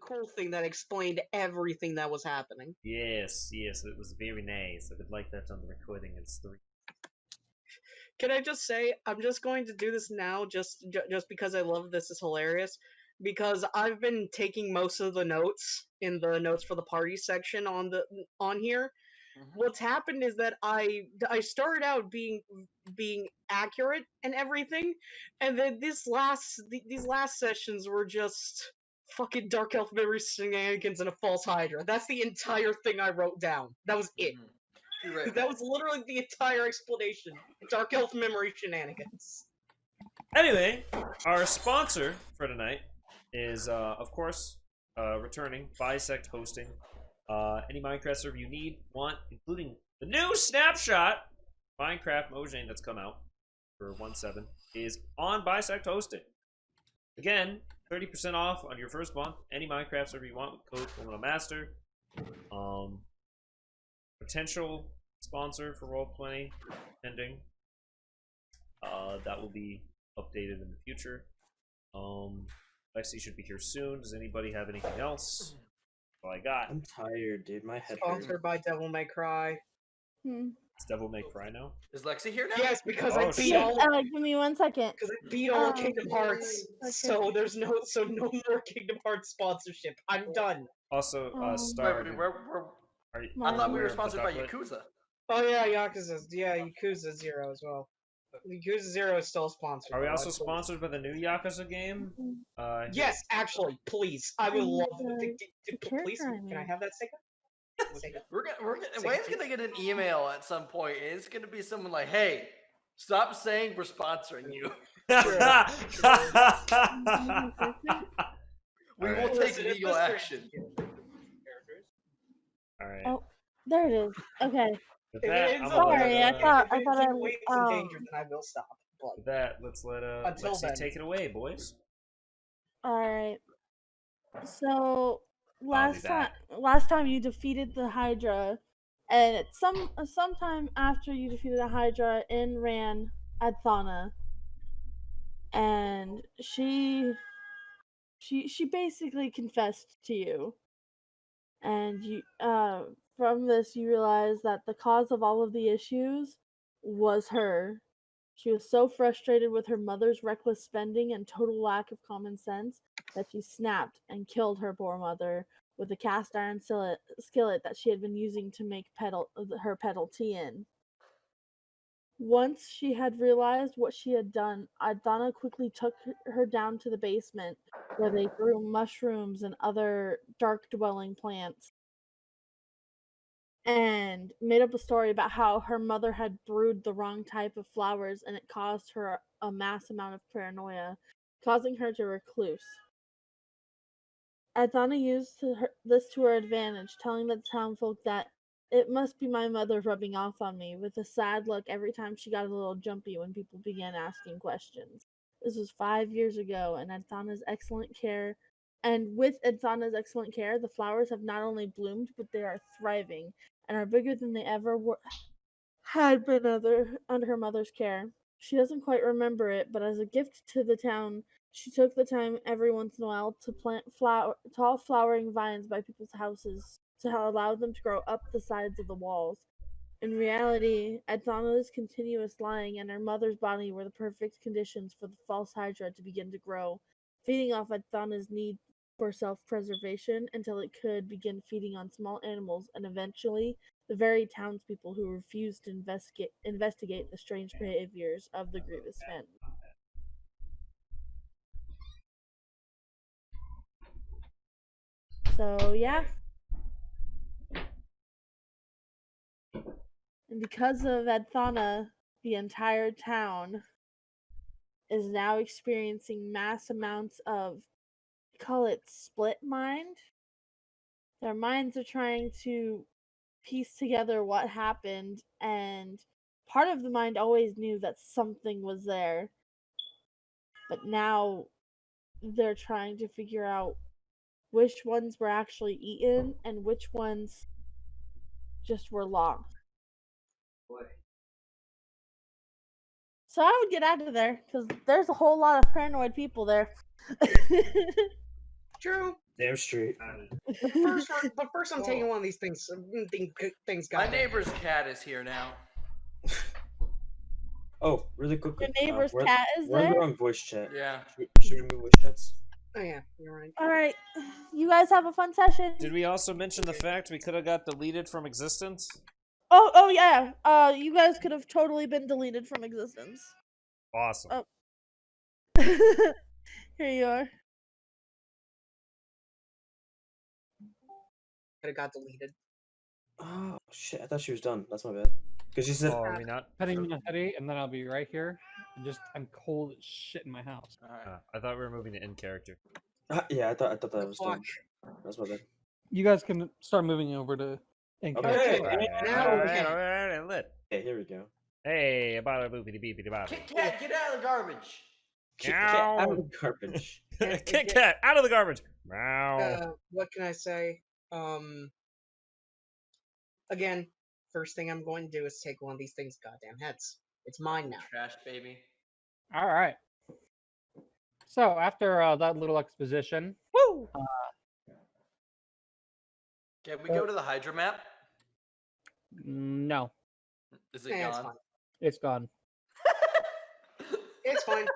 cool thing that explained everything that was happening. Yes, it was very nice. I would like that on the recording. It's 3. Can I just say, I'm just going to do this now, just because I love this is hilarious. Because I've been taking most of the notes in the notes for the party section on here. What's happened is that I started out being accurate and everything, and then these last sessions were just fucking Dark Elf memory shenanigans and a false Hydra. That's the entire thing I wrote down. That was it. Right, that was literally the entire explanation. Dark Elf memory shenanigans. Anyway, our sponsor for tonight is, of course, returning Bisect Hosting. Any Minecraft server you need, want, including the new Snapshot Minecraft Mojang that's come out for 1.7, is on Bisect Hosting. Again, 30% off on your first month. Any Minecraft server you want with code FullMetalMaster. Potential sponsor for Roll20 pending. That will be updated in the future. Lexi should be here soon. Does anybody have anything else? All I got. I'm tired, dude. My head Sponsored by Devil May Cry. It's Devil May Cry now? Is Lexi here now? Yes, because Oh, I beat shit. all. Give me 1 second. Because I beat all Kingdom Hearts, okay. so there's no more Kingdom Hearts sponsorship. I'm done. Also, Star. Star. I thought we were sponsored by Yakuza. Oh yeah, Yakuza 0 as well. Yakuza 0 is still sponsored. Are we also sponsored by the new Yakuza game? Yes, actually, please. I would love to please. Can I have that second? Wayne's gonna get an email at some point. It's gonna be someone like, "Hey, stop saying we're sponsoring you. We will take legal action." All right. Oh, there it is. Okay. With that, sorry, I thought in danger, then I will stop. With that, let's let Lexi take it away, boys. All right. So last time you defeated the Hydra, and sometime after you defeated the Hydra, in ran Adthana, and she basically confessed to you, and you from this you realize that the cause of all of the issues was her. She was so frustrated with her mother's reckless spending and total lack of common sense that she snapped and killed her poor mother with a cast iron skillet that she had been using to make her pedal tea in. Once she had realized what she had done, Adana quickly took her down to the basement where they grew mushrooms and other dark-dwelling plants, and made up a story about how her mother had brewed the wrong type of flowers and it caused her a mass amount of paranoia, causing her to recluse. Adana used this to her advantage, telling the townfolk that it must be my mother rubbing off on me, with a sad look every time she got a little jumpy when people began asking questions. This was 5 years ago, and with Adana's excellent care, the flowers have not only bloomed, but they are thriving, and are bigger than they ever had been under her mother's care. She doesn't quite remember it, but as a gift to the town, she took the time every once in a while to plant tall flowering vines by people's houses to allow them to grow up the sides of the walls. In reality, Adana's continuous lying and her mother's body were the perfect conditions for the false Hydra to begin to grow, feeding off Adana's need for self-preservation until it could begin feeding on small animals, and eventually the very townspeople who refused to investigate the strange behaviors of the Grievous family. So yeah. And because of Adthana, the entire town is now experiencing mass amounts of, call it split mind. Their minds are trying to piece together what happened, and part of the mind always knew that something was there, but now they're trying to figure out which ones were actually eaten and which ones just were lost. So I would get out of there, because there's a whole lot of paranoid people there. True. Damn straight. But first, I'm taking one of these things. Things. My Goddamn. neighbor's cat is here now. Oh, really quick. Your neighbor's cat is we're in there? the wrong voice chat. Yeah. Should we move voice chats? Oh yeah, you're right. All right, you guys have a fun session. Did we also mention the fact we could have got deleted from existence? Oh yeah. You guys could have totally been deleted from existence. Awesome. Oh. Here you are. Could have got deleted. Oh shit! I thought she was done. That's my bad. Because she said. Oh, are we not? Petting me, and then I'll be right here. I'm cold as shit in my house. All right. I thought we were moving to end character. Yeah, I thought that was done. Fuck. That's my bad. You guys can start moving over to. Okay. Alright, lit. Okay, here we go. Hey, bada boopity beepity bada. Kit Kat, get out of the garbage. Kit Kat out of the garbage. Kit Kat, out of the garbage. Meow. What can I say? Again, first thing I'm going to do is take one of these things' goddamn heads. It's mine now. Trash baby. All right. So after that little exposition, Woo! Can we go to the Hydra map? no, Is it It's gone? fine. it's gone. It's fine.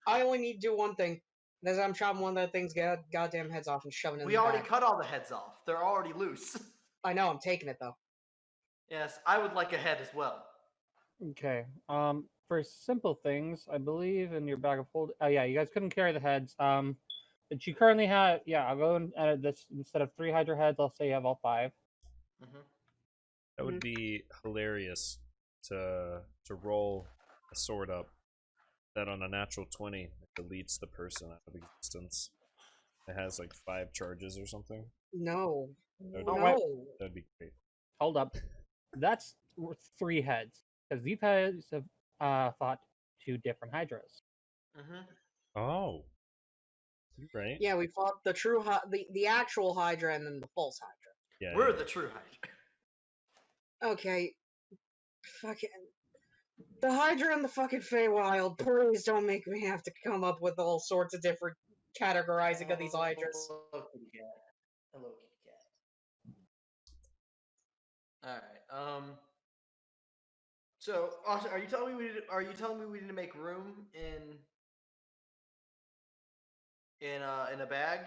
I only need to do one thing. As I'm chopping one of that thing's goddamn heads off and shoving it in We the already bag. cut all the heads off. They're already loose. I know, I'm taking it though. Yes, I would like a head as well. Okay. For simple things, I believe in your bag of hold. Oh yeah, you guys couldn't carry the heads. But you currently have. Yeah, I'll go and edit this. Instead of 3 Hydra heads, I'll say you have all 5. Mm-hmm. That would be hilarious to roll a sword up that on a natural 20 deletes the person out of existence. It has like 5 charges or something. No. That'd Oh, be, wait. No. that'd be great. Hold up. That's worth 3 heads because these heads have fought 2 different Hydras. Mm-hmm. Oh. You're right. Yeah, we fought the true the actual Hydra and then the false Hydra. Yeah, We're yeah. the true Hydra. Okay. Fucking the Hydra and the fucking Feywild, please don't make me have to come up with all sorts of different categorizing of these Hydras. Hello, Kitty Cat. Hello, Kitty Cat. All right. So, Austin, are you telling me we need to make room in a bag?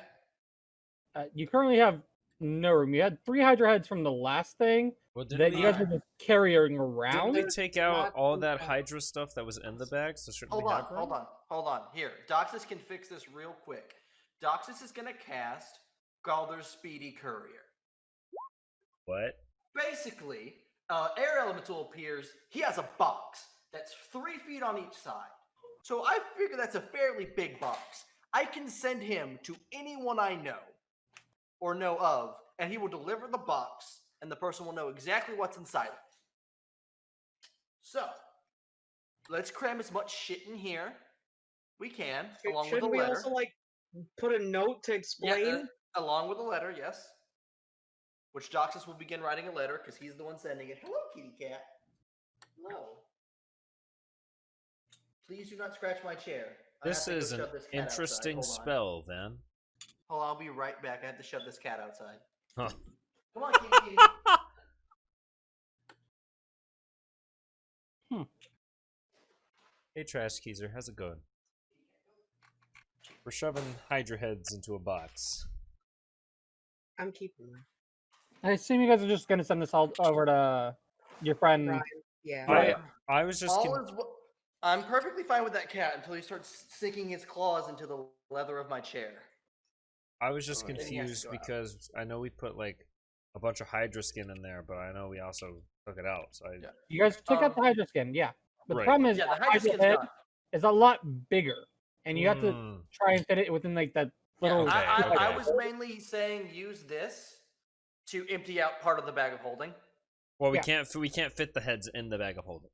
You currently have no room. You had 3 Hydra heads from the last thing Well, that you guys were just carrying around. Didn't we take out Not all that bad. Hydra stuff that was in the bag? So shouldn't Hold we on, have room? hold on. Here, Doxus can fix this real quick. Doxus is gonna cast Galdur's Speedy Courier. What? Basically, Air Elemental appears. He has a box that's 3 feet on each side. So I figure that's a fairly big box. I can send him to anyone I know or know of, and he will deliver the box, and the person will know exactly what's inside it. So, let's cram as much shit in here we can, along with a Shouldn't we letter. also like put a note to Yeah, explain? along with a letter, yes. Which Doxus will begin writing a letter because he's the one sending it. Hello, kitty cat. Hello. Please do not scratch my chair. I have This to go is an shove this cat outside. interesting Hold on. spell, then. Hold on, I'll be right back. I have to shove this cat outside. Huh. Come on, kitty. Hey, Trash Keezer, how's it going? We're shoving Hydra heads into a box. I'm keeping mine. I assume you guys are just gonna send this all over to your friend. Ryan. Yeah. Right. I was just. All is I'm perfectly fine with that cat until he starts sinking his claws into the leather of my chair. I was just Then he has to confused go out. because I know we put like a bunch of Hydra skin in there, but I know we also took it out. So I, Yeah. You guys took out the Hydra skin, yeah. But Right. the problem is Yeah, the the Hydra Hydra skin's head gone. is a lot bigger, and you have to Mm. try and fit it within like that Yeah, little. I okay. was mainly saying use this to empty out part of the bag of holding. Well, we Yeah. can't fit the heads in the bag of holding.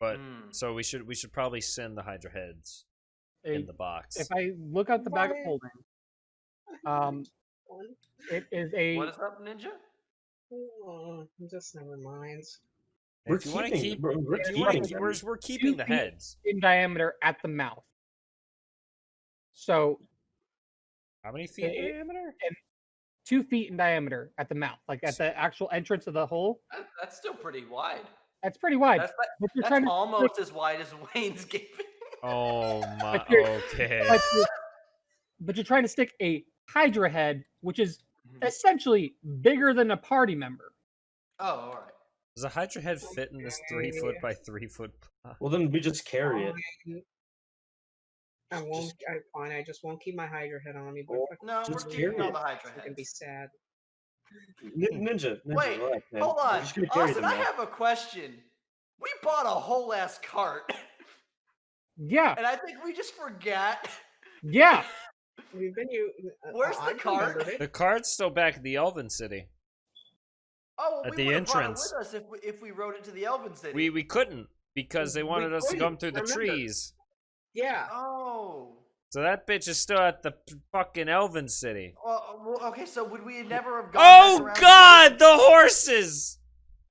But Hmm. so we should probably send the Hydra heads in the box. If I look at the bag of Why- holding, it is a. What is up, Ninja? Oh, just never mind. If you want to keep, we're if you wanna keeping keep- them. we're keeping the 2 feet heads. in diameter at the mouth. So How many feet in It- diameter? 2 feet in diameter at the mouth, like at the actual entrance of the hole. That's still pretty wide. That's pretty wide. That's But you're that's trying to almost as wide as Wayne's giving. Oh my. But you're- Okay. but you're trying to stick a Hydra head, which is Mhm. essentially bigger than a party member. Oh, all right. Does a Hydra head fit in this 3 foot by 3 foot? Well, then we just carry it. I won't. Fine. I just won't keep my Hydra head on me. But Well, if I No, we're Just keeping carry all it. the Hydra I can be heads. sad. Ninja, Wait, relax, man. hold We're on, just gonna carry Austin. them I now. have a question. We bought a whole ass cart, Yeah, and I think we just forgot. yeah. We've been you. Where's the I cart? remembered it. The card's still back at the Elven City. Oh, well, At we the would've brought it entrance. with us if we rode it to the Elven City. We couldn't because they We wanted us to come couldn't, through the remember. trees. Yeah. Oh. So that bitch is still at the fucking Elven City. Well, okay. So would we never have gone? Oh back around God, to the horses!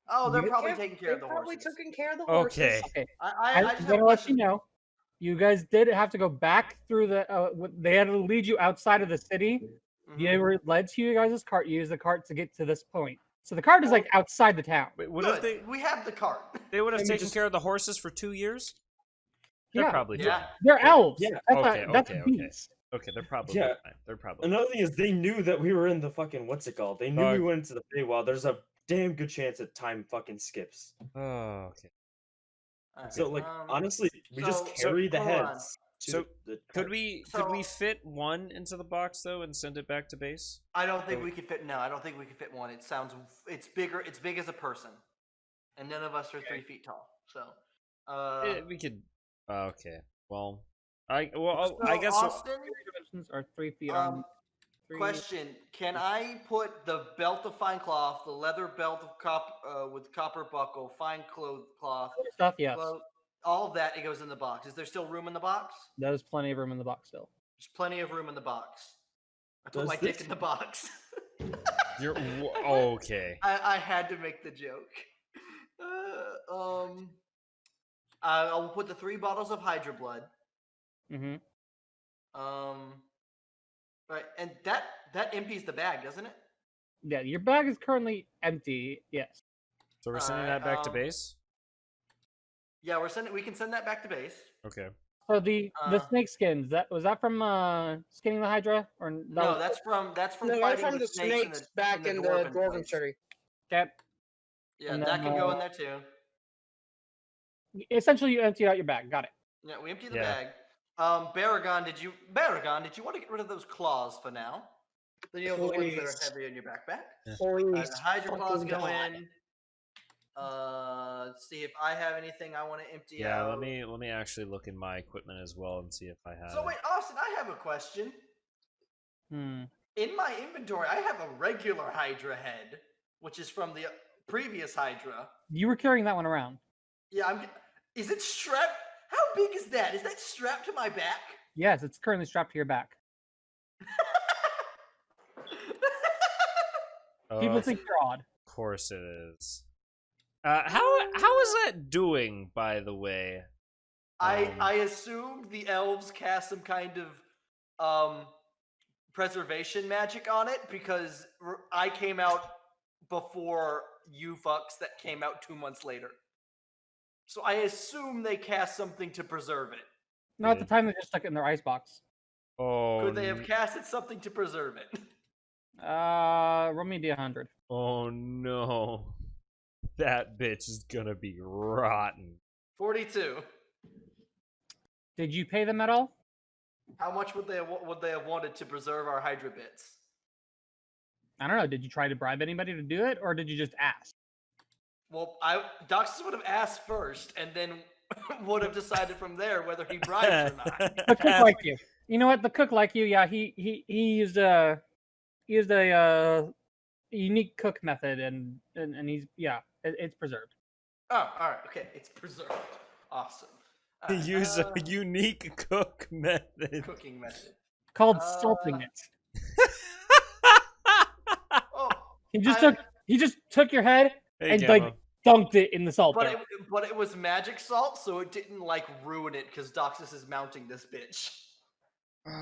Oh, they're probably Yeah, taking care of the They're probably horses. taking care of the horses. Okay. Okay, I I'm just have gonna a let question. you know. You guys did have to go back through the. They had to lead you outside of the city. Mhm. They were led to you guys' cart. You used the cart to get to this point. So the cart is like outside the town. Wait, what Good. if they We have the cart. they would have Let me taken just- care of the horses for 2 years? They're Yeah, probably Yeah. fine. they're elves. Yeah. That's Okay, a okay. beast. Okay, they're probably Yeah. fine. They're probably Another thing is they knew that we were in the fucking what's it called? They knew we Dog. went into the Feywild. There's a damn good chance that time fucking skips. Oh, okay. Alright, So like honestly, we just so- carry the hold on. heads. To So, the Could cart. we So- fit one into the box though and send it back to base? I don't think we could fit. No, I don't think we could fit one. It sounds. It's bigger. It's big as a person, and none of us are 3 feet tall. So. We could. Okay. Well, I So, guess. Austin. Dimensions are 3 feet on. Um, 3. question: Can I put the belt of fine cloth, the leather belt of with copper buckle, fine cloth, Stuff, yes. all of that? It goes in the box. Is there still room in the box? There's plenty of room in the box still. There's plenty of room in the box. I put Does my dick this- in the box. You're okay. I had to make the joke. I'll put the 3 bottles of Hydra blood. Mm-hmm. Right, and that empties the bag, doesn't it? Yeah, your bag is currently empty. Yes. So we're sending Alright, that back to base. Yeah, we can send that back to base. Okay. So the Uh, snake skins, was that from skinning the Hydra or No, that's from No, that's fighting from with the snakes snakes back in the Dwarven place. City. okay. Yeah, And that then, can go in there too. Essentially, you emptied out your bag. Got it. Yeah, we empty the Yeah. bag. Baragon, did you want to get rid of those claws for now? The ones that are Please. heavy in your backpack. Please. The Hydra claws fucking go God. in. See if I have anything I want to empty Yeah. out. Let me actually look in my equipment as well and see if I have. So it. wait, Austin, I have a question. Hmm. In my inventory, I have a regular Hydra head, which is from the previous Hydra. You were carrying that one around. Yeah, is it strapped? How big is that? Is that strapped to my back? Yes, it's currently strapped to your back. People Of think you're odd. course it is. How is that doing, by the way? I assumed the elves cast some kind of preservation magic on it because I came out before you fucks that came out 2 months later. So I assume they cast something to preserve it. No, at the time they just stuck it in their icebox. Oh. Could they have casted something to preserve it? Roll me a D100. Oh no. That bitch is gonna be rotten. 42. Did you pay them at all? How much would they have wanted to preserve our Hydra bits? I don't know. Did you try to bribe anybody to do it, or did you just ask? Well, Doxus would have asked first, and then would have decided from there whether he bribes or not. The cook like you. You know what? The cook like you. Yeah, he used a unique cook method, and he's it's preserved. Oh, all right, okay, it's preserved. Awesome. He Alright, used a unique cook method. cooking method. Called salting it. Oh, He just took your head Hey, and Gamma. like dunked it in the salt. but there. it was magic salt, so it didn't like ruin it because Doxus is mounting this bitch.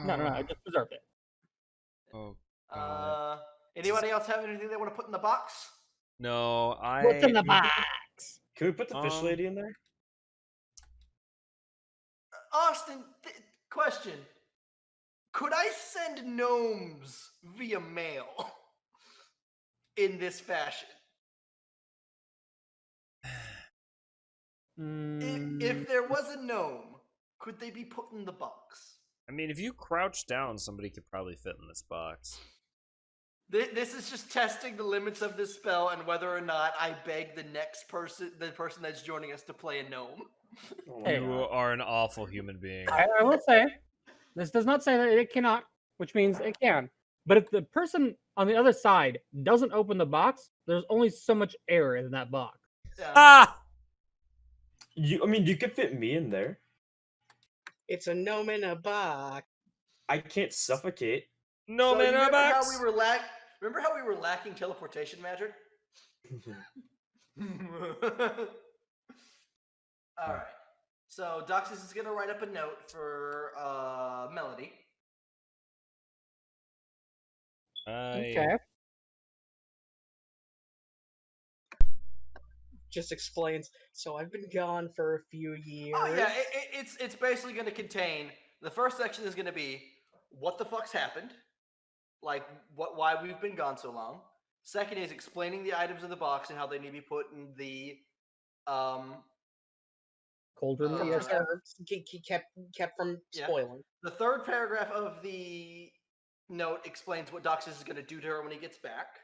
No, I just preserved it. Oh. Anybody else have anything they want to put in the box? No, What's in the box? Can we put the fish lady in there? Austin, question. Could I send gnomes via mail in this fashion? If there was a gnome, could they be put in the box? I mean, if you crouch down, somebody could probably fit in this box. This is just testing the limits of this spell and whether or not I beg the person that's joining us, to play a gnome. Oh my You God. are an awful human being. I will say, this does not say that it cannot, which means it can. But if the person on the other side doesn't open the box, there's only so much air in that box. Ah! I mean, you could fit me in there. It's a gnome in a box. I can't suffocate. No So man you in a remember how box. remember how we were lacking teleportation magic? All right. So Doxus is gonna write up a note for Melody. Okay. Just explains. So I've been gone for a few years. Oh yeah, it's basically gonna contain, the first section is gonna be what the fuck's happened, like why we've been gone so long. Second is explaining the items in the box and how they need to be put in the Cauldron. Uh, yes. He kept from Yeah. spoiling. The third paragraph of the note explains what Doxus is gonna do to her when he gets back.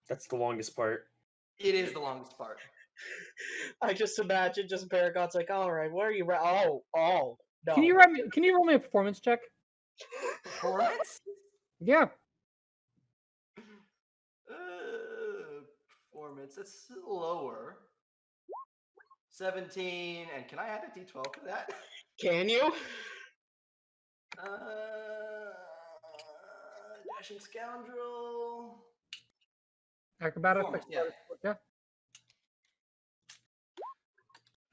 That's the longest part. It is the longest part. I just imagine just Paragon's like, all right, what are you? Oh, no. Can you roll me a performance check? Performance? Yeah. Performance. That's lower. 17, and can I add a d12 to that? Can you? Dashing scoundrel. Acrobatic. Performance, yeah. Yeah.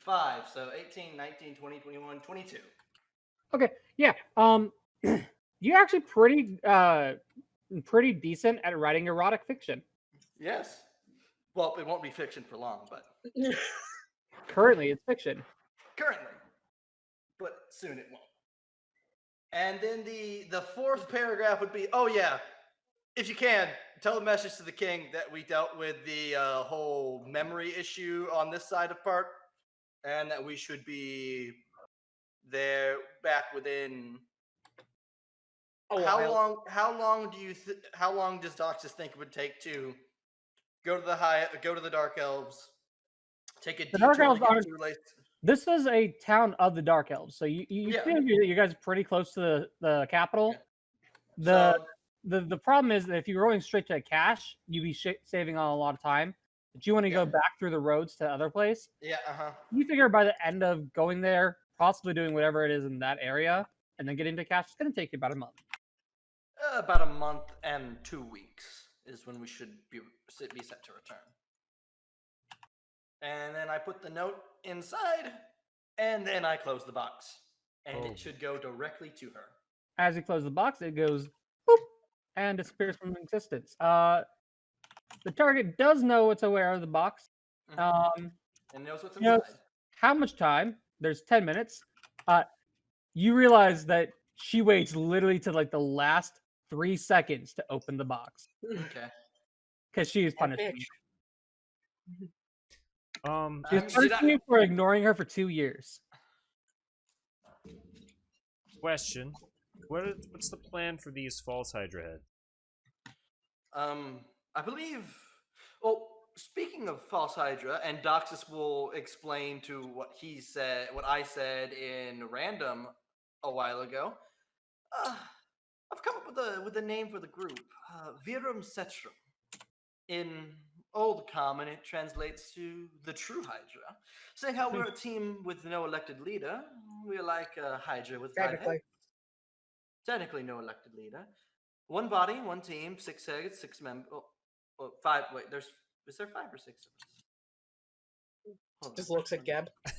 5, so 18, 19, 20, 21, 22. Okay. Yeah. You're actually pretty decent at writing erotic fiction. Yes. Well, it won't be fiction for long, but Currently, it's fiction. currently. But soon it won't. And then the fourth paragraph would be, oh yeah, if you can, tell the message to the king that we dealt with the whole memory issue on this side of part, and that we should be there back within. How long does Doxus think it would take to go to the Dark Elves, take a The Dark detour Elves to get aren't- to Lace? This is a town of the Dark Elves, so you Yeah. feel you guys are pretty close to the capital. The problem is that if you're going straight to cash, you'd be saving on a lot of time. But you want to go back through the roads to other place. Yeah, You figure by the end of going there, possibly doing whatever it is in that area, and then getting to cash, it's going to take you about a month. About a month and 2 weeks is when we should be set to return. And then I put the note inside, and then I close the box, and it should go directly to her. As you close the box, it goes boop and disappears from existence. The target does know it's aware of the box. And knows what's knows inside. how much time. There's 10 minutes. You realize that she waits literally to like the last 3 seconds to open the box Okay. because she is punishing you. She's punishing you for ignoring her for 2 years. Question: what's the plan for these false Hydra heads? I believe. Well, speaking of false Hydra, and Doxus will explain to what I said in random a while ago. I've come up with a name for the group. Virum Cetrum. In Old Common, it translates to the true Hydra. Saying how we're a team with no elected leader, we're like a Hydra with 5 heads. Technically no elected leader. 1 body, 1 team, 6 heads, 6 members. 5. Wait, is there 5 or 6 of us? Just looks at Geb. Oh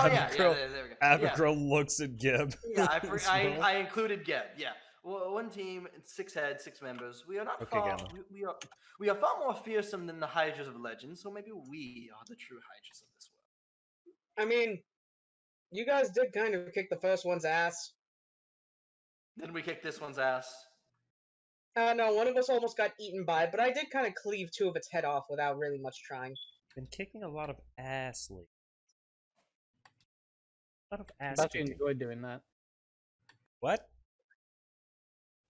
yeah, there we go. Abigail looks at Gib. Yeah, I included Geb. Yeah, one team, 6 heads, 6 members. We are not Okay, far. Gamma. We are far more fearsome than the Hydras of legend. So maybe we are the true Hydras of this world. I mean, you guys did kind of kick the first one's ass. Then we kick this one's ass. No, one of us almost got eaten by it, but I did kind of cleave 2 of its head off without really much trying. Been kicking a lot of ass lately. A lot of I ass thought you kicking. enjoyed doing that. What?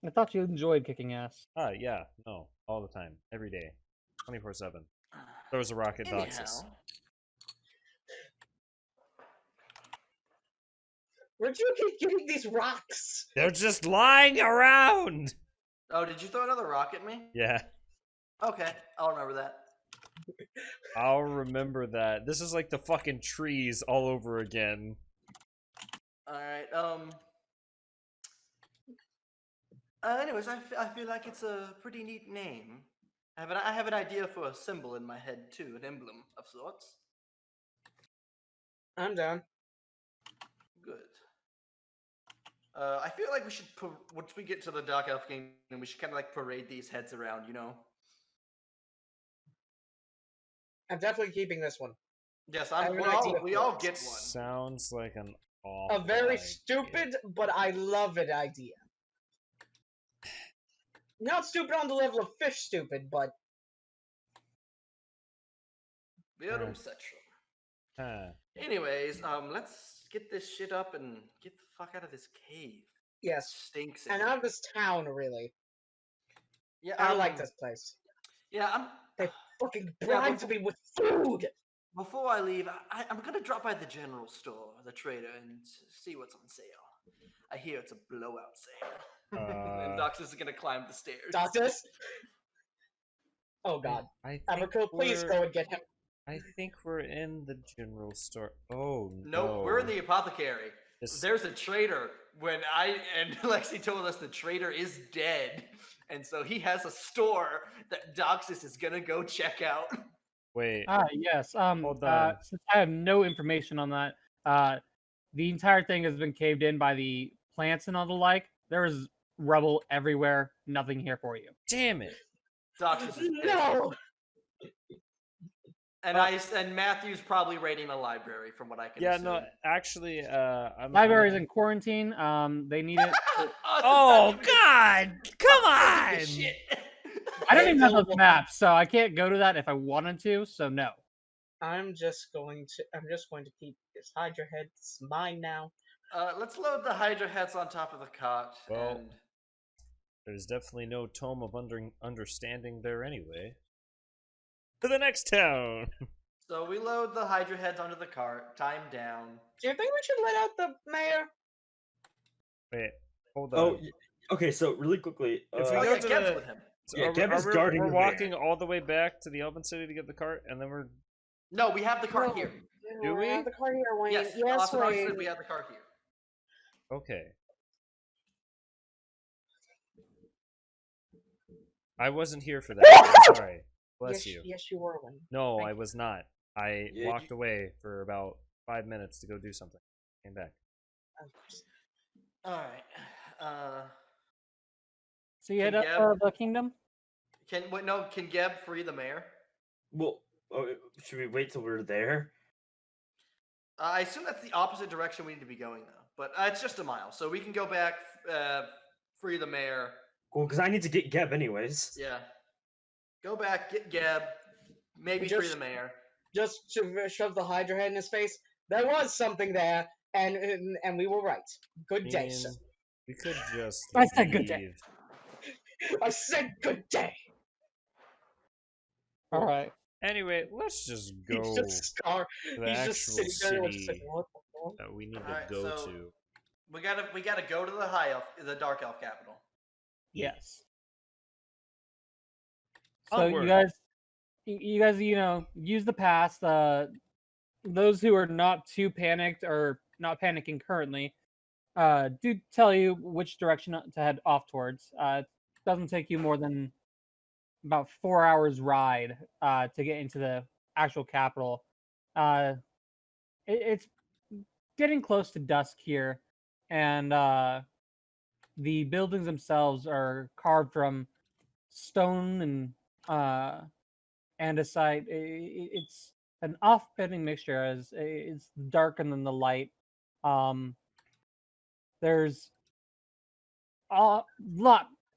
I thought you enjoyed kicking ass. Yeah, no, all the time, every day, 24/7. Throws a rock at Doxus. Where'd you keep getting these rocks? They're just lying around. Oh, did you throw another rock at me? Yeah, Okay, I'll remember that. I'll remember that. This is like the fucking trees all over again. All right. Anyways, I feel like it's a pretty neat name. I have an idea for a symbol in my head too, an emblem of sorts. I'm down. Good. I feel like we should, once we get to the Dark Elf Kingdom, we should kind of like parade these heads around, you know? I'm definitely keeping this one. Yes, I have an idea we for all it. get one. Sounds like an awful A very idea. stupid, but I love it idea. Not stupid on the level of fish stupid, but Verum sexual. Huh. Anyways, let's get this shit up and get the fuck out of this cave. yes. Stinks. And out of this town, really. Yeah, I like this place. Yeah, They fucking Yeah, bribed before- me with food! Before I leave, I'm gonna drop by the general store, the trader, and see what's on sale. I hear it's a blowout sale. And Doxus is gonna climb the stairs. Doxus? Oh god. I think Aberco, please we're- go and get him. I think we're in the general store. Oh No, we're in the apothecary. This- There's a trader. When Lexi told us the trader is dead, and so he has a store that Doxus is gonna go check out. Wait. Yes. Hold on. Since I have no information on that, the entire thing has been caved in by the plants and all the like. There is rubble everywhere. Nothing here for you. Damn it. Doxus is pissed. No! And Matthew's probably raiding the library, from what I can Yeah, assume. no, actually, I'm. Library's in quarantine. They need it. Oh God! Come on! Shit. I don't even have those maps, so I can't go to that if I wanted to. So no. I'm just going to keep this Hydra head. It's mine now. Let's load the Hydra heads on top of the cot. Well- and There's definitely no tome of understanding there anyway. To the next town. so we load the Hydra heads onto the cart. Time down. Do you think we should let out the mayor? Wait, hold on. Oh, okay. So really quickly, If we Oh go yeah, to Geb's the- with him. So yeah, are we- Geb is are we- guarding We're the walking mayor. all the way back to the Elven City to get the cart, and then we're. No, we have the cart No. here. Do we? Have the cart here, Wayne. Yes, Yes, Orthodox Wayne. said we have the cart here. Okay. I wasn't here for that. I'm sorry. Bless you. Yes, you were, Wayne. No, Thank I was not. I Yeah, walked away for about 5 minutes to go do something. Came back. All right. So you head Can up Geb- the kingdom. Can Geb free the mayor? well, should we wait till we're there? I assume that's the opposite direction we need to be going, though. But it's just a mile, so we can go back, free the mayor. Cool, because I need to get Geb anyways. Yeah. Go back, get Geb, maybe free Just- the mayor. Just to shove the Hydra head in his face. There was something there, and we were right. Good day, sir. mean, we could just. I said good day. leave. I said good day. All right. Anyway, let's just go He's just scar. to the He's just actual sitting there like, city what the fuck? that we need to Alright, go so- to. We gotta go to the Dark Elf capital. Yes. So Onward. you guys, use the pass. Those who are not too panicked or not panicking currently, do tell you which direction to head off towards. It doesn't take you more than about 4 hours ride to get into the actual capital. It's getting close to dusk here, and the buildings themselves are carved from stone and andesite. It's an off-putting mixture, as it's darker than the light. There's a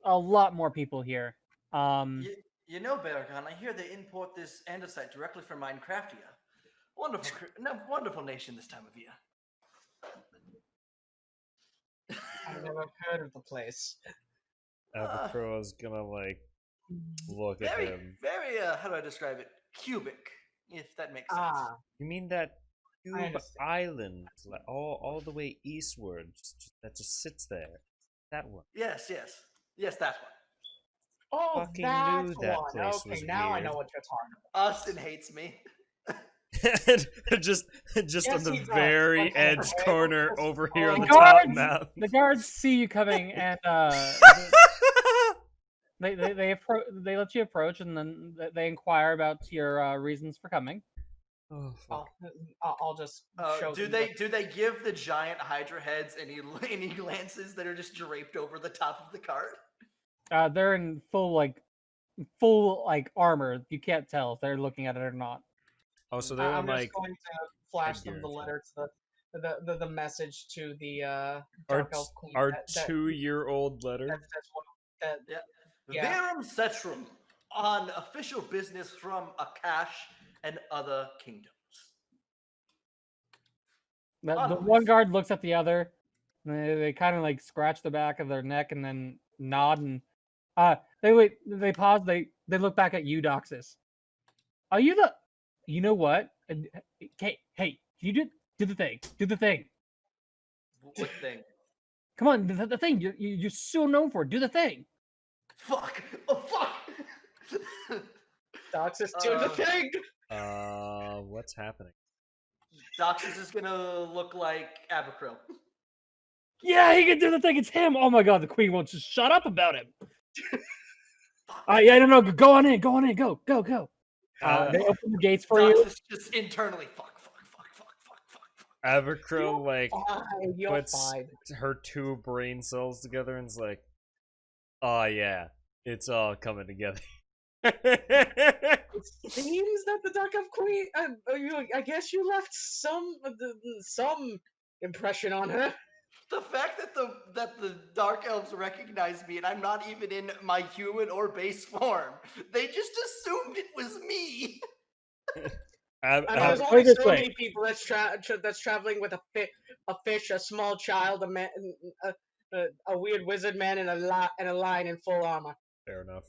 lot more people here. You know, Baragon, I hear they import this andesite directly from Minecraftia. Wonderful nation this time of year. I've never heard of the place. Avacro's gonna like look at Very, him. very, how do I describe it? Cubic, if that makes sense. Ah, You mean that cube understand. island, like all the way eastward, that just sits there? That one. Yes, that one. Oh, Fucking that knew that one. place Okay, was now I know weird. what you're talking about. Austin hates me. just Yes, on the he does. very Okay, edge okay. corner over here on The the top guards, map. the guards see you coming, and they let you approach, and then they inquire about your reasons for coming. Oh fuck. I'll just show Do them they give the giant Hydra heads any lances that are just draped over the top of the cart? They're in full armor. You can't tell if they're looking at it or not. Oh, so they're I'm like just going to flash them headgear the and shit. letter, the message to the our, Dark Elf Queen. our 2-year-old letter. Yeah. Yeah. Verum Cetrum on official business from Akash and other kingdoms. The Onwards. one guard looks at the other. And they kind of like scratch the back of their neck and then nod, and they wait. They pause. They look back at you, Doxus. Are you the? You know what? Hey, you do the thing. Do the thing. What thing? Come on, the thing. You're so known for. Do the thing. Fuck! Oh fuck! Doxus, do the thing! What's happening? Doxus is gonna look like Abercrow. Yeah, he can do the thing. It's him. Oh my god, the queen won't just shut up about him. Yeah, I don't know. Go on in. Go. They open the gates for you. Doxus just internally fuck. Avacro like You're puts fine. her 2 brain cells together and is like, "Oh yeah, it's all coming together." It seems that the Dark Elf Queen. I guess you left some impression on her. The fact that the Dark Elves recognize me and I'm not even in my human or base form, they just assumed it was me. And there's put only it this so way. many people that's traveling with a fish, a small child, a man, a weird wizard man, and a lion in full armor. Fair enough.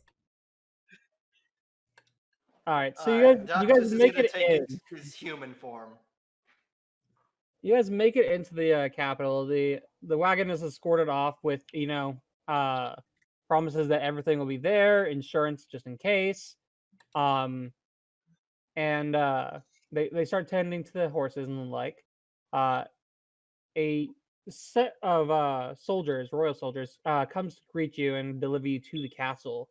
All right, so you guys make it in. His human form. You guys make it into the capital. The wagon is escorted off with promises that everything will be there, insurance just in case, and they start tending to the horses and the like. A set of soldiers, royal soldiers, comes to greet you and deliver you to the castle.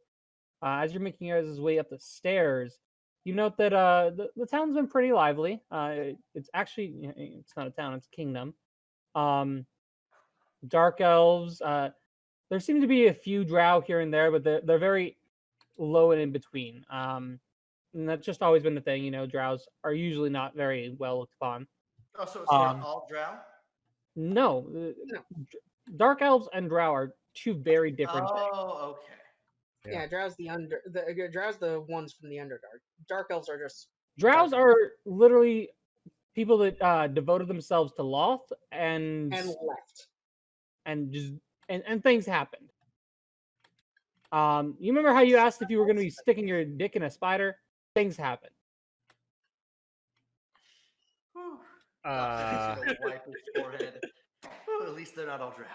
As you're making your way up the stairs, you note that the town's been pretty lively. It's actually, it's not a town, it's a kingdom. Dark elves. There seem to be a few drow here and there, but they're very low and in between. And that's just always been the thing. Drows are usually not very well looked upon. Oh, so it's not all drow? No, dark elves and drow are two very different things. Oh, okay. Yeah, Drow's Drow's the ones from the Underdark. Dark elves are just Drows are literally people that devoted themselves to Loth and left. and just and things happened. You remember how you asked if you were going to be sticking your dick in a spider? Things happened. Wipe his forehead. At least they're not all drow.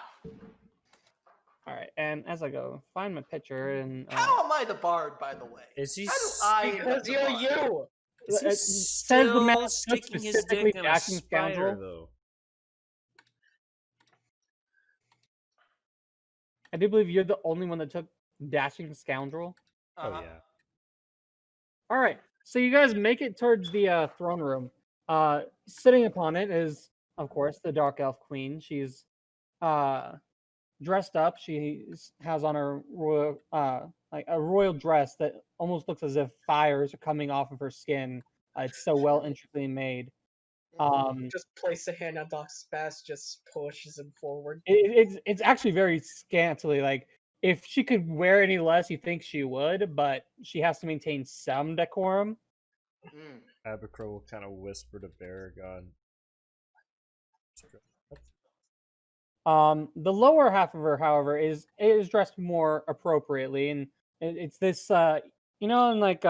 All right, and as I go, find my picture and. How am I the bard, by the way? Is he? How do I end up Because the you're bard? you. Is he says the man still sticking his specifically dick in a backing spider, scoundrel. though? I do believe you're the only one that took dashing scoundrel. Oh yeah. All right, so you guys make it towards the throne room. Sitting upon it is, of course, the Dark Elf Queen. She's dressed up. Has on her royal, like a royal dress that almost looks as if fires are coming off of her skin. It's so well intricately made. Just place a hand on Doc's back, just pushes him forward. It's actually very scantily. Like if she could wear any less, you think she would, but she has to maintain some decorum. Mm. Abacro will kind of whisper to Baragon. The lower half of her, however, is dressed more appropriately, and it's this in like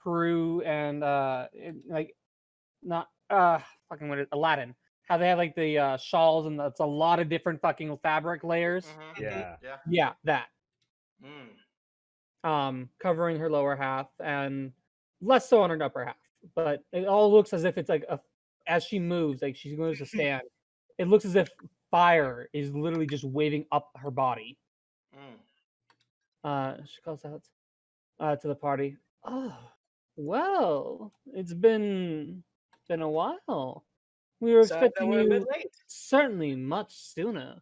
Peru and like not fucking what is Aladdin. How they have like the shawls and it's a lot of different fucking fabric layers. Mhm. Yeah. Yeah. Yeah, that. Mm. Covering her lower half and less so on her upper half. But it all looks as if it's like as she moves, like she moves to stand, it looks as if fire is literally just waving up her body. She calls out to the party. Oh, well, it's been a while. We were Sad that expecting we're a bit you late. certainly much sooner.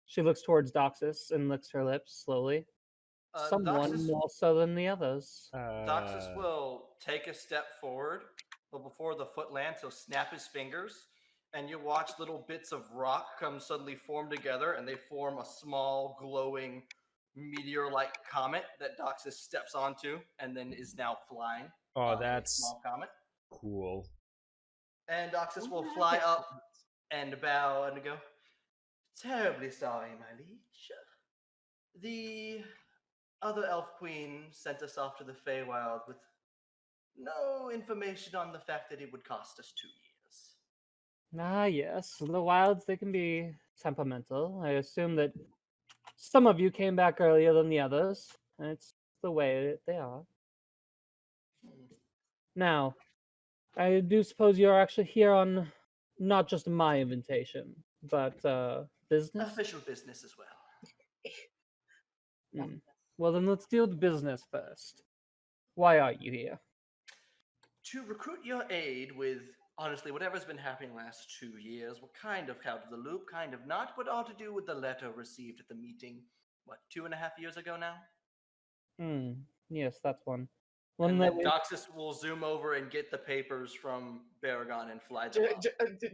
She looks towards Doxus and licks her lips slowly. Someone Doxus, more so than the others. Doxus will take a step forward, but before the foot lands, he'll snap his fingers, and you watch little bits of rock come suddenly form together, and they form a small, glowing, meteor-like comet that Doxus steps onto, and then is now flying. Oh, in a that's small comet. cool. And Doxus will fly up and bow and go, "Terribly sorry, my liege. The other elf queen sent us off to the Feywild with no information on the fact that it would cost us 2 years." Ah, yes, the wilds, they can be temperamental. I assume that some of you came back earlier than the others. It's the way that they are. Now, I do suppose you're actually here on not just my invitation, but business? Official business as well. Well, then let's deal with business first. Why are you here? To recruit your aid with, honestly, whatever's been happening last 2 years. We're kind of out of the loop, kind of not, but all to do with the letter received at the meeting, 2.5 years ago now? Yes, that's one. And then Doxus will zoom over and get the papers from Baragon and fly them up.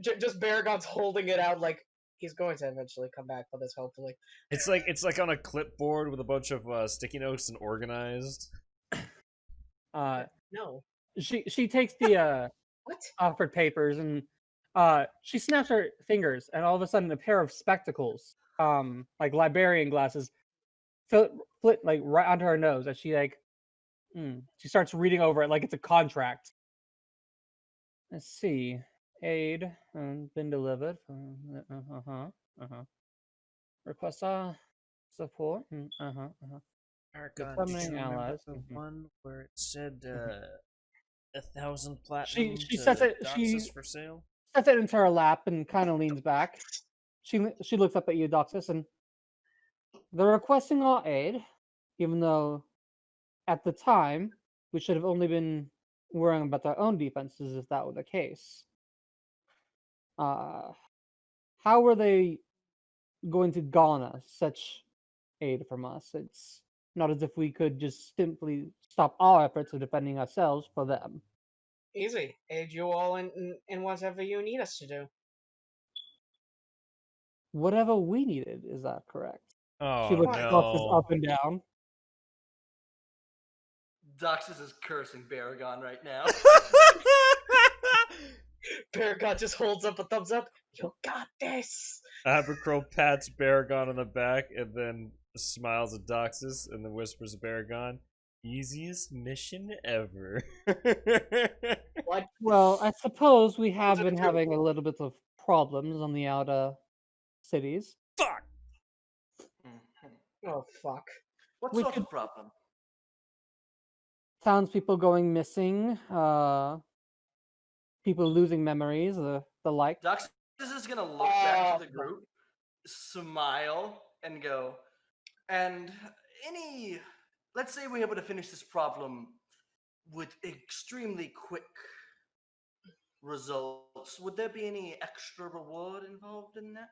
Just Baragon's holding it out like he's going to eventually come back for this, hopefully. It's like on a clipboard with a bunch of sticky notes and organized. No. She takes the What? offered papers and she snaps her fingers and all of a sudden a pair of spectacles, like librarian glasses, flit like right onto her nose as she starts reading over it like it's a contract. Let's see. Aid been delivered. Request support. Becoming allies. The one where it said 1,000 platinum. She sets it. She for sale. sets it into her lap and kind of leans back. She looks up at you, Doxus, and they're requesting our aid, even though at the time we should have only been worrying about our own defenses if that were the case. How were they going to garner such aid from us? It's not as if we could just simply stop our efforts of defending ourselves for them. Easy. Aid you all in whatever you need us to do. Whatever we needed, is that correct? Oh, She looks no. up and down. Doxus is cursing Baragon right now. Baragon just holds up a thumbs up. You got this. Abercrow pats Baragon on the back and then smiles at Doxus and then whispers to Baragon, "Easiest mission ever." What? Well, I suppose we have been having a little bit of problems on the outer cities. Fuck! Oh, fuck. What We sort could- of problem? Townspeople going missing, people losing memories, the like. Doxus is going to look back to the group, smile, and go, and let's say we're able to finish this problem with extremely quick results. Would there be any extra reward involved in that?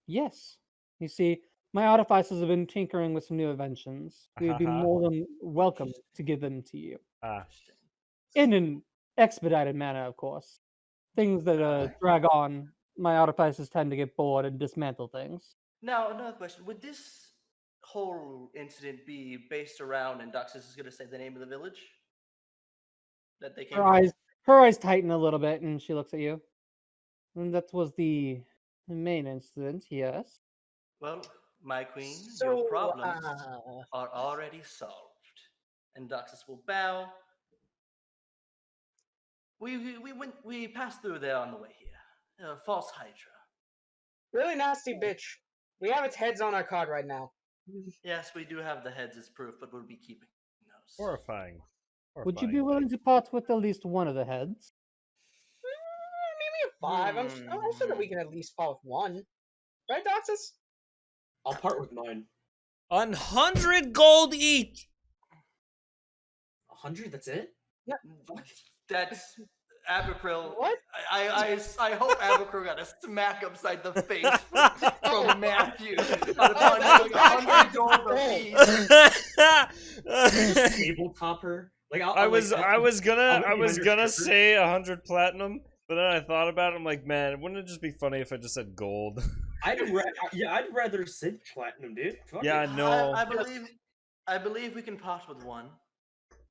Yes. You see, my artificers have been tinkering with some new inventions. We would be more than welcome to give them to you. In an expedited manner, of course. Things that drag on, my artificers tend to get bored and dismantle things. Now, another question. Would this whole incident be based around, and Duxus is going to say the name of the village that they came from? Her eyes tighten a little bit, and she looks at you. And that was the main incident, yes. Well, my queen, So, your problems are already solved. And Duxus will bow. We passed through there on the way here. False Hydra. really nasty bitch. We have its heads on our card right now. Yes, we do have the heads as proof, but we'll be keeping those. Horrifying. Would you be willing to part with at least one of the heads? Maybe a 5. I'm sure that we can at least part with one. Right, Doxus? I'll part with mine. 100 gold each. 100. That's it. That's Abercryl. What? I hope Abercryl got a smack upside the face from Matthew upon knowing 100 gold apiece. Tabletop her. Like I was gonna I'll say 100 platinum, but then I thought about it. I'm like, man, wouldn't it just be funny if I just said gold? I'd rather sit platinum, dude. Fuck Yeah, it. no. I believe we can part with one.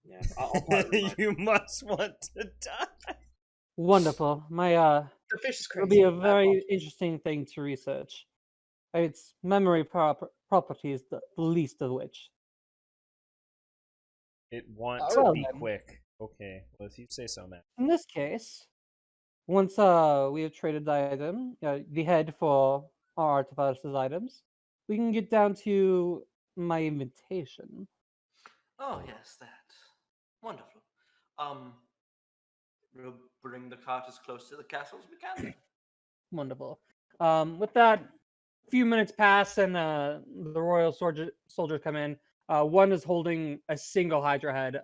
Yeah, I'll part with mine. You must want to die. Wonderful. My The fish is crazy. it'll be a very interesting thing to research. Its memory properties, the least of which. It wants Well to be then. quick. Okay, well, if you say so, man. In this case, once we have traded the item, the head for our artificers' items, we can get down to my invitation. Oh yes, that. Wonderful. We'll bring the cart as close to the castle as we can. Wonderful. With that, a few minutes pass and the royal soldiers come in. One is holding a single Hydra head.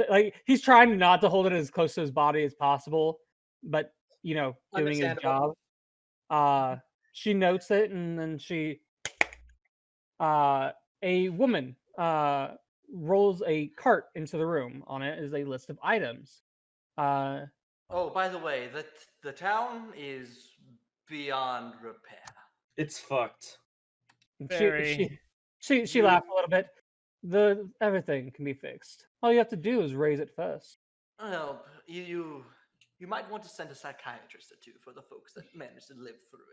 Like he's trying not to hold it as close to his body as possible, but doing his job. She notes it, and then a woman rolls a cart into the room. On it is a list of items. Oh, by the way, the town is beyond repair. It's fucked. She laughed a little bit. Everything can be fixed. All you have to do is raise it first. Well, you might want to send a psychiatrist or two for the folks that managed to live through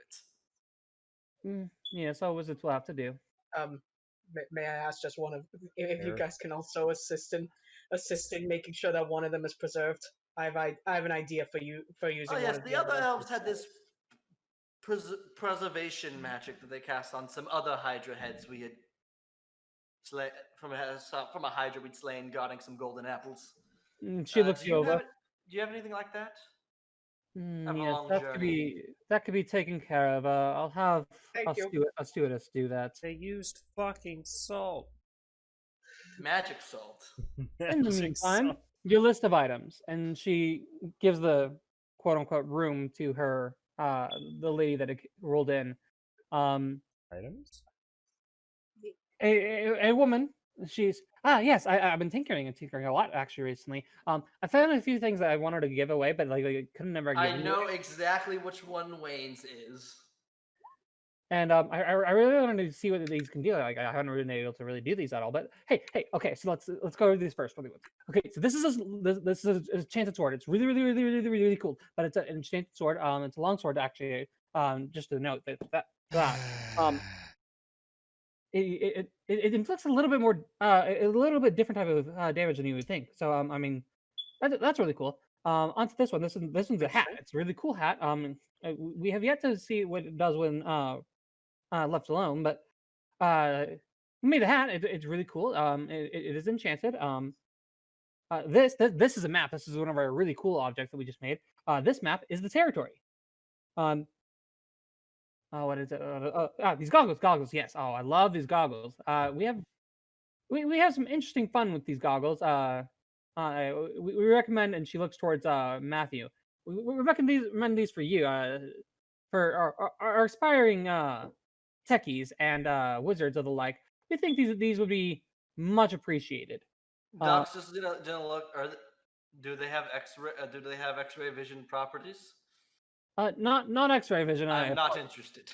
it. Yes, all wizards will have to do. May I ask just one of if you guys can also assist in making sure that one of them is preserved? I have an idea for using. Oh yes, the other elves had this preservation magic that they cast on some other Hydra heads we had from a Hydra we'd slain, guarding some golden apples. She looks you over. Do you have anything like that? Yes, that could be taken care of. I'll have a stewardess do that. They used fucking salt. Magic salt. In the meantime, your list of items, and she gives the quote unquote room to her, the lady that rolled in. Items? A woman. She's yes. I've been tinkering a lot actually recently. I found a few things that I wanted to give away, but I couldn't never. I know exactly which one Wayne's is. And I really wanted to see what these can do. Like I haven't really been able to really do these at all. But hey, okay. So let's go over these first. Okay, so this is a enchanted sword. It's really cool. But it's an enchanted sword. It's a long sword actually. Just to note that. It inflicts a little bit more, a little bit different type of damage than you would think. So I mean, that's really cool. Onto this one. This one's a hat. It's a really cool hat. We have yet to see what it does when left alone, but we made the hat. It's really cool. It is enchanted. This is a map. This is one of our really cool objects that we just made. This map is the territory. What is it? These goggles. Yes. Oh, I love these goggles. We have some interesting fun with these goggles. We recommend, and she looks towards Matthew. We recommend these for you. for our aspiring techies and wizards of the like, we think these would be much appreciated. Docs just didn't look. Do they have X-ray? Do they have X-ray vision properties? Not X-ray vision. I'm not interested.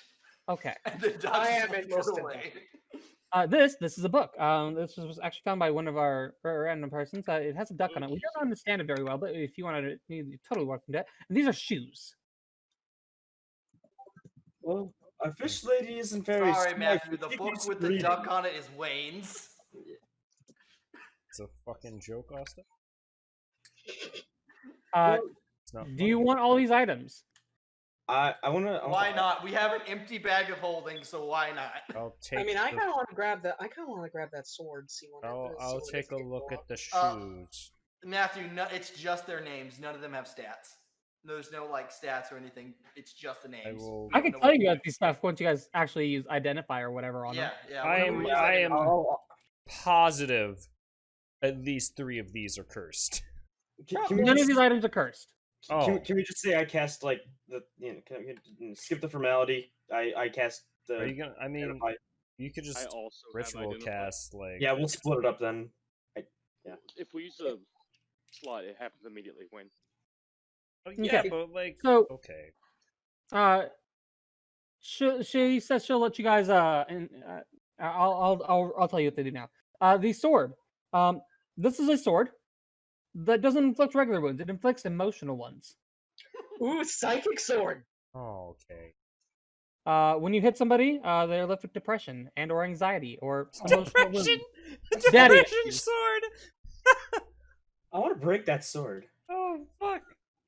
Okay. And the docs I just am float interested, away. This is a book. This was actually found by one of our random persons. It has a duck on it. We don't understand it very well, but if you wanted it, you totally welcome to it. And these are shoes. Well, our fish lady isn't very Sorry, smart. Matthew. The She book keeps with the reading. duck on it is Wayne's. It's a fucking joke, Austin. It's not Do you want all these items? I wanna. Why not? We have an empty bag of holding, so why not? I'll take. I mean, I the- kind of want to grab that. I kind of want to grab that sword. See what happens. I'll see what take a it can look go at up. the shoes. Matthew, no, it's just their names. None of them have stats. There's no like stats or anything. It's just the names. will- I can tell you guys these stuff once you guys actually use identifier or whatever on Yeah, them. yeah. I whenever am. we use I that- am positive. At least 3 of these are cursed. Can we None of just, these items are cursed. Oh, can we just say I cast like the skip the formality? I cast the. are you gonna? I mean, identify. you could I just also ritual have identify. cast like. Yeah, we'll split it up then. If we use the slot, it happens immediately when. Oh, yeah, Okay. but like. So, Okay. she says she'll let you guys. And I'll tell you what they do now. The sword. This is a sword that doesn't inflict regular wounds. It inflicts emotional ones. Ooh, psychic sword. Oh, okay. When you hit somebody, they're left with depression and or anxiety or emotional wounds. Depression. Daddy Depression issues. sword. I want to break that sword. Oh fuck.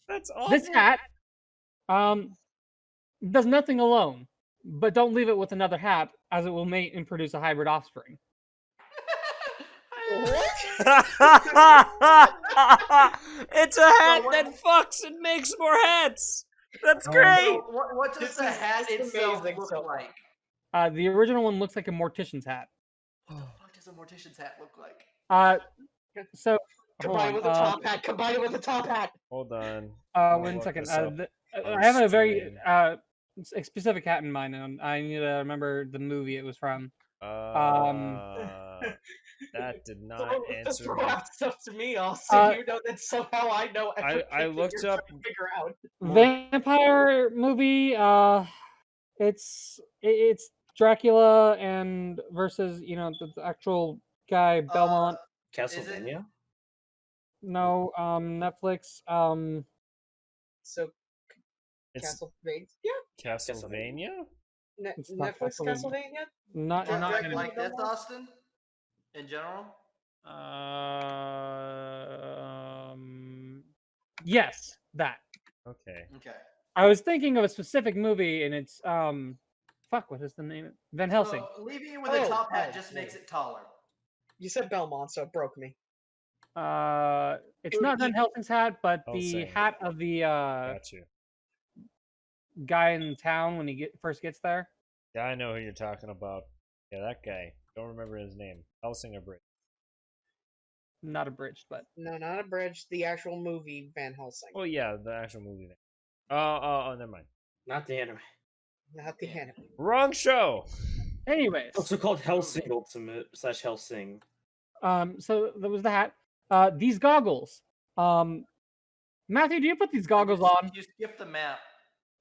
That's awful. This hat, does nothing alone, but don't leave it with another hat, as it will mate and produce a hybrid offspring. It's a hat that fucks and makes more hats. That's Oh, great. So, what does This the is- hat this is itself amazing look so far. like? The original one looks like a mortician's hat. What the fuck does a mortician's hat look like? So hold Combine on, with a top hat. Combine it with a top hat. Hold on. 1 look second. this up I have a very stream. specific hat in mind, and I need to remember the movie it was from. That did not Throw answer me. out stuff to me, Austin. You know that somehow I know I everything looked you're up- trying to figure out. Vampire movie. It's Dracula and versus the actual guy Belmont. Castlevania. No, Netflix. So, It's Castlevania? Yeah. Castlevania? It's not Netflix Castlevania. Castlevania? Not Do you not Dracula like this, Belmont? Austin? In general? yes, that. Okay. Okay. I was thinking of a specific movie, and it's fuck, what is the name? Van Helsing. So, leaving it with a top hat Oh, just oh. makes it taller. You said Belmont, so it broke me. It's not Van Helsing's hat, but the Helsing. hat of the Got you. guy in town when he first gets there. Yeah, I know who you're talking about. Yeah, that guy. Don't remember his name. Helsinger Bridge. Not abridged, but No, not a bridge. The actual movie Van Helsing. Oh yeah, the actual movie name. Oh, never mind. Not the anime. Not the anime. Wrong show. anyways. Also called Helsing Ultimate / Helsing. So that was the hat. These goggles. Matthew, do you put these goggles on? You skip the map.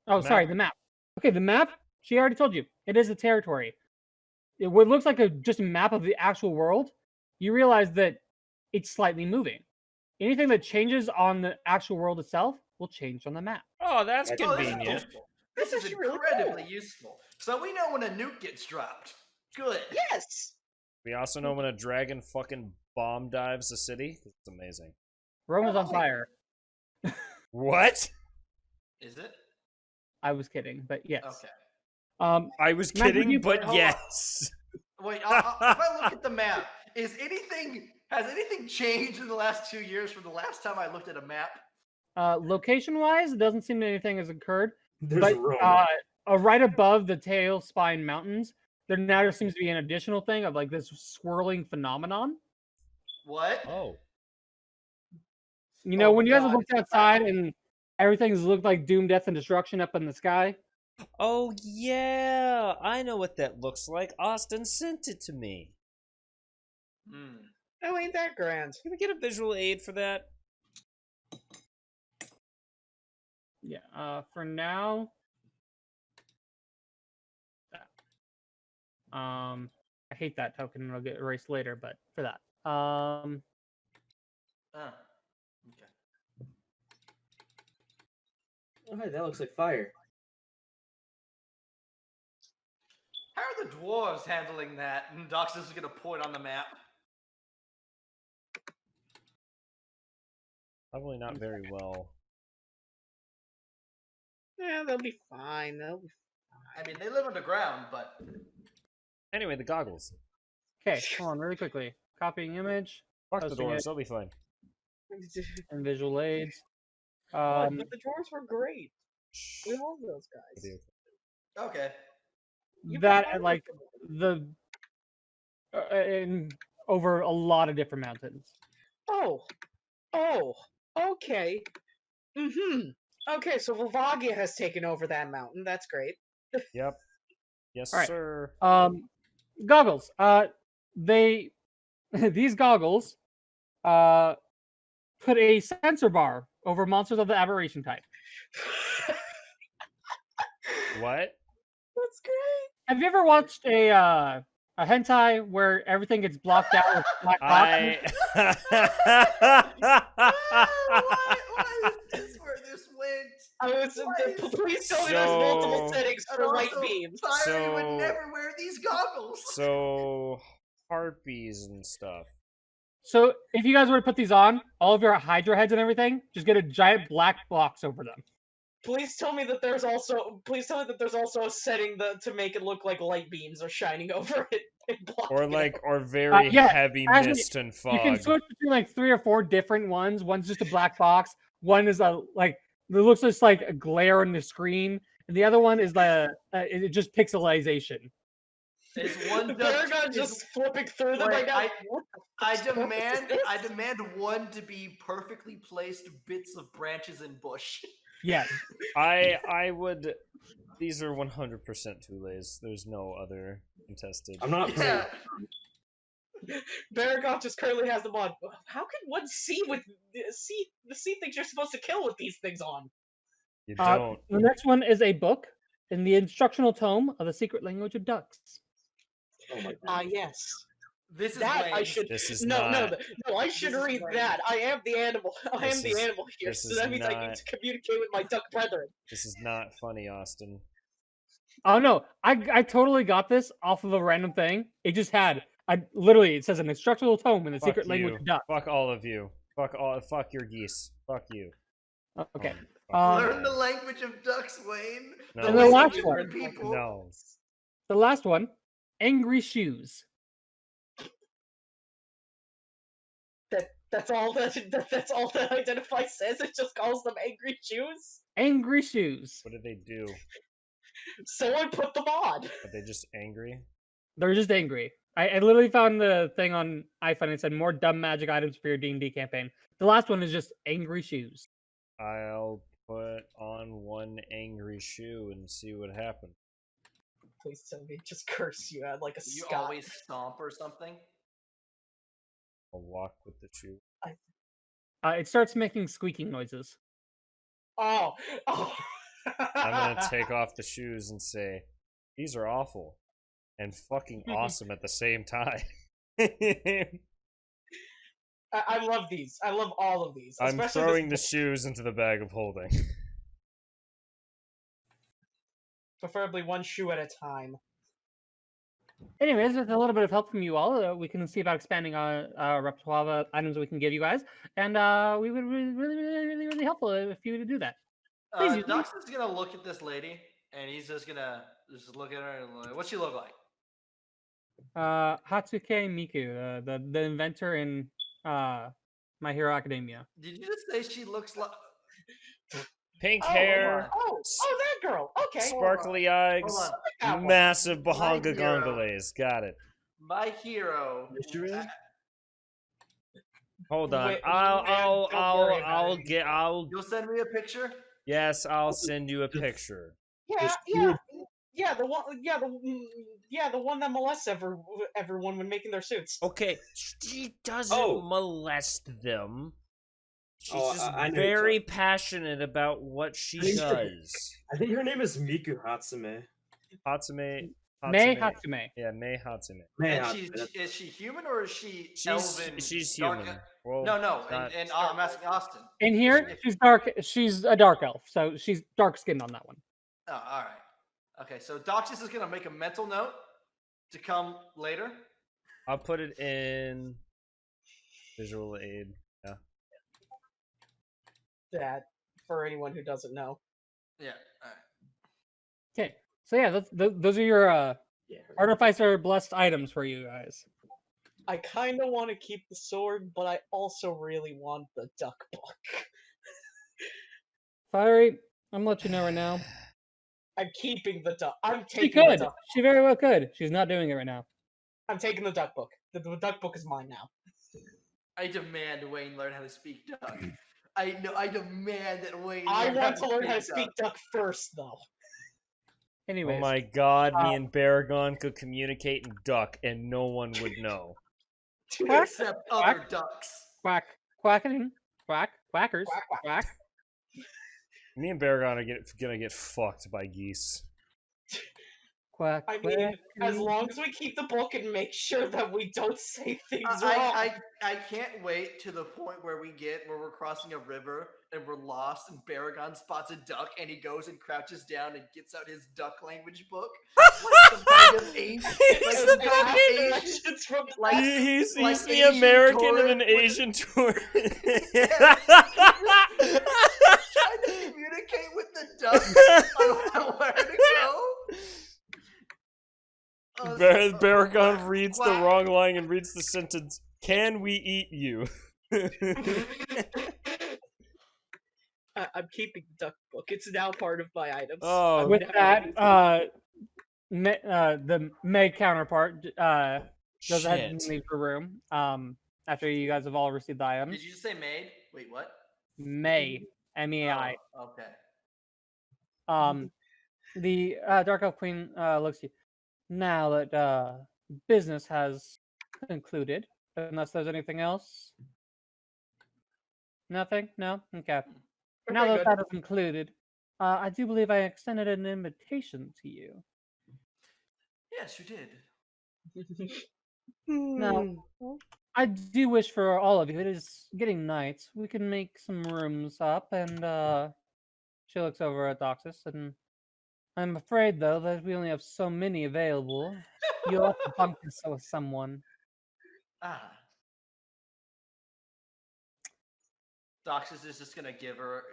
Oh, sorry, Map. the map. Okay, the map. She already told you. It is a territory. What looks like just a map of the actual world, you realize that it's slightly moving. Anything that changes on the actual world itself will change on the map. Oh, that's Oh, this is convenient. useful. This This is is really incredibly cool. useful. So we know when a nuke gets dropped. Good. Yes! We also know when a dragon fucking bomb dives a city. It's amazing. Rome is on Oh. fire. What? Is it? I was kidding, but yes. Okay. I was Matt, would kidding, you- but Hold on. yes. Wait, if I look at the map, has anything changed in the last 2 years from the last time I looked at a map? Location-wise, it doesn't seem anything has occurred. There's But Rome. right above the tail spine mountains, there now seems to be an additional thing of like this swirling phenomenon. What? Oh. You know, Oh when you guys have God. looked outside and everything's looked like doom, death, and destruction up in the sky, Oh yeah, I know what that looks like. Austin sent it to me. Hmm. Oh, ain't that grand? Can we get a visual aid for that? Yeah. For now. I hate that token. It'll get erased later, but for that. Oh. Okay. Oh, hey, that looks like fire. How are the dwarves handling that? And Doxus is gonna point on the map. Probably not very well. Yeah, they'll be fine. They'll be I mean, they live underground, but Anyway, the goggles. Okay, hold on really quickly. Copying image, Fuck the Posting doors, it. they'll be fine. and visual aids. What? But the dwarves were great. We Shh. love those guys. okay. You That can and like the in over a lot of different mountains. Oh, okay. Okay, so Volvagia has taken over that mountain. That's great. Yep. Yes, All right. sir. Goggles. They these goggles put a sensor bar over monsters of the aberration type. What? That's great. Have you ever watched a hentai where everything gets blocked out with black boxes? Why is this where this went? I was. Why is- Please tell me there's multiple So- settings And for light also, beams. Tyre would So- never wear these goggles. So harpies and stuff. So if you guys were to put these on, all of your Hydra heads and everything, just get a giant black box over them. Please tell me that there's also. Please tell me that there's also a setting to make it look like light beams are shining over it and blocking Or it like out. or very yeah, heavy actually, mist and fog. You can switch between like 3 or 4 different ones. One's just a black box. One is a like it looks just like a glare on the screen, and the other one is the it just pixelization. Is one Paragon just flipping through them Wait, right now. I- What the I fuck is this? demand one to be perfectly placed bits of branches and bush. Yes. I would. These are 100% Tulles. There's no other contested. I'm not Yeah. Baragon just currently has them on. How can one see the see things you're supposed to kill with these things on? You Uh, don't. The next one is a book in the instructional tome of the secret language of ducks. Oh my god. Yes. This is That I Wayne's. should. This is No, not. I should This is read Wayne's. that. I am the animal. I This am the is- animal here, this so is that means I need not- to communicate with my duck brethren. This is not funny, Austin. Oh no, I totally got this off of a random thing. It just had literally it says an instructional tome in the Fuck secret language you. of ducks. Fuck all of you. Fuck your geese. Fuck you. Okay. Oh, Learn the language of ducks, Wayne. No. The And the language last of one. people. No. The last one, angry shoes. That's all that's all that Identify says. It just calls them angry Jews. Angry shoes. What did they do? So I put them on. Are they just angry? They're just angry. I literally found the thing on iPhone and it said more dumb magic items for your D&D campaign. The last one is just angry shoes. I'll put on one angry shoe and see what happens. Please tell me, just curse you out like a You Scot. always stomp or something. I'll walk with the shoe. It starts making squeaking noises. Oh. I'm gonna take off the shoes and say, these are awful and fucking awesome at the same time. I love these. I love all of these. I'm especially throwing the this, shoes into the bag of holding. preferably one shoe at a time. Anyways, with a little bit of help from you all, we can see about expanding our repertoire of items we can give you guys, and we would really helpful if you would do that. Please use me. Dux is gonna look at this lady, and he's just gonna look at her and like, what's she look like? Hatsuke Miku, the inventor in My Hero Academia. Did you just say she looks like? Pink Oh, hair, that girl. Okay. sparkly eyes, Hold on. That one. massive bahanga hero. gongolays. Got it. My hero. Mystery? Hold on. Wait, don't worry about it. I'll You'll send me a picture. Yes, I'll send you a picture. Yeah, Just yeah, yeah. The one, the one that molests everyone when making their suits. Okay, she doesn't Oh. molest them. She's Oh, just I know you're very passionate about what she I think her- does. I think her name is Miku Hatsume. Hatsume. Mei Hatsume. Hatsume. Yeah, Mei Hatsume. And Hatsume. is she human or is she She's elven? she's dark- human. Well, No, no. not- And I'm asking Austin. In here, she's dark. She's a dark elf, so she's dark skinned on that one. Oh, all right. Okay, so Doxus is gonna make a mental note to come later. I'll put it in visual aid. Yeah. That, for anyone who doesn't know. Yeah. All right. Okay, so yeah, those are your Yeah. artificer blessed items for you guys. I kind of want to keep the sword, but I also really want the duck book. Fiery, I'm gonna let you know right now. I'm keeping the duck. I'm She taking the could. duck. She very well could. She's not doing it right now. I'm taking the duck book. The duck book is mine now. I demand Wayne learn how to speak duck. I know. I demand that Wayne. I learn want to learn how to duck. speak duck first, though. Anyways, Oh my god, me and Baragon could communicate in duck and no one would know. Quack, Except quack. other ducks. quack, quacking, quack, quackers, Quack, quack. quack. Me and Baragon are gonna get fucked by geese. Quack, I quack. mean, as long as we keep the book and make sure that we don't say things wrong. I can't wait to the point where we're crossing a river and we're lost and Baragon spots a duck and he goes and crouches down and gets out his duck language book. Like some kind of Asian, He's some the kind of fucking- Asian- It's from like- He's like the Asian American in tourist an with- Asian tour. trying to communicate with the duck on where to go. Baragon reads the Quack. wrong line and reads the sentence, "Can we eat you?" I'm keeping the duck book. It's now part of my items. Oh, I'm With never that, gonna- the May counterpart goes ahead and shit. leaves the room. After you guys have all received the items. Did you just say maid? Wait, what? May, MEI. Oh, okay. The Dark Elf Queen looks at you. Now that business has concluded, unless there's anything else. Nothing? No? Okay. Now Okay, that good. that is concluded, I do believe I extended an invitation to you. Yes, you did. Now, I do wish for all of you. It is getting night. We can make some rooms up, and she looks over at Doxus, and I'm afraid though that we only have so many available. You'll have to bunk this with someone. Ah. Doxus is just gonna give her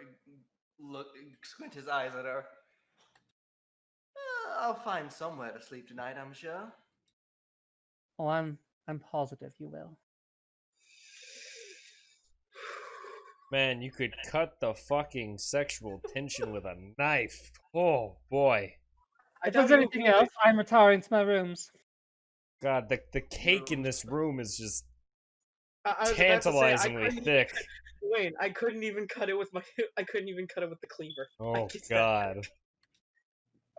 look, squint his eyes at her. I'll find somewhere to sleep tonight, I'm sure. Well, I'm positive you will. Man, you could cut the fucking sexual tension with a knife. Oh boy. I If there's doubt you anything will be- else, I'm retiring to my rooms. God, the cake in this room is just I was about to say, I tantalizingly couldn't- thick. Wait, I couldn't even cut it with my. I couldn't even cut it with the cleaver. Oh guess that- god.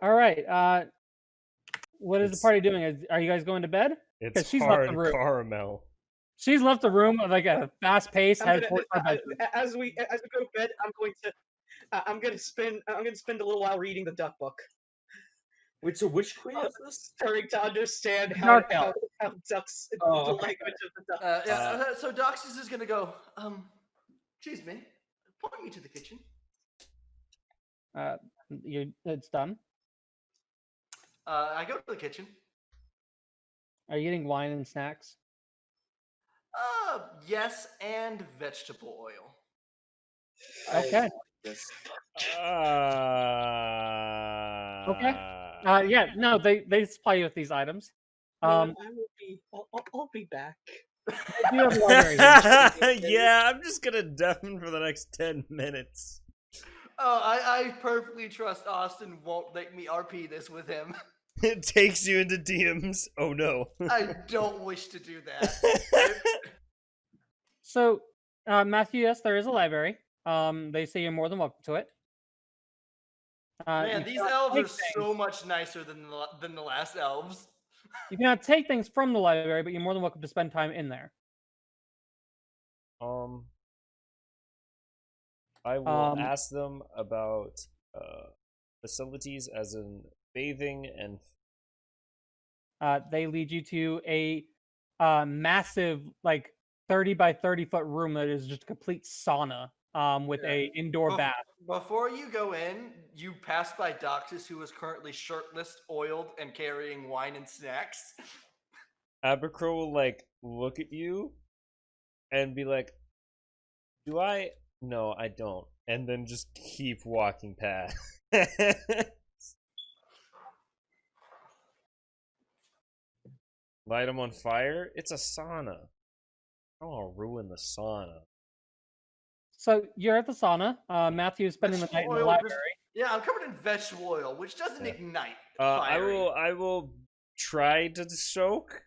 All right. What is the It's- party doing? Are you guys going to bed? It's she's left hard the room. caramel. She's left the room like at a fast pace. I'm Head gonna- towards her bedroom. as we go to bed, I'm gonna spend a little while reading the duck book, Wait, so which queen is this? starting to understand Dark how ducks, Oh, the okay. language of the duck. So Doxus is gonna go, excuse me, point me to the kitchen. It's done. I go to the kitchen. Are you eating wine and snacks? Yes, and vegetable oil. Okay. Yes. Yeah. No, they supply you with these items. I will be. I'll be back. I do have a library here. Yeah, I'm just gonna deafen for the next 10 minutes. Oh, I perfectly trust Austin won't make me RP this with him. It takes you into DMs. Oh no. I don't wish to do that. So, Matthew, yes, there is a library. They say you're more than welcome to it. Man, You these cannot elves take are so things- much nicer than the last elves. You cannot take things from the library, but you're more than welcome to spend time in there. I will Um, ask them about facilities, as in bathing and. They lead you to a massive, like 30 by 30-foot room that is just a complete sauna with Yeah. a indoor bath. Before you go in, you pass by Doxus, who is currently shirtless, oiled, and carrying wine and snacks. Abercrow will like look at you and be like, "Do I? No, I don't." And then just keep walking past. Light them on fire? It's a sauna. I don't want to ruin the sauna. So you're at the sauna. Matthew is spending the night in the Vegetable oil just- library. Yeah, I'm covered in vegetable oil, which doesn't Yeah. ignite. I fiery. will try to soak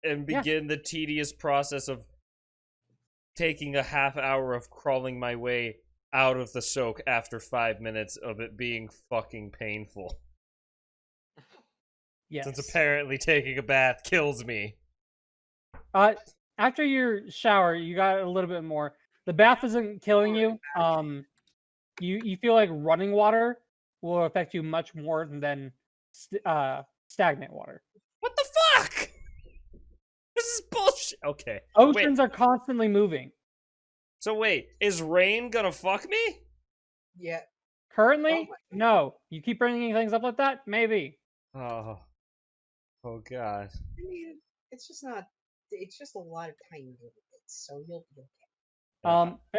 and Yeah. begin the tedious process of taking a half hour of crawling my way out of the soak after 5 minutes of it being fucking painful. Yes. Since apparently taking a bath kills me. After your shower, you got a little bit more. The bath isn't killing you. You feel like running water will affect you much more than stagnant water. What the fuck? This is bullshit. Okay. Oceans are constantly moving. So wait, is rain gonna fuck me? Yeah. Currently, Oh no. You keep bringing things up like that, maybe. Oh. Oh god. I mean, it's just not. It's just a lot of tiny little bits, so you'll be okay.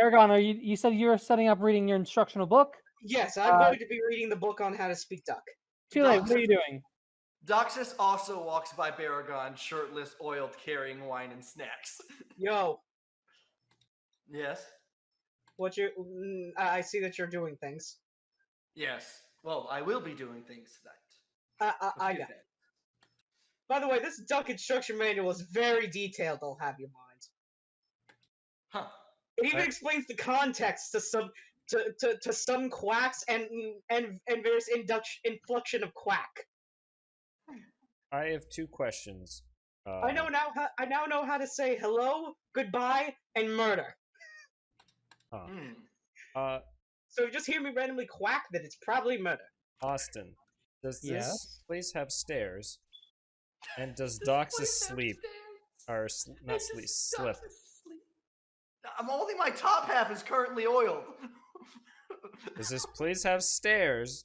Aragon, you said you were setting up reading your instructional book? Yes, I'm going to be reading the book on how to speak duck. Tulle, what are you doing? Doxus also walks by Baragon, shirtless, oiled, carrying wine and snacks. Yo, Yes. what you? I see that you're doing things. Yes. Well, I will be doing things tonight. I got it. By the way, this duck instruction manual is very detailed. I'll have you mind. Huh. It even explains the context to some quacks and various inflection of quack. I have 2 questions. I now know how to say hello, goodbye, and murder. So if you just hear me randomly quack, then it's probably murder. Austin, does this Yes? place have stairs? And does Doxus sleep? Or not sleep, slip? I'm only my top half is currently oiled. Does this place have stairs?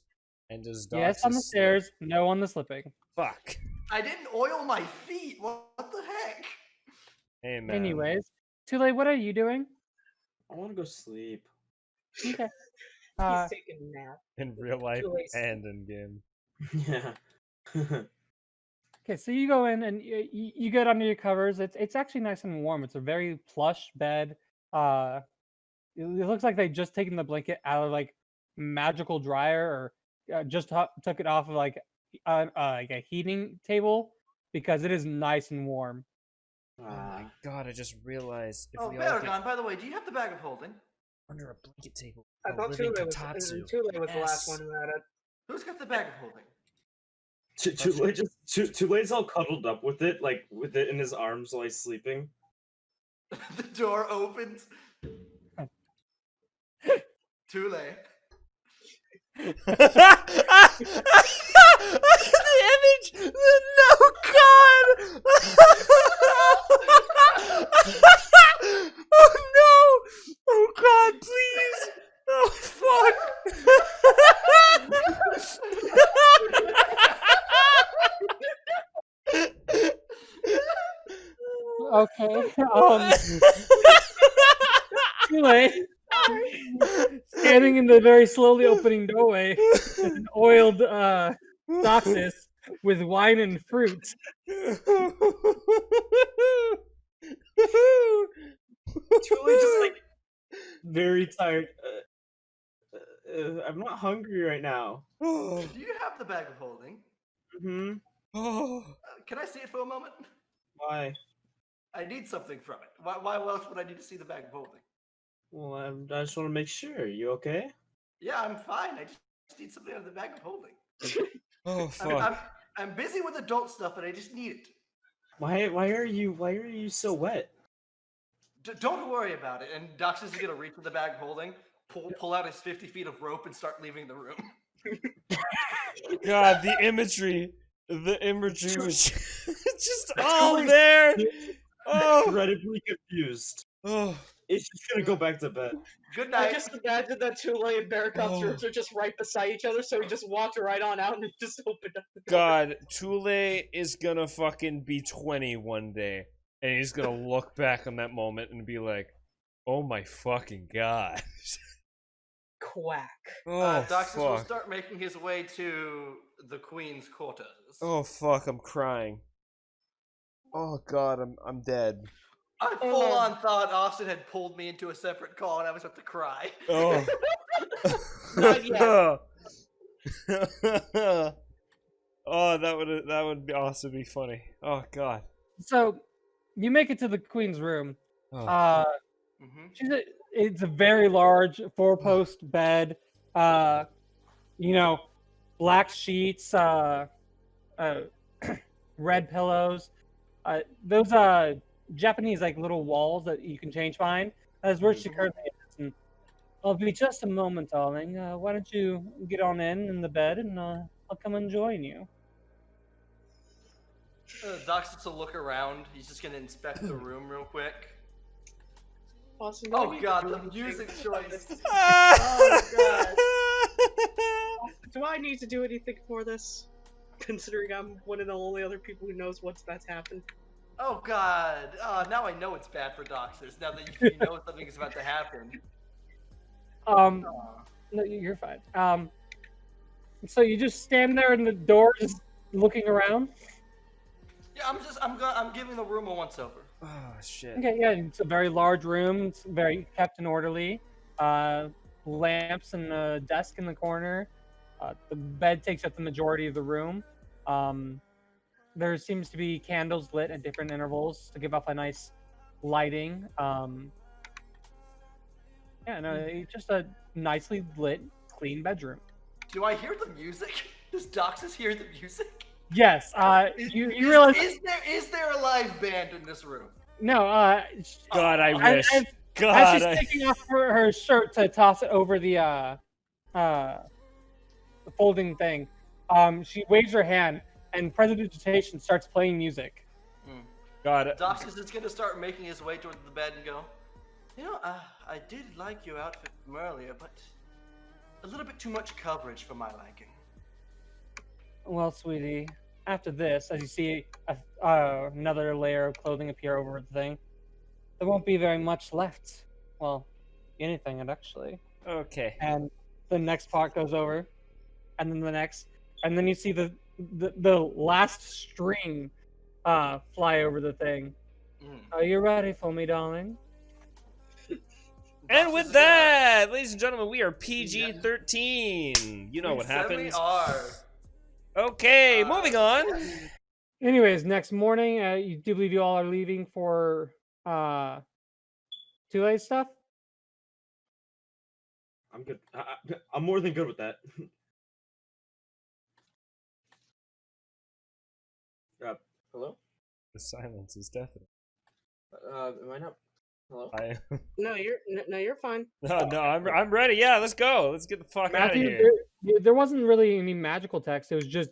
And does Doxus Yes, on the stairs. No on the slipping. Fuck. I didn't oil my feet. What the heck? Hey man. Anyways, Tulle, what are you doing? I want to go sleep. Okay. He's taking a nap. In real life Tulle's- and in game. Yeah. Okay, so you go in and you get under your covers. It's actually nice and warm. It's a very plush bed. It looks like they just taken the blanket out of like magical dryer or just took it off of like a heating table because it is nice and warm. Oh my god, I just realized if Oh, we all get Baragon, by the way, do you have the bag of holding? under a blanket table, I a thought living Tulle was Kotatsu. the last Yes. one who had it. Who's got the bag of holding? Tule's all cuddled up with it, like with it in his arms while he's sleeping. The door opens. Tulle. The image! No, God! Oh no! Oh God, please! Oh fuck! Okay. Tulle, standing in the very slowly opening doorway, is an oiled Doxus with wine and fruit. Tule just like very tired. I'm not hungry right now. Do you have the bag of holding? Hmm. Can I see it for a moment? Why? I need something from it. Why else would I need to see the bag of holding? Well, I just want to make sure. You okay? Yeah, I'm fine. I just just need something out of the bag of holding. Oh fuck. I'm busy with adult stuff, and I just need it. Why are you so wet? Don't worry about it. And Dox is gonna reach for the bag of holding, pull out his 50 feet of rope, and start leaving the room. God, the imagery was just all there. Oh, Incredibly confused. oh, It's just gonna go back to bed. Good I night. just imagine that Tulle and Barakov's Oh. rooms are just right beside each other, so he just walked right on out and just opened up the door. God, Tulle is gonna fucking be 20 one day, and he's gonna look back on that moment and be like, "Oh my fucking god." Quack. Oh Doxus will fuck. start making his way to the Queen's quarters. Oh fuck, I'm crying. Oh god, I'm dead. I full on thought Austin had pulled me into a separate call, and I was about to cry. Oh. Not yet. Oh, that would be also be funny. Oh god. So, you make it to the queen's room. Oh. Mm-hmm. It's a very large 4-post bed. You know, black sheets, red pillows. Those Japanese like little walls that you can change fine. That's where she currently is. And I'll be just a moment, darling. Why don't you get on in the bed, and I'll come and join you. Dox will look around. He's just gonna inspect the room real quick. Austin, do I Oh need god, to do the anything music for choice. this? Oh god. Do I need to do anything for this? Considering I'm one of the only other people who knows what's about to happen. Oh god. Now I know it's bad for Doxers. Now that you know something is about to happen. No, you're fine. So you just stand there in the door, just looking around. Yeah, I'm giving the room a once over. Oh shit. Okay, yeah, it's a very large room. It's very kept and orderly. Lamps and a desk in the corner. The bed takes up the majority of the room. There seems to be candles lit at different intervals to give off a nice lighting. Yeah, no, it's just a nicely lit, clean bedroom. Do I hear the music? Does Doxus hear the music? Yes, you realize... Is there a live band in this room? No, God, I wish. As God, she's taking off her shirt to toss it over the folding thing, she waves her hand, and Prestidigitation starts playing music. God. Doxus is gonna start making his way toward the bed and go, you know, I did like your outfit from earlier, but a little bit too much coverage for my liking. Well, sweetie, after this, as you see another layer of clothing appear over the thing, there won't be very much left. Well, anything, actually. Okay. And the next part goes over, and then the next, and then you see the last string fly over the thing. Are you ready for me, darling? And with that, ladies and gentlemen, we are PG-13. You know what happens. Are. Okay, moving on. Anyways, next morning, you do believe you all are leaving for Tulle's stuff? I'm good. I'm more than good with that. Hello? The silence is deafening. Am I not? Hello? No, you're fine. No, I'm ready. Yeah, let's go. Let's get the fuck out of Matthew, here. there wasn't really any magical text. It was just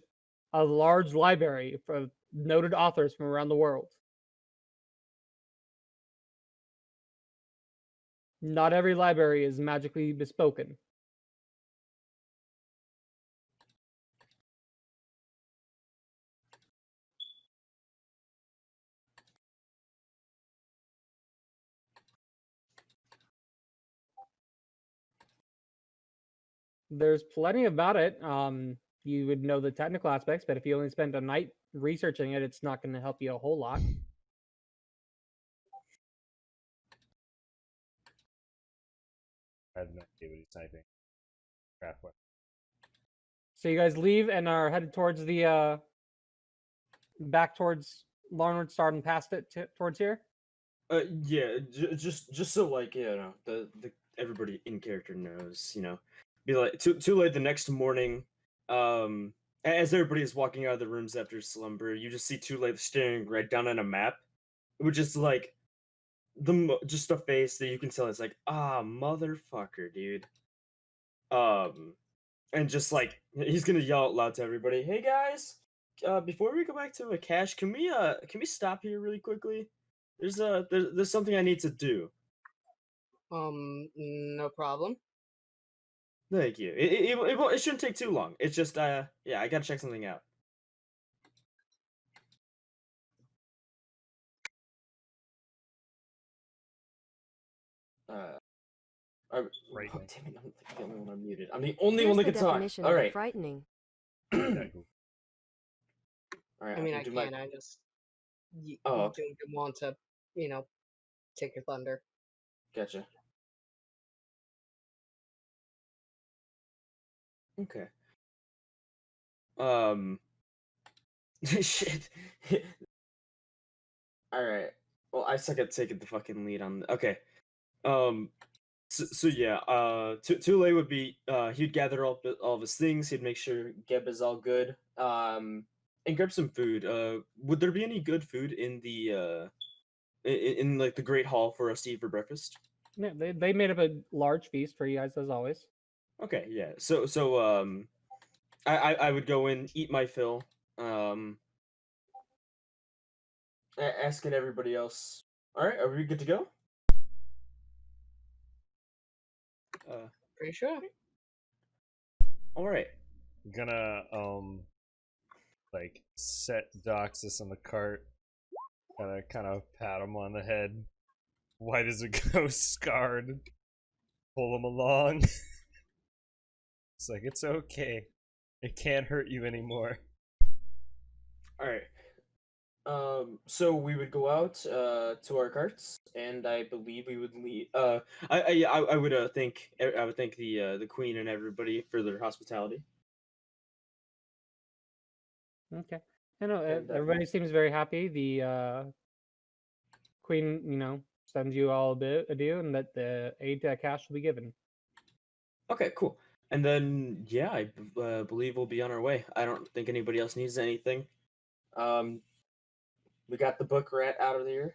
a large library for noted authors from around the world. Not every library is magically bespoken. There's plenty about it. You would know the technical aspects, but if you only spend a night researching it, it's not going to help you a whole lot. I have no idea what he's typing. Crap. What? So you guys leave and are headed towards the back towards Larnwood, starting past it towards here. Yeah, just so like you know the everybody in character knows, you know, be like too late the next morning. As everybody is walking out of the rooms after slumber, you just see Tulle staring right down at a map, which is like just a face that you can tell is like, ah, motherfucker, dude. And just like he's gonna yell out loud to everybody, "Hey guys, before we go back to a cache, can we stop here really quickly? There's something I need to do." No problem. Thank you. It shouldn't take too long. It's just yeah, I gotta check something out. I, Frightening. damn it, I'm the only one unmuted. I'm the only Here's one that the can talk. definition All of right. frightening. Okay, cool. All right. I mean, I do can. I just Oh, okay. don't want to, take your thunder. Gotcha. Okay. Shit. All right. Well, I suck at taking the fucking lead on. Okay. So yeah. Tulle would be. He'd gather all of his things. He'd make sure Geb is all good. And grab some food. Would there be any good food in the in like the Great Hall for us to eat for breakfast? Yeah, they made up a large feast for you guys as always. Okay. Yeah. So I would go in, eat my fill. Asking everybody else. All right, are we good to go? Pretty sure. All right. Gonna like set Doxus on the cart, kind of pat him on the head, white as a ghost, scarred, pull him along. It's like, it's okay, it can't hurt you anymore. All right. So we would go out to our carts, and I believe we would leave. I would thank the queen and everybody for their hospitality. Okay. I know And, everybody seems very happy. The queen, sends you all a bit adieu, and that the aid to cash will be given. Okay, cool. And then yeah, I believe we'll be on our way. I don't think anybody else needs anything. We got the book rat out of here.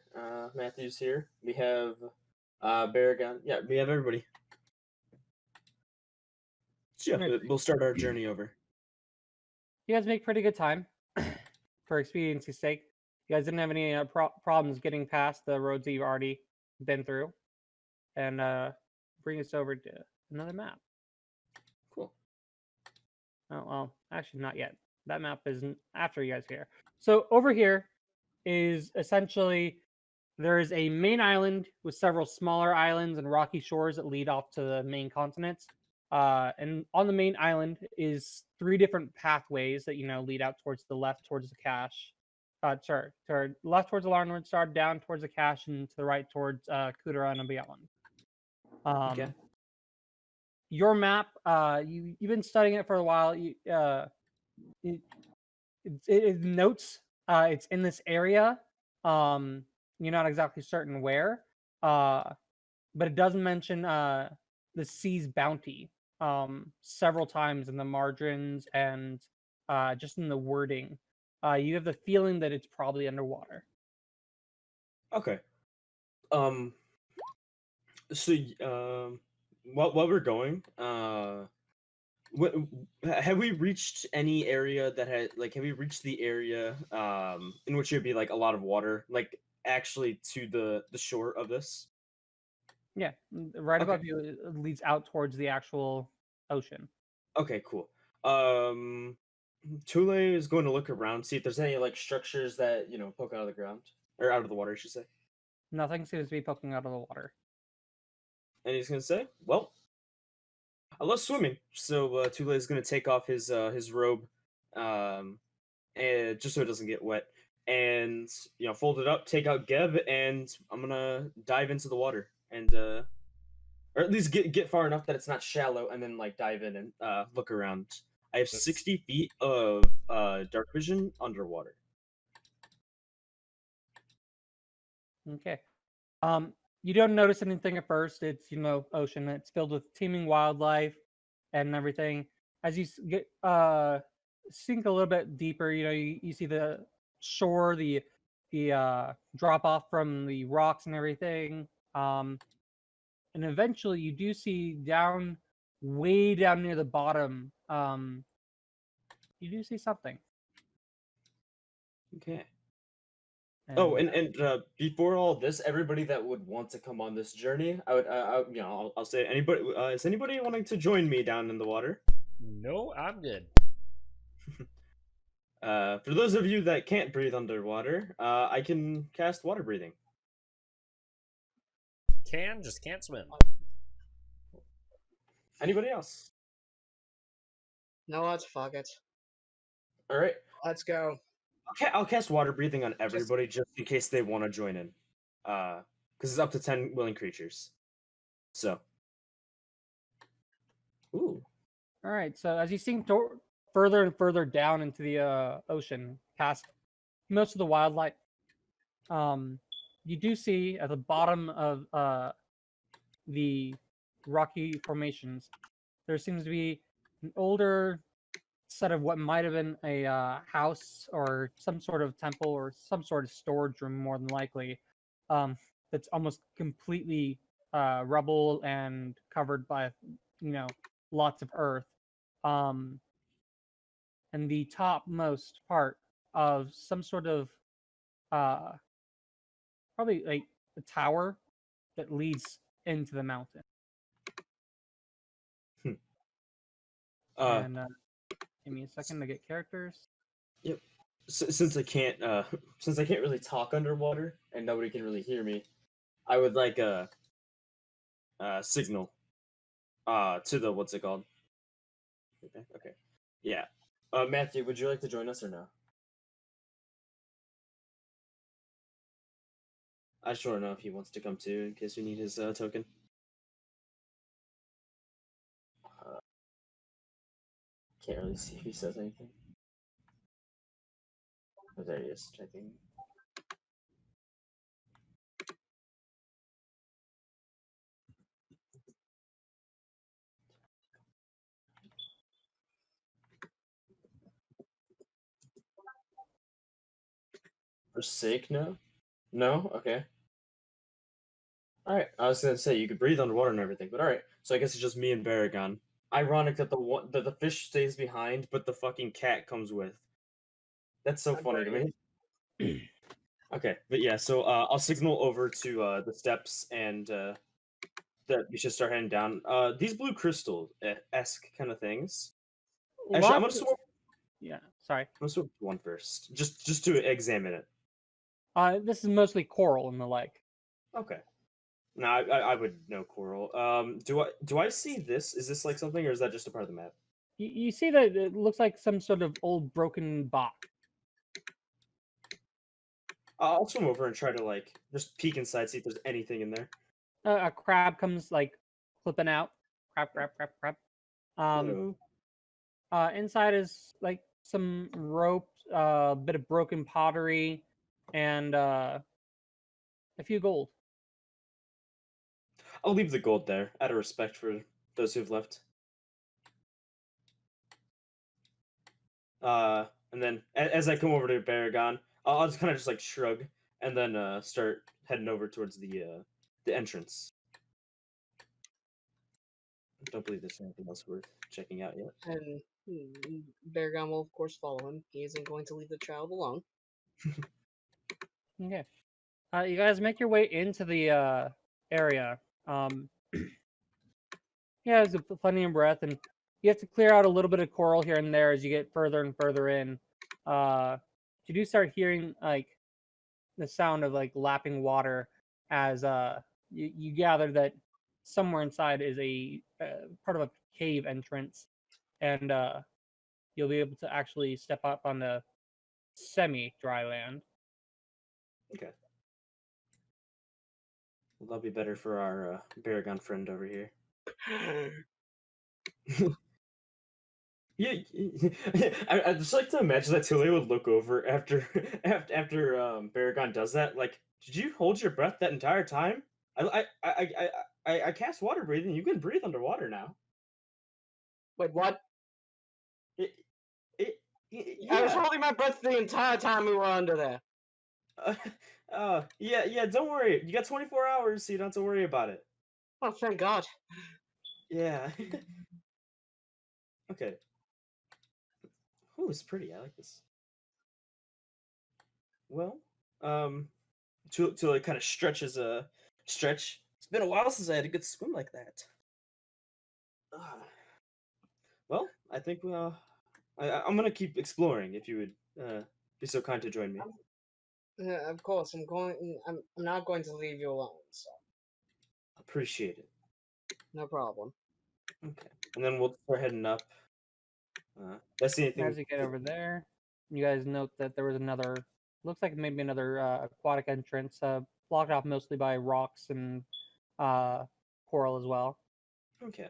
Matthew's here. We have Baragon. Yeah, we have everybody. So yeah, Right. we'll start our journey over. You guys make pretty good time for expediency's sake. You guys didn't have any problems getting past the roads that you've already been through, and bring us over to another map. Cool. Oh, well, actually, not yet. That map isn't after you guys here. So over here is essentially there is a main island with several smaller islands and rocky shores that lead off to the main continents. And on the main island is 3 different pathways that lead out towards the left towards the cache. Sorry, to left towards the Larnwood Star, down towards the cache, and to the right towards Kudara and beyond. Okay. Your map, you've been studying it for a while. It notes it's in this area. You're not exactly certain where, but it does mention the sea's bounty several times in the margins and just in the wording. You have the feeling that it's probably underwater. Okay. So while we're going, have we reached any area that had have we reached the area in which there'd be like a lot of water, like actually to the shore of this? Yeah, right Okay. above you it leads out towards the actual ocean. Okay, cool. Tulle is going to look around, see if there's any like structures that poke out of the ground or out of the water, I should say. Nothing seems to be poking out of the water. And he's gonna say, "Well, I love swimming." So Tulle is gonna take off his robe, and just so it doesn't get wet, and fold it up, take out Geb, and I'm gonna dive into the water, and or at least get far enough that it's not shallow, and then like dive in and look around. I have 60 feet of dark vision underwater. Okay. You don't notice anything at first. It's ocean. It's filled with teeming wildlife, and everything. As you get sink a little bit deeper, you see the shore, the drop off from the rocks and everything. And eventually you do see way down near the bottom, you do see something. Okay. And, Oh, and before all this, everybody that would want to come on this journey, I'll say anybody. Is anybody wanting to join me down in the water? No, I'm good. For those of you that can't breathe underwater, I can cast water breathing. Just can't swim. Anybody else? No, let's fuck it. All right. Let's go. Okay, I'll cast water breathing on everybody just in case they want to join in. Because it's up to 10 willing creatures. So. Ooh. all right, so as you sink further and further down into the ocean, past most of the wildlife, you do see at the bottom of the rocky formations, there seems to be an older set of what might have been a house or some sort of temple or some sort of storage room, more than likely, that's almost completely rubble and covered by lots of earth. And the topmost part of some sort of probably like a tower that leads into the mountain. And give me a second to get characters. Yep. Since I can't really talk underwater and nobody can really hear me, I would like a signal to the what's it called? Okay. Yeah. Matthew, would you like to join us or no? I just want to know if he wants to come too, in case we need his token. Can't really see if he says anything. Oh, there he is, checking. Forsake, no? No? Okay. Alright, I was gonna say, you could breathe underwater and everything, but alright. So I guess it's just me and Baragon. Ironic that the fish stays behind, but the fucking cat comes with. That's so funny to me. Okay, but yeah, so I'll signal over to the steps and that we should start heading down. These blue crystal-esque kind of things. Actually, I'm gonna swim. Yeah, sorry. I'm gonna swim one first, just to examine it. This is mostly coral and the like. Okay. No, I would know coral. Do I see this? Is this like something, or is that just a part of the map? You see that it looks like some sort of old broken box. I'll swim over and try to like just peek inside, see if there's anything in there. A crab comes like flipping out. Crab. Hello. Inside is like some rope, a bit of broken pottery, and a few gold. I'll leave the gold there, out of respect for those who've left. And then as I come over to Baragon, I'll just kind of just like shrug and then start heading over towards the entrance. I don't believe there's anything else worth checking out yet. And Baragon will, of course, follow him. He isn't going to leave the child alone. Okay. You guys make your way into the area. Yeah, there's plenty of breath, and you have to clear out a little bit of coral here and there as you get further and further in. You do start hearing like the sound of like lapping water as you gather that somewhere inside is a part of a cave entrance, and you'll be able to actually step up on the semi-dry land. Okay. Well, that'll be better for our Baragon friend over here. Yeah, I just like to imagine that Tulle would look over after Baragon does that. Like, did you hold your breath that entire time? I cast water breathing. You can breathe underwater now. Wait, what? It, I was yeah. holding my breath the entire time we were under there. Yeah. Don't worry. You got 24 hours, so you don't have to worry about it. Oh, thank God. Yeah. Okay. Ooh, it's pretty. I like this. Well, to like kind of stretches a stretch. It's been a while since I had a good swim like that. Ah. Well, I think I'm gonna keep exploring. If you would be so kind to join me. Yeah, of course, I'm not going to leave you alone, so Appreciate it. no problem. Okay, and then we'll start heading up. Did I see anything? As you get over there, you guys note that there was another, looks like maybe another aquatic entrance, blocked off mostly by rocks and coral as well. Okay.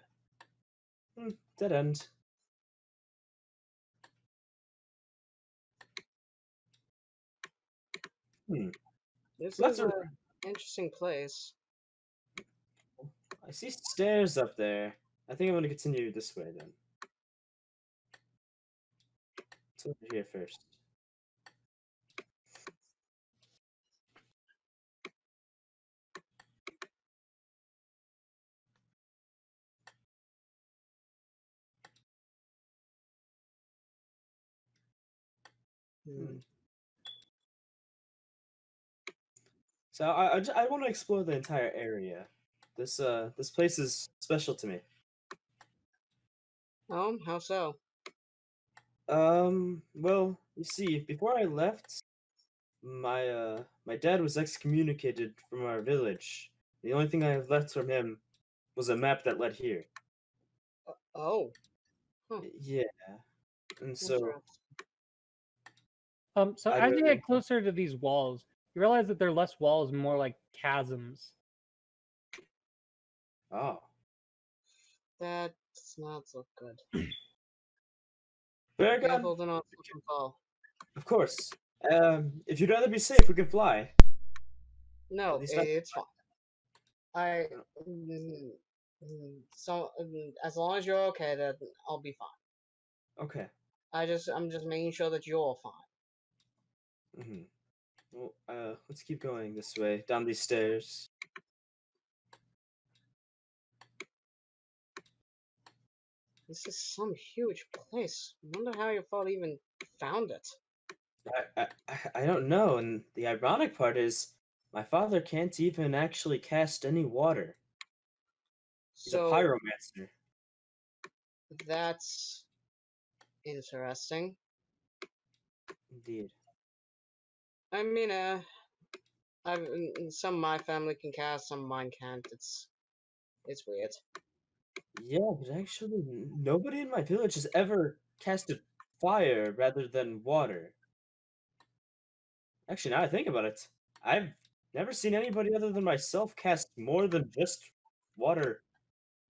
Dead end. This Lots is of. an interesting place. I see stairs up there. I think I'm gonna continue this way then. So over here first. Hmm. So I want to explore the entire area. This place is special to me. Oh, how so? Well, you see, before I left, my dad was excommunicated from our village. The only thing I have left from him was a map that led here. Oh, huh. Yeah, and so Interesting. So I as you really get closer to these walls, you realize that they're less walls, more like chasms. oh That's not so good. very good. Careful to not slip and fall. Of course. If you'd rather be safe, we can fly. At No, least I. it's fine. I mm, so as long as you're okay, then I'll be fine. Okay. I'm just making sure that you're fine. Well, let's keep going this way down these stairs. This is some huge place. I wonder how your father even found it. I don't know, and the ironic part is, my father can't even actually cast any water. He's a So pyromancer. that's interesting. Indeed. I mean, some of my family can cast, some of mine can't. It's weird. Yeah, but actually, nobody in my village has ever casted fire rather than water. Actually, now I think about it, I've never seen anybody other than myself cast more than just water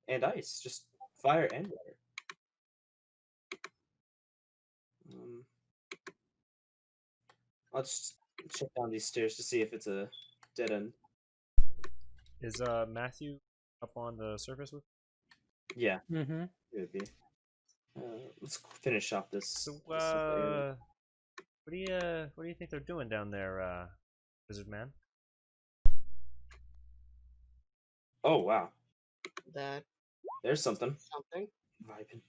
and ice, just fire and water. Um, I'll just check down these stairs to see if it's a dead end. Is Matthew up on the surface with? Yeah, Mm-hmm. it would be. Let's finish off this. So this little area. what do you think they're doing down there, Wizard Man? Oh wow, That there's something. something. Vibing.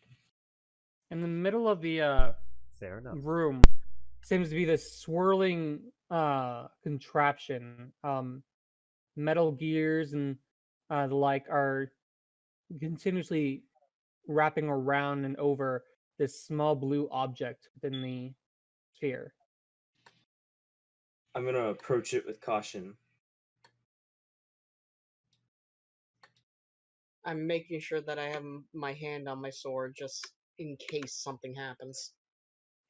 In the middle of the Fair enough. room seems to be this swirling contraption. Metal gears and the like are continuously wrapping around and over this small blue object within the sphere. I'm gonna approach it with caution. I'm making sure that I have my hand on my sword just in case something happens.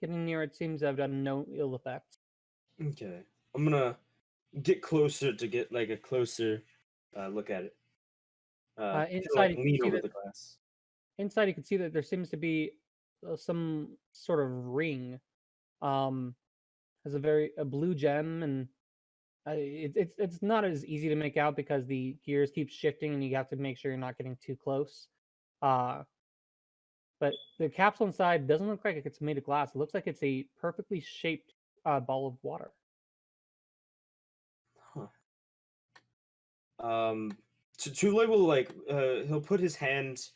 Getting near it seems to have done no ill effect. Okay, I'm gonna get closer to get like a closer look at it. To, Inside, like you can lean see over that the glass. inside you can see that there seems to be some sort of ring. Has a blue gem, and it's not as easy to make out because the gears keep shifting, and you have to make sure you're not getting too close. Uh, but the capsule inside doesn't look like it's made of glass. It looks like it's a perfectly shaped ball of water. Huh. Tulle will like he'll put his hand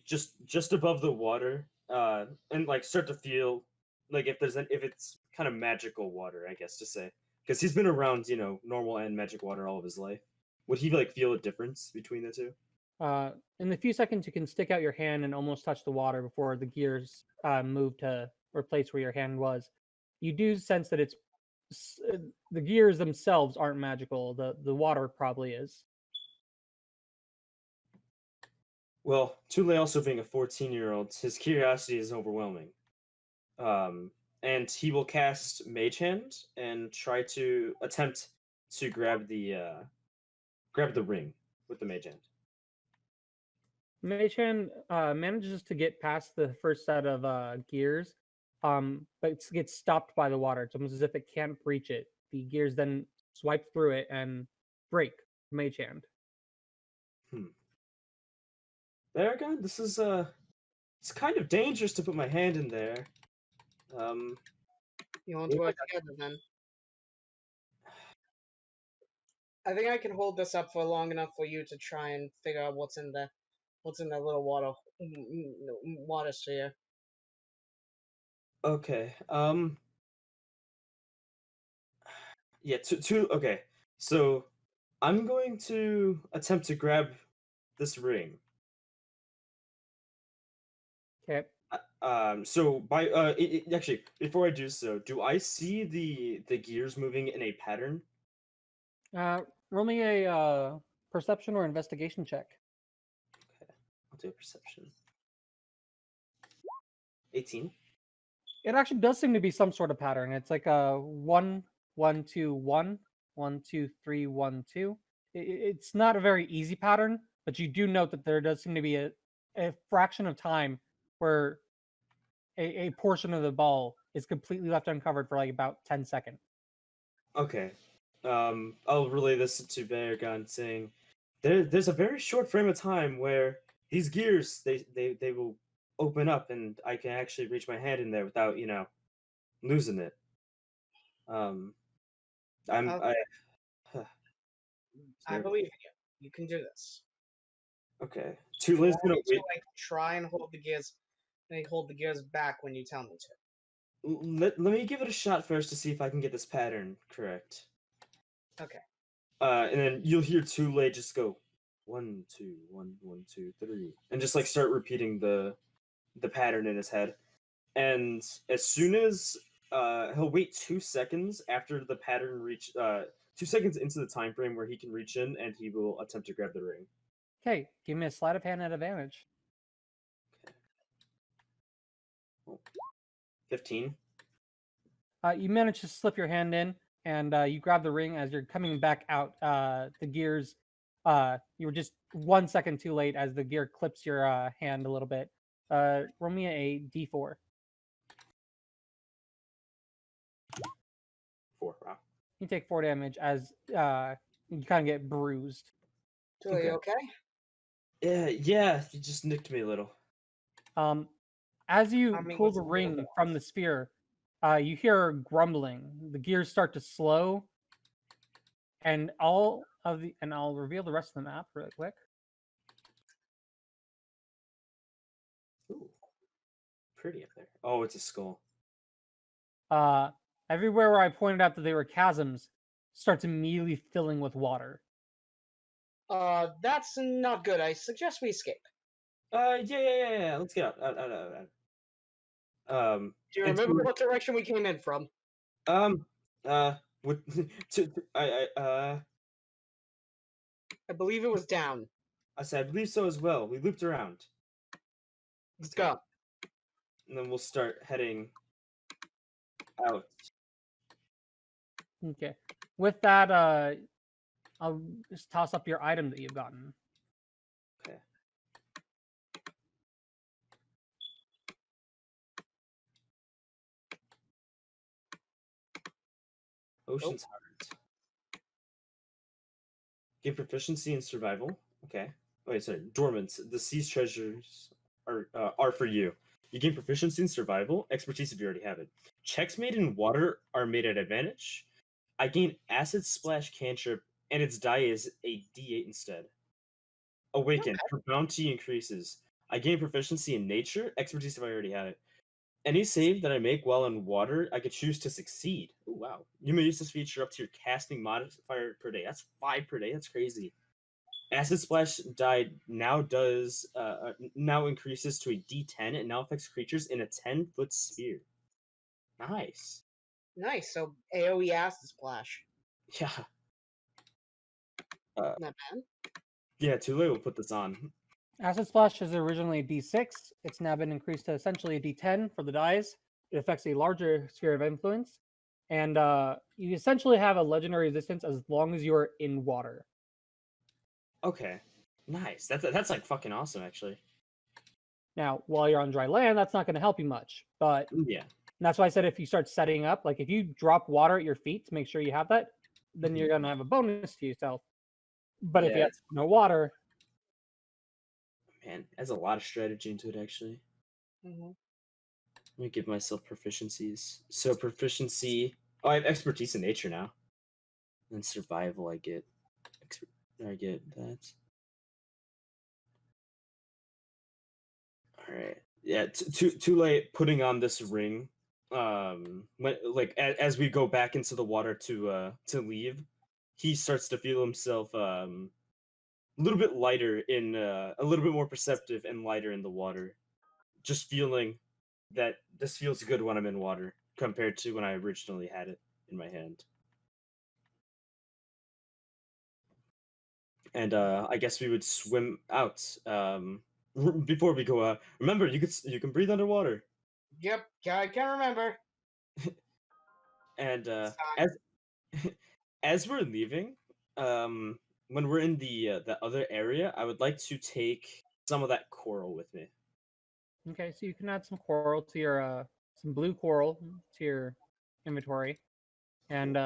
just above the water and like start to feel like if it's kind of magical water, I guess to say, because he's been around normal and magic water all of his life. Would he like feel a difference between the two? In the few seconds, you can stick out your hand and almost touch the water before the gears move to replace where your hand was. You do sense that the gears themselves aren't magical. The water probably is. Well, Tulle also being a 14-year-old, his curiosity is overwhelming. And he will cast Mage Hand and try to attempt to grab the ring with the Mage Hand. Mei-chan manages to get past the first set of gears, but it gets stopped by the water. It's almost as if it can't breach it. The gears then swipe through it and break Mei-chan. Baragon, this is it's kind of dangerous to put my hand in there. You want to work together then? I think I can hold this up for long enough for you to try and figure out what's in that little water sphere. Okay. Yeah. Okay. So I'm going to attempt to grab this ring. Okay. So by actually, before I do so, do I see the gears moving in a pattern? Roll me a perception or investigation check. Okay, I'll do a perception. 18. It actually does seem to be some sort of pattern. It's like a 1, 1, 2, 1, 1, 2, 3, 1, 2. It's not a very easy pattern, but you do note that there does seem to be a fraction of time where a portion of the ball is completely left uncovered for like about 10 seconds. Okay. I'll relay this to Baragon, saying there's a very short frame of time where these gears they will open up and I can actually reach my hand in there without losing it. I believe in you. You can do this. Okay. Do you Tulle's want gonna me to wait. try and hold the gears back when you tell me to? Let me give it a shot first to see if I can get this pattern correct. Okay. And then you'll hear Tulle just go 1, 2, 1, 1, 2, 3, and just like start repeating the pattern in his head. And as soon as he'll wait 2 seconds after the pattern 2 seconds into the time frame where he can reach in, and he will attempt to grab the ring. Okay, give me a sleight of hand at advantage. 15. You manage to slip your hand in, and you grab the ring as you're coming back out. The gears, you were just 1 second too late as the gear clips your hand a little bit. Roll me a d4. 4. Wow. You take 4 damage as you kind of get bruised. Are you okay? Yeah, you just nicked me a little. As you pull it's the a little ring bit from the sphere, you hear grumbling. The gears start to slow, and I'll reveal the rest of the map really quick. Ooh, pretty up there. Oh, it's a skull. Everywhere where I pointed out that they were chasms starts immediately filling with water. That's not good. I suggest we escape. Yeah. Let's get out. Do you remember what direction we came in from? With I believe it was down. I said I believe so as well. We looped around, Let's go. and then we'll start heading out. Okay. With that, I'll just toss up your item that you've gotten. Okay. Ocean's Heart. Get proficiency in survival. Okay. Wait, sorry. Dormant. The sea's treasures are for you. You gain proficiency in survival, expertise if you already have it. Checks made in water are made at advantage. I gain acid splash cantrip, and its die is a D8 instead. Awaken, her bounty increases. I gain proficiency in nature, expertise if I already have it. Any save that I make while in water, I could choose to succeed. Oh wow! You may use this feature up to your casting modifier per day. That's 5 per day. That's crazy. Acid Splash die now increases to a D10 and now affects creatures in a 10-foot sphere. Nice. Nice. So AoE acid splash. Yeah. Not bad. Yeah, Tulle will put this on. Acid Splash is originally a D6. It's now been increased to essentially a D10 for the dice. It affects a larger sphere of influence. And you essentially have a legendary resistance as long as you are in water. Okay. Nice. That's like fucking awesome, actually. Now, while you're on dry land, that's not going to help you much. But Yeah. that's why I said if you start setting up, like if you drop water at your feet to make sure you have that, then you're going to have a bonus to yourself. But if you have no water, man, there's a lot of strategy into it, actually. Mm-hmm. Let me give myself proficiencies. So proficiency. Oh, I have expertise in nature now. And survival, I get that. All right. Yeah. Too late. Putting on this ring. As we go back into the water to leave, he starts to feel himself a little bit lighter a little bit more perceptive and lighter in the water. Just feeling that this feels good when I'm in water compared to when I originally had it in my hand. And I guess we would swim out before we go out. Remember, you can breathe underwater. Yep, I can remember. And as we're leaving, when we're in the other area, I would like to take some of that coral with me. okay, so you can add some coral to your some blue coral to your inventory, and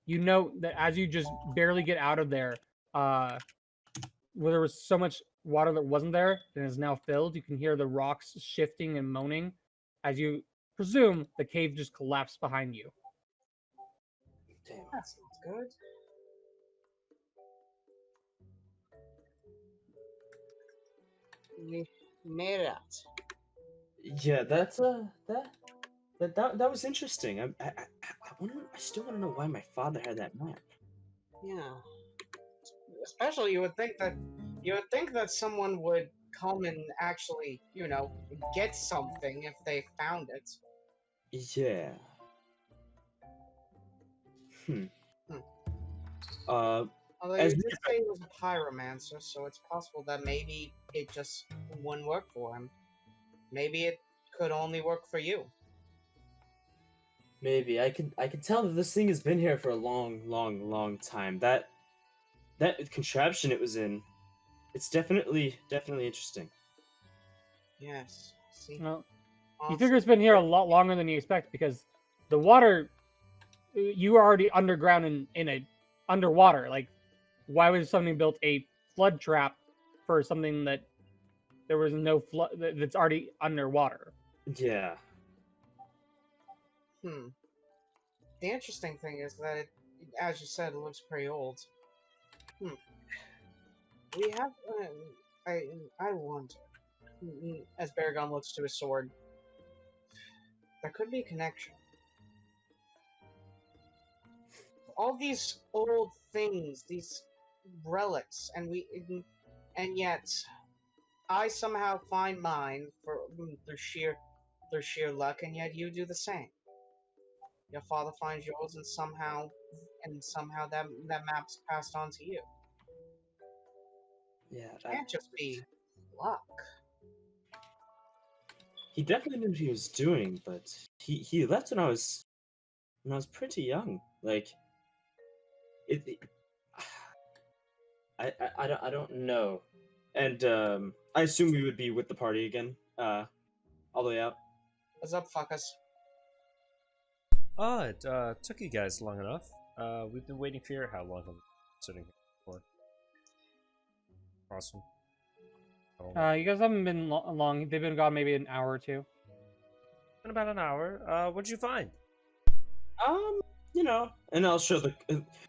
you note that as you just barely get out of there, where there was so much water that wasn't there and is now filled, you can hear the rocks shifting and moaning as you presume the cave just collapsed behind you. Damn. That sounds good. We made it out. Yeah, that was interesting. I still want to know why my father had that map. Yeah. Especially you would think that someone would come and actually, get something if they found it. Yeah. Hmm. Uh, Although as you we did get say he was a pyromancer, so it's possible that maybe it just wouldn't work for him. Maybe it could only work for you. maybe I can tell that this thing has been here for a long time. That contraption it was in, it's definitely interesting. Yes. See? Well, you Awesome. figure it's been here a lot longer than you expect because the water, you were already underground in a underwater. Like, why would somebody built a flood trap for something that there was no flood that's already underwater? Yeah. The interesting thing is that it, as you said, it looks pretty old. We have. I wonder. As Baragon looks to his sword, there could be a connection. All these old things, these relics, and yet I somehow find mine through sheer luck, and yet you do the same. Your father finds yours, and somehow that map's passed on to you. Yeah. It can't just be luck. He definitely knew what he was doing, but he left when I was pretty young. Like it I don't know. And I assume we would be with the party again. All the way out. What's up, fuckers? It took you guys long enough. We've been waiting for you. How long have we been sitting here for? Awesome. You guys haven't been long. They've been gone maybe an hour or two. In about an hour. What'd you find? You know, and I'll show the.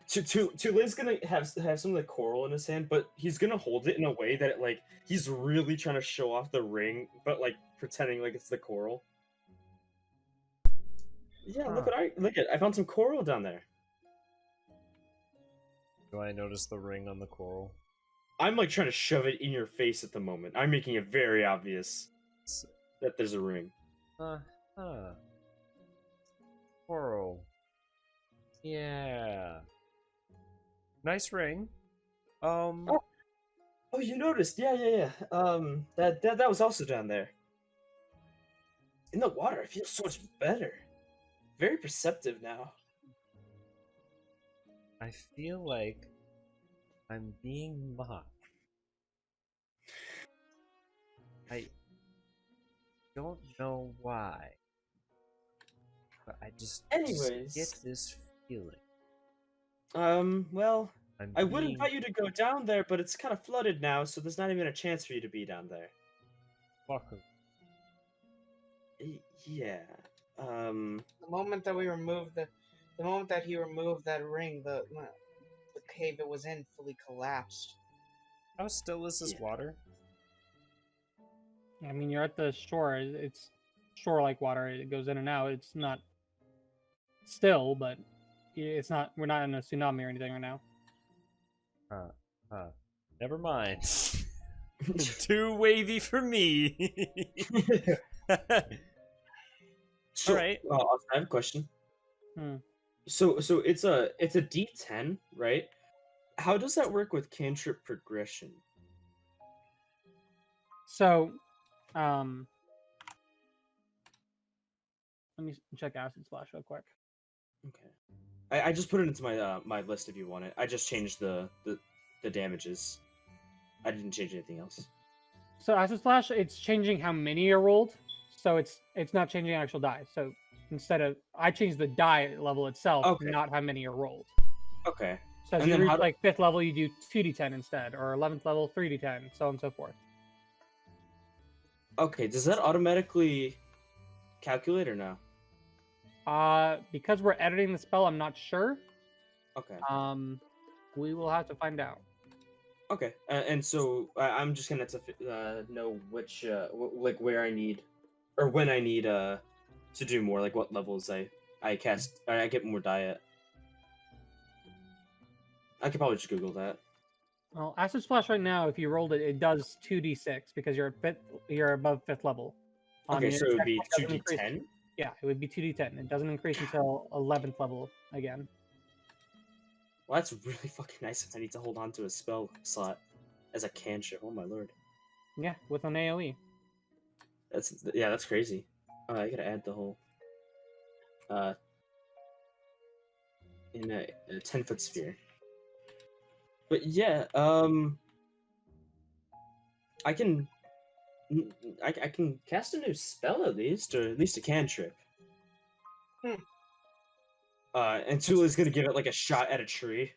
Tulle's gonna have some of the coral in his hand, but he's gonna hold it in a way that like he's really trying to show off the ring, but like pretending like it's the coral. Yeah, Huh. look at I found some coral down there. Do I notice the ring on the coral? I'm like trying to shove it in your face at the moment. I'm making it very obvious that there's a ring. Huh. Coral. Yeah. Nice ring. Oh, you noticed? Yeah. That was also down there. In the water, I feel so much better. Very perceptive now. I feel like I'm being mocked. I don't know why, but I just Anyways. get this feeling. Well, I'm I would being invite you to go down there, but it's kind of flooded now, so there's not even a chance for you to be down there. fucking Yeah. The moment that he removed that ring, the cave it was in fully collapsed. How still is this Yeah. water? I mean, you're at the shore. It's shore-like water. It goes in and out. It's not still, but it's not. We're not in a tsunami or anything right now. Never mind. Too wavy for me. So, Alright. I have a question. Hmm. So it's a D10, right? How does that work with cantrip progression? So, let me check acid splash real quick. Okay. I just put it into my my list if you want it. I just changed the damages. I didn't change anything else. So acid splash, it's changing how many are rolled. So it's not changing actual die. So instead of I changed the die level itself, Okay. not how many are rolled. Okay. So as And you then reach how do- like 5th level, you do 2d10 instead, or 11th level 3d10, so on and so forth. Okay, does that automatically calculate or no? Because we're editing the spell, I'm not sure. Okay. We will have to find out. Okay. And so I'm just gonna have to know which like where I need or when I need to do more, like what levels I cast I get more diet. I could probably just Google that. Well, acid splash right now, if you rolled it, it does 2d6 because you're above 5th level. Okay, Your so it would attack be roll doesn't increase- 2d10. Yeah, it would be 2d10. It doesn't increase until 11th level again. Well, that's really fucking nice if I need to hold on to a spell slot as a cantrip. Oh my lord. Yeah, with an AoE. That's crazy. I gotta add the whole in a 10-foot sphere. But yeah, I can cast a new spell at least, or at least a cantrip. And Tulle's gonna give it like a shot at a tree.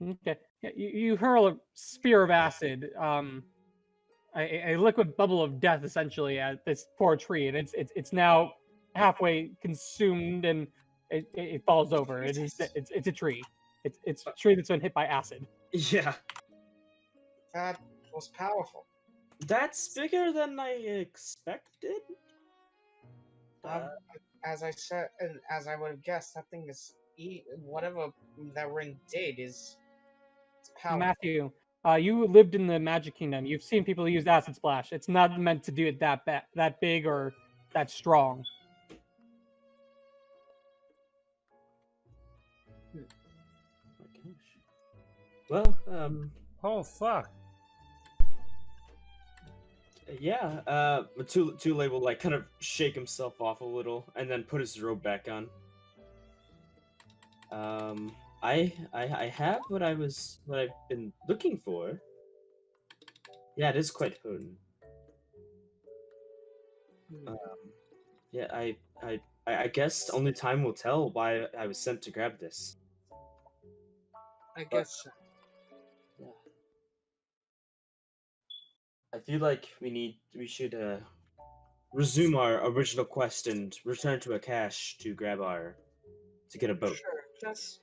Okay. Yeah, you hurl a spear of acid, a liquid bubble of death essentially at this poor tree, and it's now halfway consumed and it falls over. It's a tree. It's a tree that's been hit by acid. Yeah, That was powerful. that's bigger than I expected. As I said, and as I would have guessed, that thing is whatever that ring did is it's powerful. Matthew, you lived in the Magic Kingdom. You've seen people use acid splash. It's not meant to do it that big or that strong. Oh my gosh. Well, Oh fuck. yeah. Tulle will like kind of shake himself off a little and then put his robe back on. I have what I've been looking for. Yeah, it is quite potent. Yeah, I guess only time will tell why I was sent to grab this. I guess I feel like we should resume our original quest and return to a cache to get a boat. Sure, just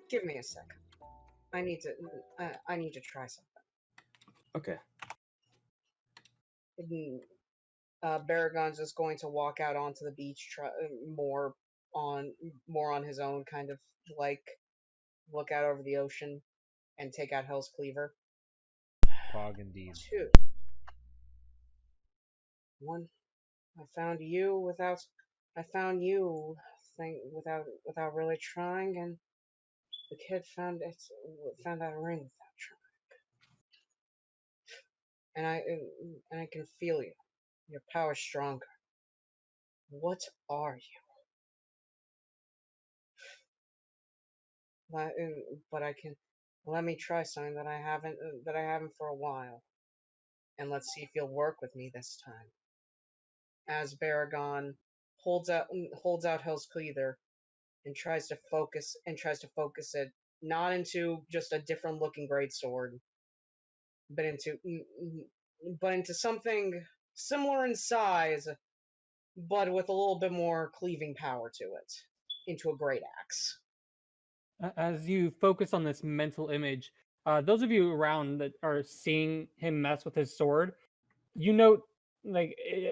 give me a second. I need to try something. Okay. Baragon's just going to walk out onto the beach, on more on his own, kind of like look out over the ocean and take out Hell's Cleaver. Pog indeed. 2. 1. I found you without really trying, and the kid found that ring without trying. And I can feel you. Your power's stronger. What are you? But, but I can let me try something that I haven't for a while, and let's see if you'll work with me this time. As Baragon holds out Hell's Cleaver and tries to focus it not into just a different looking greatsword, but into something similar in size, but with a little bit more cleaving power to it, into a great axe. As you focus on this mental image, those of you around that are seeing him mess with his sword, you note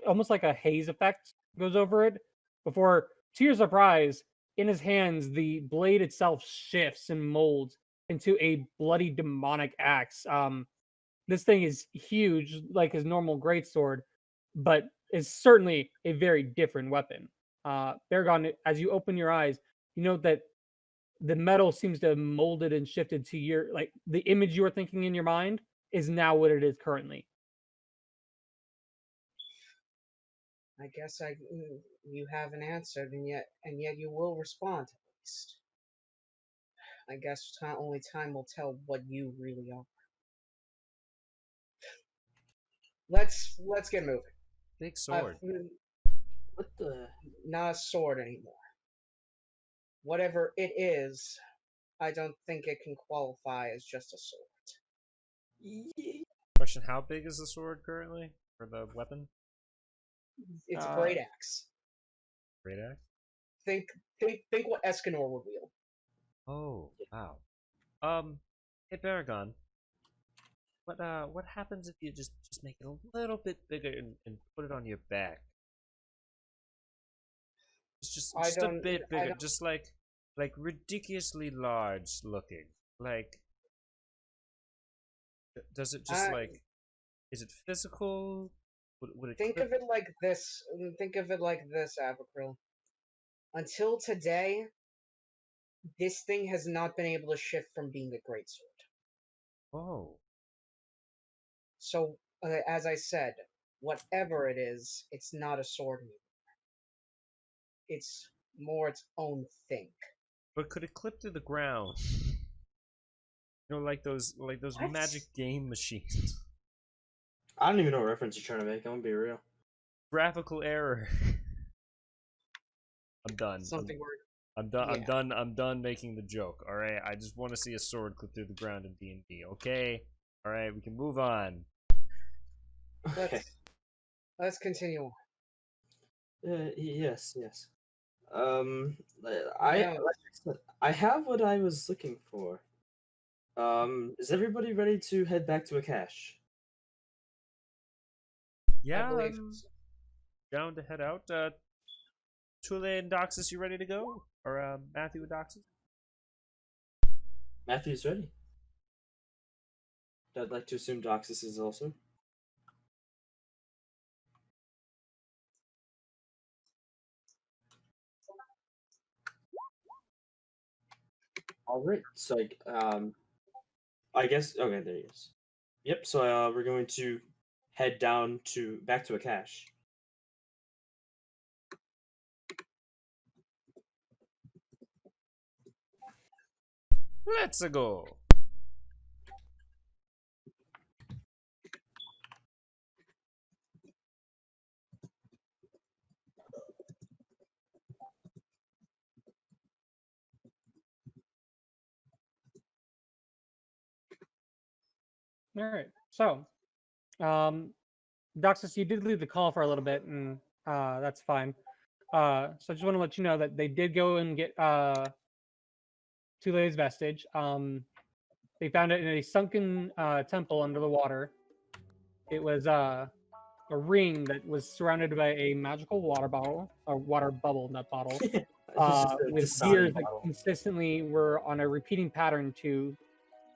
almost like a haze effect goes over it before, to your surprise, in his hands, the blade itself shifts and molds into a bloody demonic axe. This thing is huge, like his normal greatsword, but is certainly a very different weapon. Baragon, as you open your eyes, you note that the metal seems to have molded and shifted to your, like, the image you were thinking in your mind is now what it is currently. I guess you haven't answered, and yet you will respond at least. I guess only time will tell what you really are. Let's get moving. Big sword. What the? Not a sword anymore. Whatever it is, I don't think it can qualify as just a sword. Question: how big is the sword currently for the weapon? It's a great axe. Great axe. Think what Escanor would wield. Oh wow. Hey Baragon, what happens if you just make it a little bit bigger and put it on your back? It's just a bit bigger, just like ridiculously large looking. Like, does it just like? Is it physical? Would it Think of it like this. Think of it like this, Abakril. Until today, this thing has not been able to shift from being a greatsword. Oh. So, as I said, whatever it is, it's not a sword anymore. It's more its own thing. But could it clip through the ground? You know, like those What? magic game machines. I don't even know what reference you're trying to make. I'm gonna be real. Graphical error. I'm done. Something where I'm done. yeah. I'm done. I'm done making the joke. All right. I just want to see a sword clip through the ground in D&D. Okay. All right. We can move on. Okay. Let's continue on. Yes. I No. like I said, I have what I was looking for. Is everybody ready to head back to a cache? Yeah. I believe I'm down to head out. Tulle and Doxus, you ready to go? Or Matthew and Doxus? Matthew's ready. I'd like to assume Doxus is also. All right. So I guess okay. There he is. Yep. So we're going to head down to back to a cache. Let's go. All right. So Doxus, you did leave the call for a little bit, and that's fine. So I just want to let you know that they did go and get Tulle's vestige. They found it in a sunken temple under the water. It was a ring that was surrounded by a magical water bottle, or water bubble, not bottle, with gears that consistently were on a repeating pattern to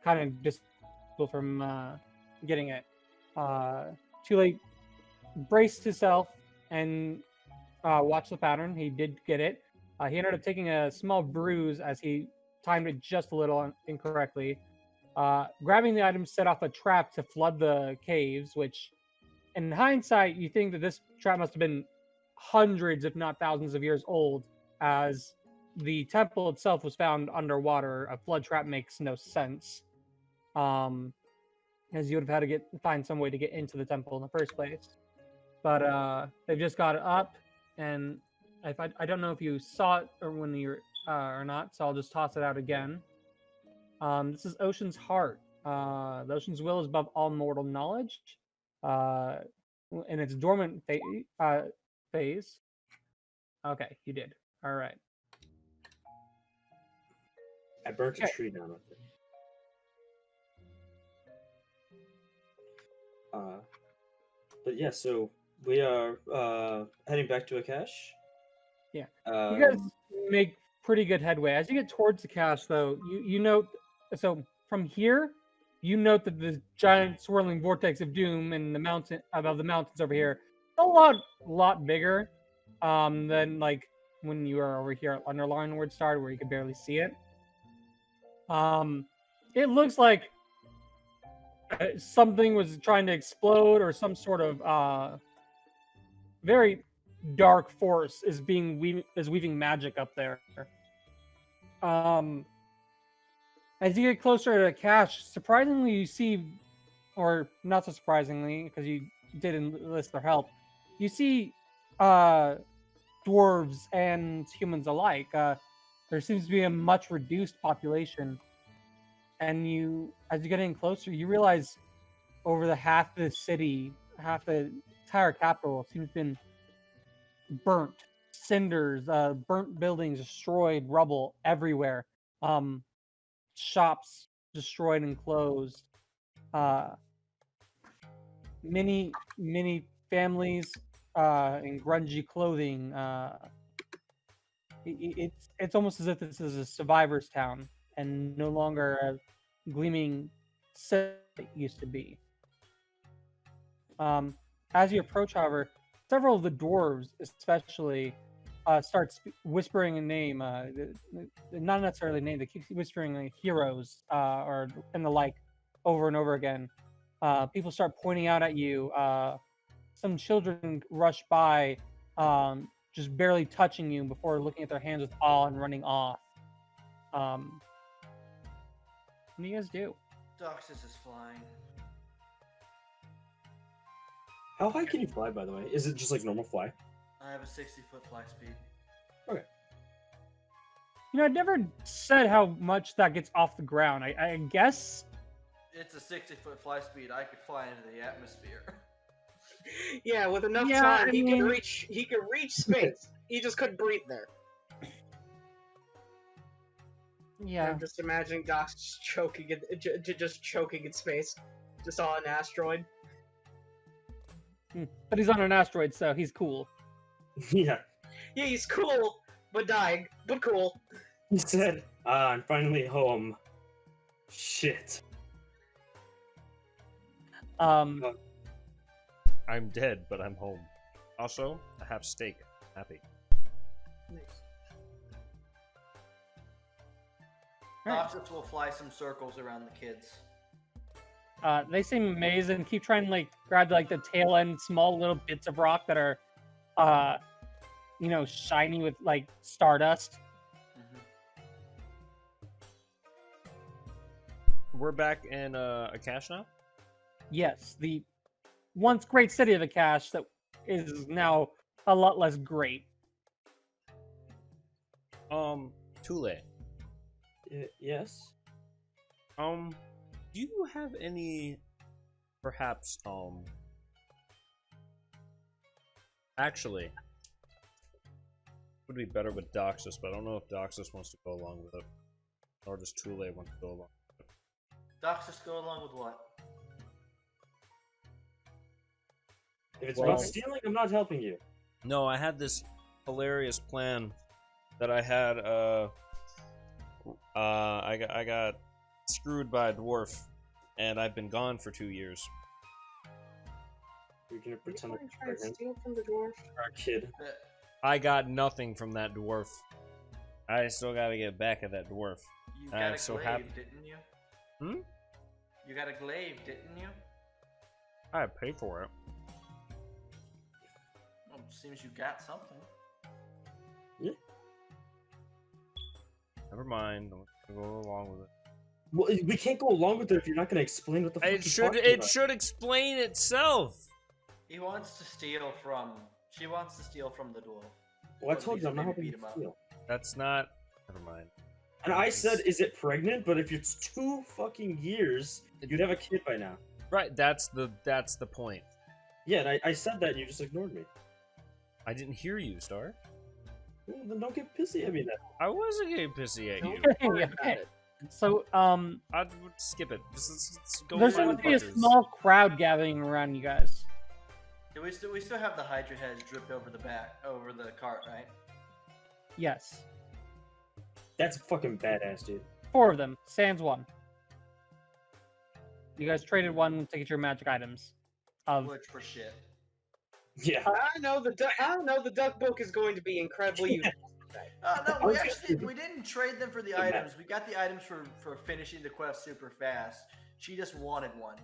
kind of just people from getting it. Tulle braced himself and watched the pattern. He did get it. He ended up taking a small bruise as he timed it just a little incorrectly. Grabbing the item set off a trap to flood the caves, which, in hindsight, you think that this trap must have been hundreds, if not thousands of years old, as the temple itself was found underwater. A flood trap makes no sense, as you would have had to find some way to get into the temple in the first place. But they've just got it up, and I don't know if you saw it or when you or not, so I'll just toss it out again. This is Ocean's Heart. The Ocean's Will is above all mortal knowledge. In its dormant phase. Okay, you did. All right. I burnt a tree down with it. But yeah, so we are heading back to a cache. Yeah. You guys make pretty good headway. As you get towards the cache, though, you note, so from here, you note that the giant swirling vortex of doom in the mountain above the mountains over here, a lot bigger than like when you were over here at Underline Star, where you could barely see it. It looks like something was trying to explode, or some sort of very dark force is weaving magic up there. As you get closer to the cache, surprisingly you see, or not so surprisingly, because you did enlist their help, you see dwarves and humans alike. There seems to be a much reduced population, and as you're getting closer, you realize over the half of the city, half the entire capital seems to have been burnt. Cinders, burnt buildings, destroyed, rubble everywhere. Shops destroyed and closed. Many families in grungy clothing. It's almost as if this is a survivor's town and no longer a gleaming city it used to be. As you approach, however, several of the dwarves, especially, start whispering a name. Not necessarily a name. They keep whispering heroes and the like over and over again. People start pointing out at you. Some children rush by, just barely touching you before looking at their hands with awe and running off. What do you guys do? Doxus is flying. How high can you fly, by the way? Is it just like normal fly? I have a 60-foot fly speed. Okay. You know, I never said how much that gets off the ground. I guess It's a 60-foot fly speed. I could fly into the atmosphere. Yeah, with enough Yeah, time, I he mean- could reach space. He just couldn't breathe there. yeah. I'm just imagining Doc just choking in space, just on an asteroid. But he's on an asteroid, so he's cool. Yeah. Yeah, he's cool, but dying, but cool. He said, I'm finally home. Shit. Um, I'm dead, but I'm home. Also, I have steak. Happy. Nice. Alright. Doxus will fly some circles around the kids. They seem amazed and keep trying to like grab like the tail end, small little bits of rock that are, shiny with like stardust. We're back in a cache now? Yes, the once great city of Akash that is now a lot less great. Tulle. Yes? Do you have any perhaps actually would be better with Doxus, but I don't know if Doxus wants to go along with it, or does Tulle want to go along. Docs, just go along with what? If it's Well- about stealing, I'm not helping you. No, I had this hilarious plan that I had. I got screwed by a dwarf, and I've been gone for 2 years. You're gonna pretend Are I'm you trying to pregnant steal from the dwarf? or a kid. I got nothing from that dwarf. I still gotta get back at that dwarf. You I'm got a so glaive, happy. didn't you? Hmm? You got a glaive, didn't you? I paid for it. Well, seems you got something. Never mind. Don't go along with it. Well, we can't go along with it if you're not gonna explain what the fuck It you're should. talking It about. should explain itself. He wants to steal from. She wants to steal from the dwarf. Well, I Or at told you I'm least not maybe helping beat you him up. steal. That's not. Never mind. And I said, is it pregnant? But if it's 2 fucking years, you'd have a kid by now. Right. That's the point. Yeah, and I said that and you just ignored me. I didn't hear you, Star. Well, then don't get pissy at me then. I wasn't getting pissy at you. Yeah, okay. So, I'd skip it. Let's go. there's find going to be a fuckers. small crowd gathering around you guys. Do we still have the Hydra heads dripped over the cart, right? Yes. That's fucking badass, dude. 4 of them. Sans 1. You guys traded 1 to get your magic items. Which for shit. Yeah. I know the duck book is going to be incredibly useful. No, we didn't trade them for the items. We got the items for finishing the quest super fast. She just wanted one.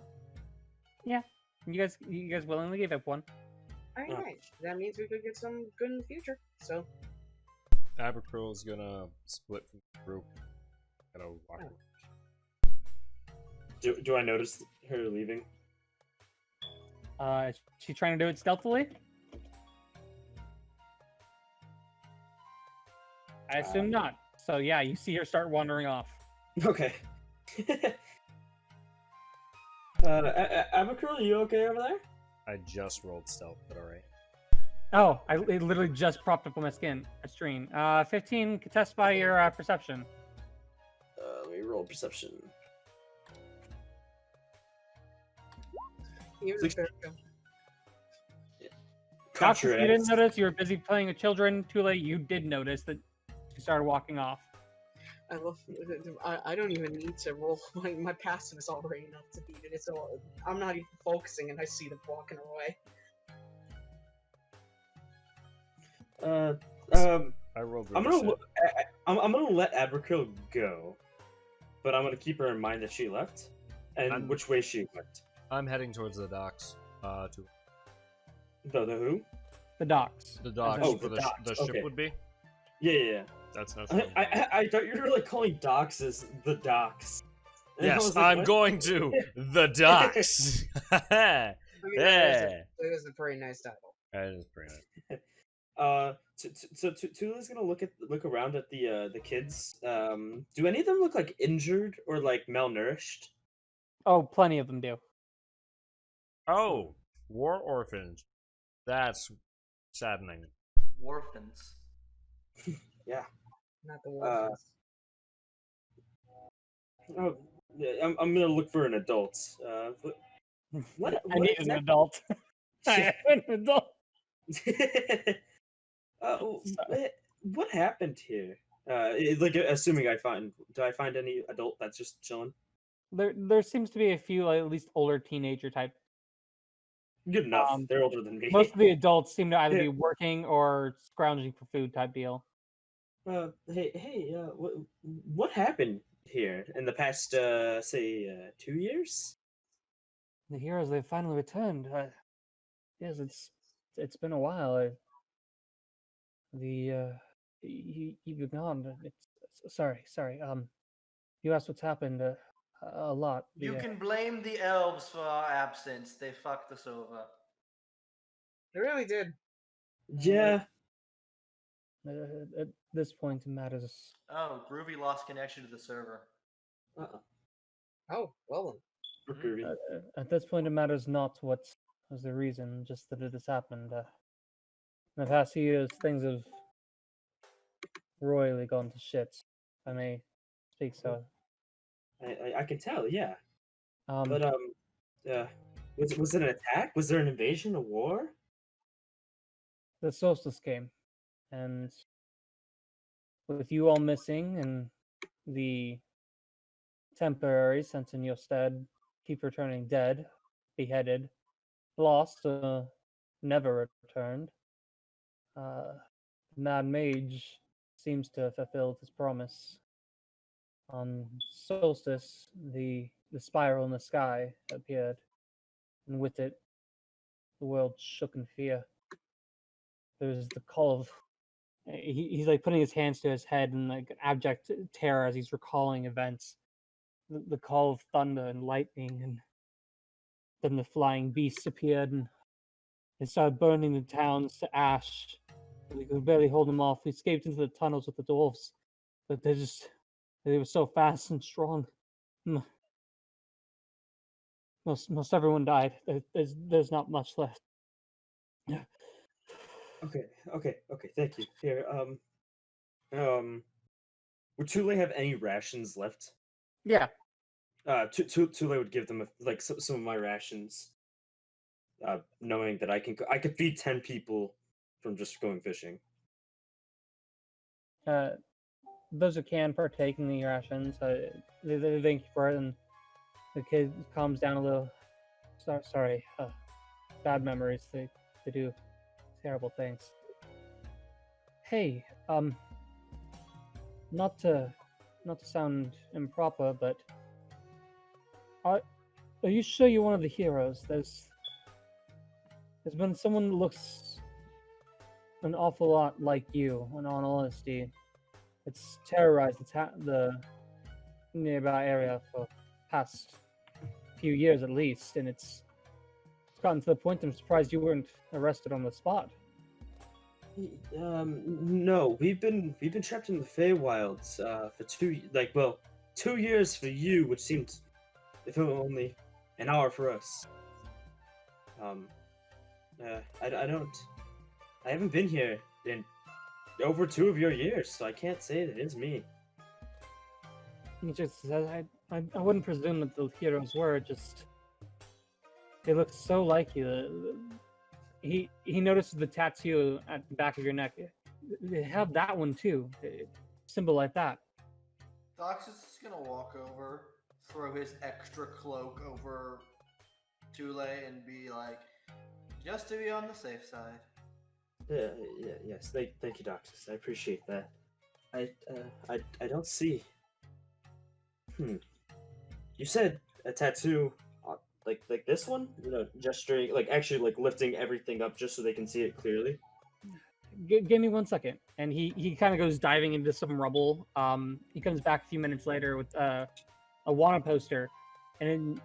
You guys willingly gave up 1. Alright, that means we could get some good in the future. So, Abercroll's gonna split from the group. Gotta walk away. Do I notice her leaving? Is she trying to do it stealthily? I assume not. So yeah, you see her start wandering off. Okay. Abercroll, are you okay over there? I just rolled stealth, but alright. Oh, it literally just propped up on my screen. 15 contest by your perception. Let me roll perception. even if they're- Doc, you Caught your didn't ass. notice you were busy playing with children. Tulle, you did notice that she started walking off. I don't even need to roll. My passive is already enough to beat it. So I'm not even focusing, and I see them walking away. I rolled I'm really gonna shit. I'm gonna let Abercroll go, but I'm gonna keep her in mind that she left and I'm- which way she went. I'm heading towards the docks. To The who? The docks. the docks Oh, where the the docks, ship okay. would be. Yeah. That's no. I thought you were like calling docks as the docks. And I Yes, was like, I'm what? going to the docks. I mean, Yeah. that is a pretty nice title. That is pretty nice. So Tule's gonna look around at the kids. Do any of them look like injured or like malnourished? Oh, plenty of them do. Oh, war orphans. That's saddening. Orphans. Yeah. Not the ones. Oh, yeah, I'm gonna look for an adult. What I need an adult. I am an adult. What happened here? Like assuming do I find any adult that's just chilling? There seems to be a few, like, at least older teenager type. Good enough. They're older than me. Most of the adults seem to either Yeah. be working or scrounging for food type deal. Hey, what happened here in the past, say, 2 years? The heroes, they finally returned. Yes, it's been a while. You've been gone. Sorry. You asked what's happened. A lot. You can blame the elves for our absence. They fucked us over. They really did. Yeah. At this point, it matters. Oh, Groovy lost connection to the server. Oh, well then. Groovy. At this point, it matters not what was the reason, just that it has happened. In the past few years, things have royally gone to shit. If I may speak so. I can tell, yeah. Um, But was it an attack? Was there an invasion, a war? the Solstice came, and with you all missing and the temporary sent in your stead keep returning dead, beheaded, lost, never returned. Mad Mage seems to have fulfilled his promise. On Solstice, the spiral in the sky appeared, and with it, the world shook in fear. There's the call of. He's like putting his hands to his head in like abject terror as he's recalling events. The call of thunder and lightning, and then the flying beasts appeared and they started burning the towns to ash. We could barely hold them off. We escaped into the tunnels with the dwarves, but they were so fast and strong. Most everyone died. There's not much left. Okay. Thank you. Here, would Tulle have any rations left? Yeah. Tulle would give them some of my rations, knowing that I could feed 10 people from just going fishing. Those who can partake in the rations, they thank you for it, and the kid calms down a little. Sorry, bad memories. They do terrible things. Hey, not to sound improper, but are you sure you're one of the heroes? There's been someone that looks an awful lot like you, in all honesty. It's terrorized the nearby area for past few years at least, and it's gotten to the point I'm surprised you weren't arrested on the spot. No, we've been trapped in the Feywilds for 2 years for you, which seemed if it were only an hour for us. I haven't been here in over 2 of your years, so I can't say that it is me. I wouldn't presume that the heroes were, just they look so like you. He notices the tattoo at the back of your neck. They have that one too, a symbol like that. Dox is just gonna walk over, throw his extra cloak over Tulle, and be like, just to be on the safe side. Yes. Thank you, Doxus. I appreciate that. I don't see. You said a tattoo, like this one? Gesturing, actually lifting everything up just so they can see it clearly. Give me 1 second, and he kind of goes diving into some rubble. He comes back a few minutes later with a Wana poster, and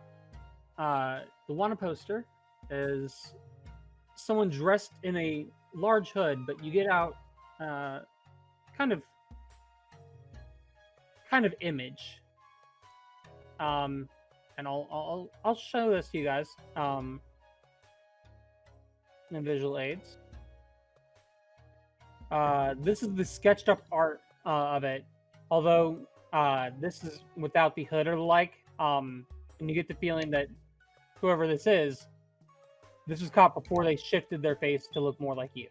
the Wana poster is someone dressed in a large hood, but you get out kind of image. And I'll show this to you guys in visual aids. This is the sketched up art of it, although this is without the hood or the like. And you get the feeling that whoever this was caught before they shifted their face to look more like you.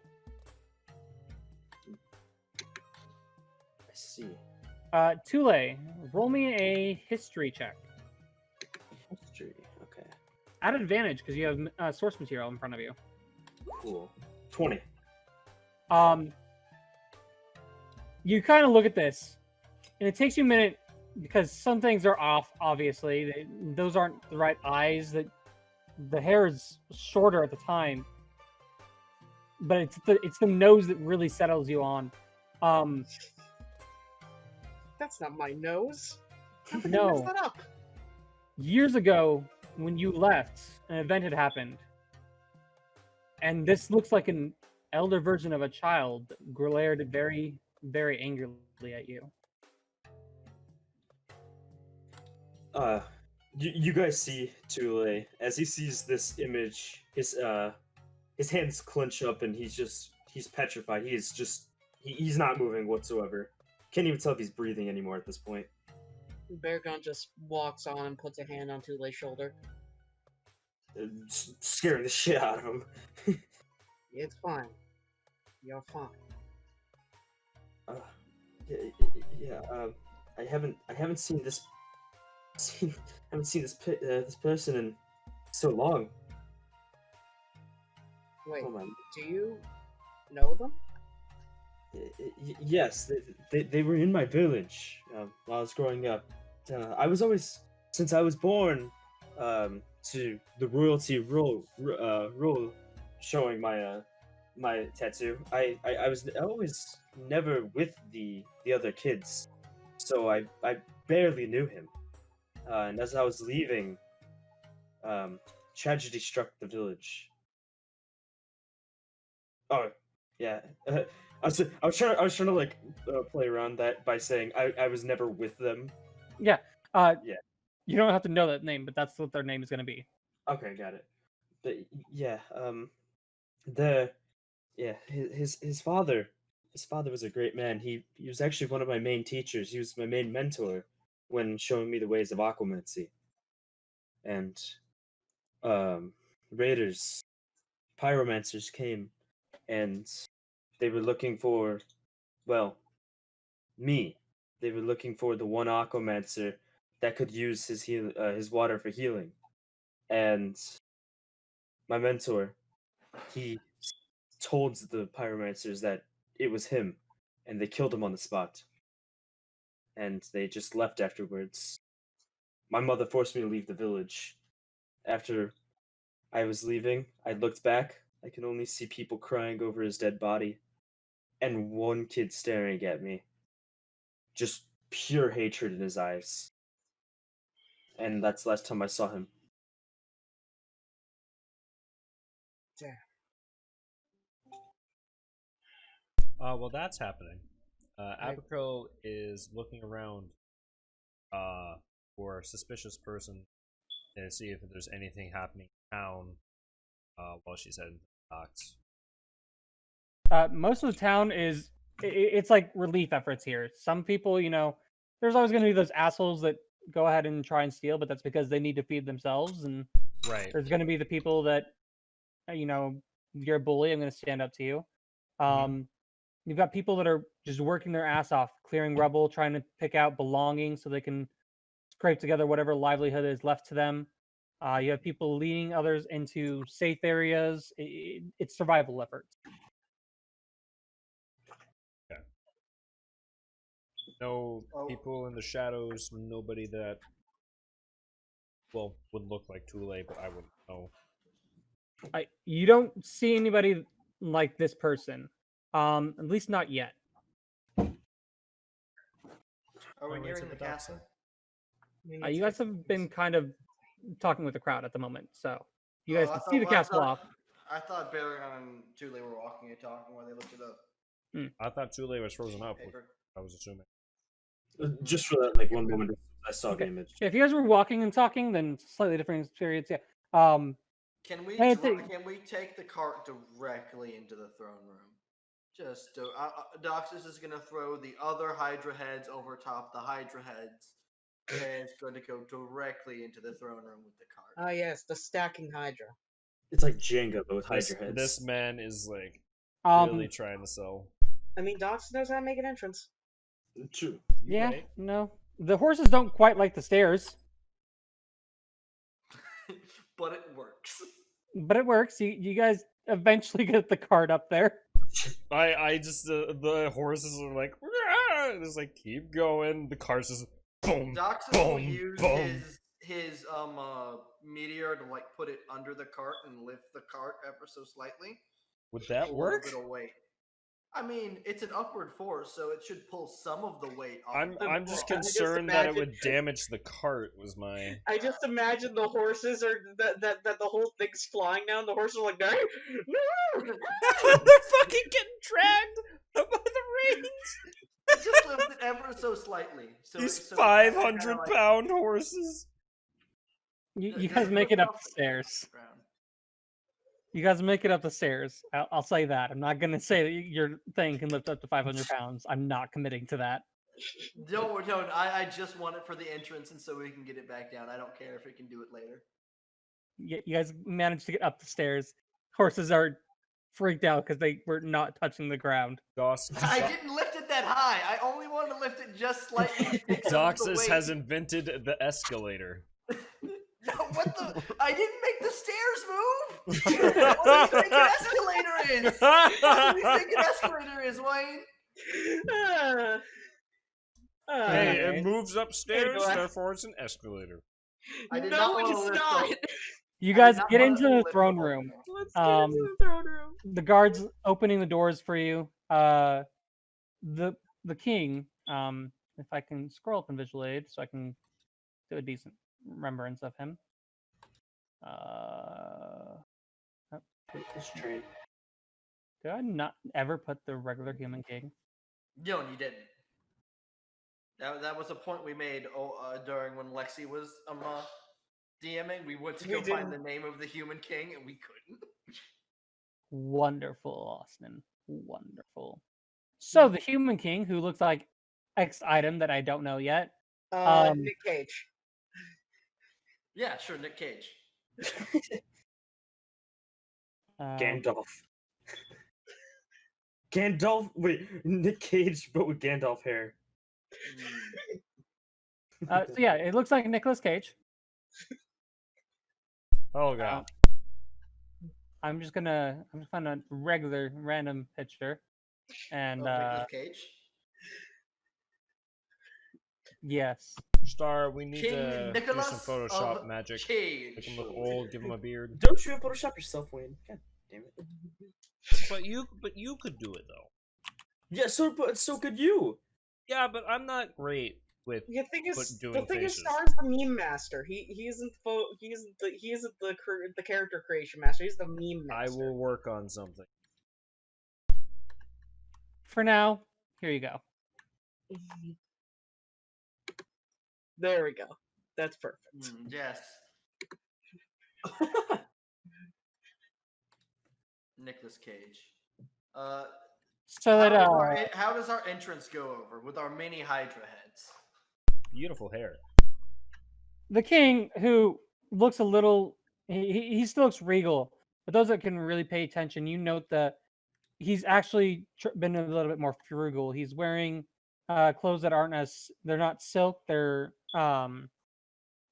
I see. Tulle, roll me a history check. History, okay. At advantage because you have source material in front of you. Cool. 20. You kind of look at this, and it takes you a minute because some things are off. Obviously, those aren't the right eyes. That the hair is shorter at the time, but it's the nose that really settles you on. That's not my nose. How could No. you mess that up? Years ago, when you left, an event had happened, and this looks like an elder version of a child that glared very, very angrily at you. You guys see Tulle as he sees this image. His hands clench up and he's petrified. He's not moving whatsoever. Can't even tell if he's breathing anymore at this point. Beargon just walks on and puts a hand on Tule's shoulder. Scaring the shit out of him. It's fine. You're fine. I haven't seen this this person in so long. Wait, Oh my. do you know them? Yes, they were in my village while I was growing up. I was always, since I was born, to the royalty rule showing my tattoo. I was always never with the other kids, so I barely knew him. And as I was leaving, tragedy struck the village. Oh, yeah. I was trying to like play around that by saying I was never with them. Yeah. Yeah. You don't have to know that name, but that's what their name is going to be. Okay, got it. His father was a great man. He was actually one of my main teachers. He was my main mentor when showing me the ways of aquamancy. And raiders, pyromancers came, and they were looking for, well, me. They were looking for the one aquamancer that could use his water for healing. And my mentor, he told the pyromancers that it was him, and they killed him on the spot. And they just left afterwards. My mother forced me to leave the village. After I was leaving, I looked back. I could only see people crying over his dead body, and one kid staring at me. Just pure hatred in his eyes. And that's the last time I saw him. Damn. Well, that's happening. Apico is looking around for a suspicious person to see if there's anything happening in town while she's heading to the docks. Most of the town is it's like relief efforts here. Some people, there's always going to be those assholes that go ahead and try and steal, but that's because they need to feed themselves. And Right. there's going to be the people that, you're a bully. I'm going to stand up to you. You've got people that are just working their ass off, clearing rubble, trying to pick out belongings so they can scrape together whatever livelihood is left to them. You have people leading others into safe areas. It's survival efforts. No people in the shadows, nobody that, well, would look like Tulle, but I wouldn't know. You don't see anybody like this person. At least not yet. Are we nearing the castle? You guys have been kind of talking with the crowd at the moment, so you guys can see the castle off. I thought Beargon and Tulle were walking and talking while they looked it up. I thought Tulle was frozen up, I was assuming. Just for that, like, one moment, I saw the image. If you guys were walking and talking, then slightly different experience. Yeah. Can we take the cart directly into the throne room? Just Doxus is gonna throw the other Hydra heads over top the Hydra heads, and it's going to go directly into the throne room with the cart. Ah, yes, the stacking Hydra. It's like Jenga, but with Hydra heads. This man is like really trying to sell. I mean, Dox knows how to make an entrance. True. Yeah, right? no. The horses don't quite like the stairs. But it works. But it works. You guys eventually get the cart up there. I just the horses are like, it's like keep going. The car's just boom, Doxus boom, will use boom. his meteor to like put it under the cart and lift the cart ever so slightly. Would that work? A little bit of weight. I mean, it's an upward force, so it should pull some of the weight off. I'm just concerned that it would damage the cart. Was my. I just imagine the horses are that the whole thing's flying now, and the horses are like, no, They're fucking getting dragged by the reins. Just lift it ever so slightly. So These so 500-pound horses. You guys make it up the stairs. You guys make it up the stairs. I'll say that. I'm not gonna say that your thing can lift up to 500 pounds. I'm not committing to that. Don't. I just want it for the entrance, and so we can get it back down. I don't care if we can do it later. You guys managed to get up the stairs. Horses are freaked out because they were not touching the ground. I didn't lift it that high. I only wanted to lift it just slightly. To take some of the Doxus weight. has invented the escalator. What the? I didn't make the stairs move. What do you think an escalator is? What do you think an escalator is, Wayne? Hey, Alright. it moves upstairs, Anyway. therefore it's an escalator. I did No, not want to it's lift not. You I guys did not get want into to the lift throne the room. Let's get into the throne room. The guards opening the doors for you. The king. If I can scroll up in visual aid, so I can do a decent remembrance of him. This train. Did I not ever put the regular human king? No, you didn't. That was a point we made during when Lexi was DMing. We went to We go find the didn't. name of the human king, and we couldn't. Wonderful, Austin. Wonderful. So the human king, who looks like X item that I don't know yet. Nick Cage. Yeah, sure, Nick Cage. Gandalf. Gandalf. Wait, Nick Cage, but with Gandalf hair. So yeah, it looks like Nicolas Cage. Oh god. I'm just gonna find a regular random picture, and Nicolas Cage. yes, Star, we need King to do Nicholas some Photoshop of magic. Cage. Make him look old, give him a beard. Don't you Photoshop yourself, Wayne? God damn it. But you could do it though. Yeah, so could you. Yeah, but I'm not great with The thing is, doing the thing is, faces. Star's the meme master. He isn't the character creation master. He's the meme I master. will work on something. for now, here you go. There we go. That's perfect. Yes. Nicolas Cage. So that How does our entrance go over with our mini Hydra heads? Beautiful hair. the king, who looks a little, he still looks regal, but those that can really pay attention, you note that he's actually been a little bit more frugal. He's wearing clothes that they're not silk, they're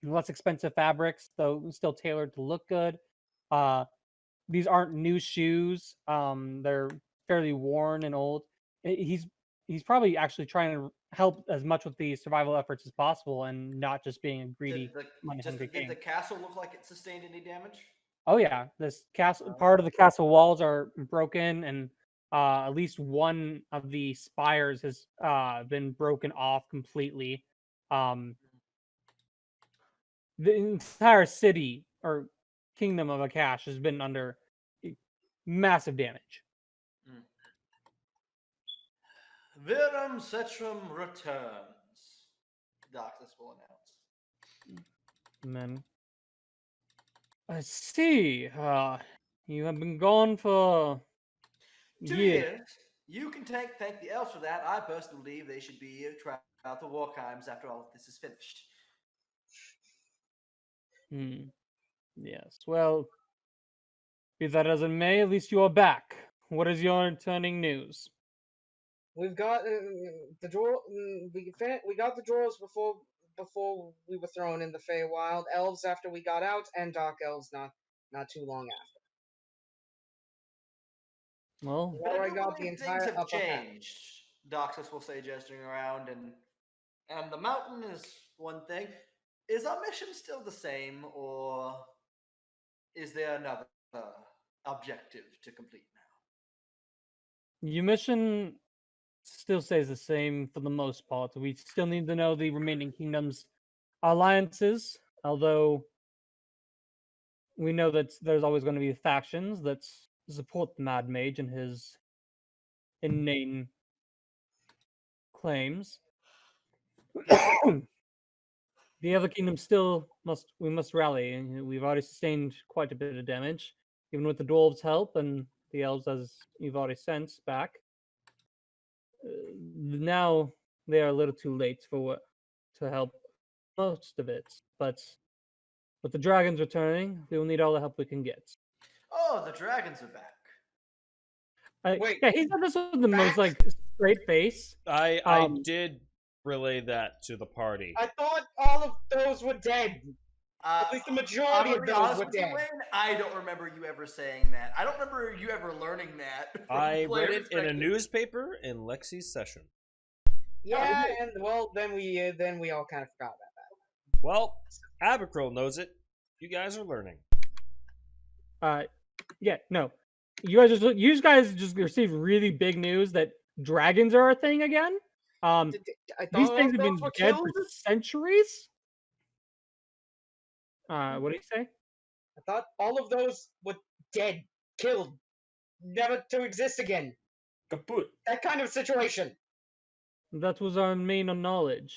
less expensive fabrics, though still tailored to look good. These aren't new shoes. They're fairly worn and old. He's probably actually trying to help as much with the survival efforts as possible, and not just being a greedy money hungry king. Did the castle look like it sustained any damage? Oh yeah, this castle, part of the castle walls are broken, and at least one of the spires has been broken off completely. The entire city or kingdom of Akash has been under massive damage. Virum Cetrum returns. Doxus will announce. And then I see. You have been gone for 2 years. years. You can thank the elves for that. I personally believe they should be tried out the war crimes after all of this is finished. Yes. Well, be that as it may, at least you are back. What is your returning news? We've got the draw. We got the drawers before we were thrown in the Feywild. Elves after we got out, and Dark Elves not too long after. Well, But I do got the believe entire things have upper half. changed. Doxus will say, gesturing around, and the mountain is one thing. Is our mission still the same, or is there another objective to complete now? your mission still stays the same for the most part. We still need to know the remaining kingdoms' alliances, although we know that there's always going to be factions that support the Mad Mage and his inane claims. The other kingdoms still we must rally. And we've already sustained quite a bit of damage, even with the dwarves' help and the elves, as you've already sent back. Now they are a little too late to help most of it, but with the dragons returning, we will need all the help we can get. Oh, the dragons are back. Wait, Yeah, he said this with the most back? straight face. I did relay that to the party. I thought all of those were dead. At least the I'm majority gonna of be those honest were with you, dead. Wayne. I don't remember you ever saying that. I don't remember you ever learning that. From I player read it in a perspective. newspaper in Lexi's session. Yeah, and well, then we all kind of forgot about that. Well, Abercrow knows it. You guys are learning. Yeah, no, you guys just received really big news that dragons are a thing again. I These thought all things of have been those were dead killed. for centuries. What do you say? I thought all of those were dead, killed, never to exist again. Kaput. That kind of situation. That was our main knowledge.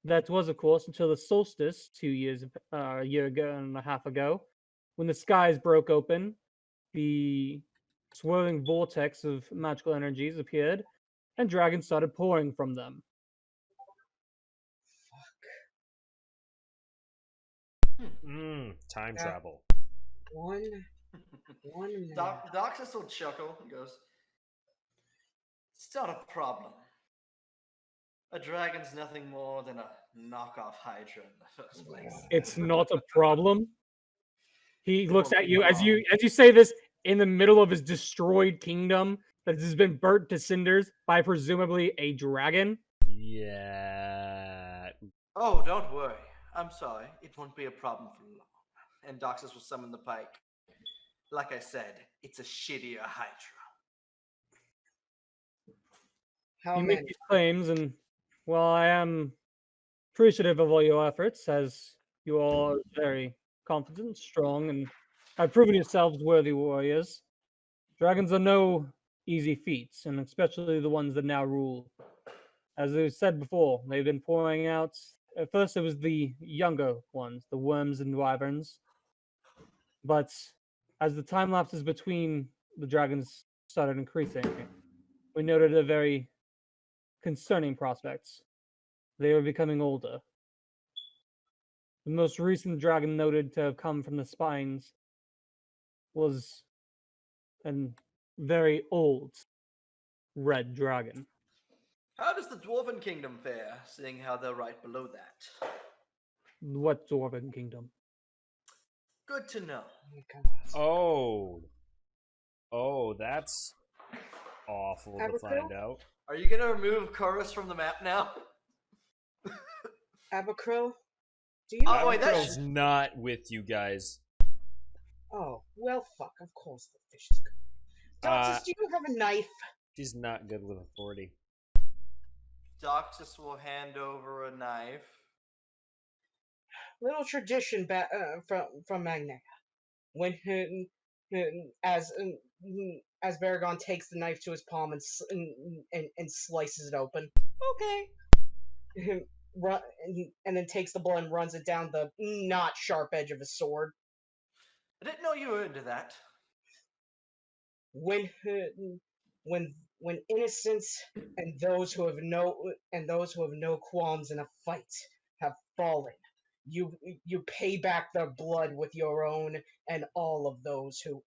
That was, of course, until the solstice a year ago and a half ago, when the skies broke open, the swirling vortex of magical energies appeared, and dragons started pouring from them. Time travel. One minute. Doxus will chuckle and goes, "It's not a problem. A dragon's nothing more than a knockoff Hydra in the first place." It's not a problem. He You looks won't at be you as wrong. you say this in the middle of his destroyed kingdom that has been burnt to cinders by presumably a dragon. Yeah. Oh, don't worry. I'm sorry. It won't be a problem for long. And Doxus will summon the pike. Like I said, it's a shittier Hydra. How You make many? these claims, and while I am appreciative of all your efforts, as you all are very confident, strong, and have proven yourselves worthy warriors, dragons are no easy feats, and especially the ones that now rule. As I said before, they've been pouring out. At first, it was the younger ones, the worms and wyverns. But as the time lapses between the dragons started increasing, we noted a very concerning prospect. They were becoming older. The most recent dragon noted to have come from the spines was a very old red dragon. How does the Dwarven Kingdom fare, seeing how they're right below that? What dwarven kingdom? Good to know. Oh, that's awful to Abercrow? find out. Are you gonna remove Chorus from the map now? Abercrow? Do you? Oh, wait, that's- Abercrow's not with you guys. Oh, well, fuck. Of course the fish is good. Uh, Doxus, do you have a knife? She's not good with authority. Doxus will hand over a knife. Little tradition from Magna. When as Varagon takes the knife to his palm and slices it open. Okay. And then takes the blood and runs it down the not sharp edge of his sword. I didn't know you were into that. When innocence and those who have no qualms in a fight have fallen, you pay back their blood with your own and all of those who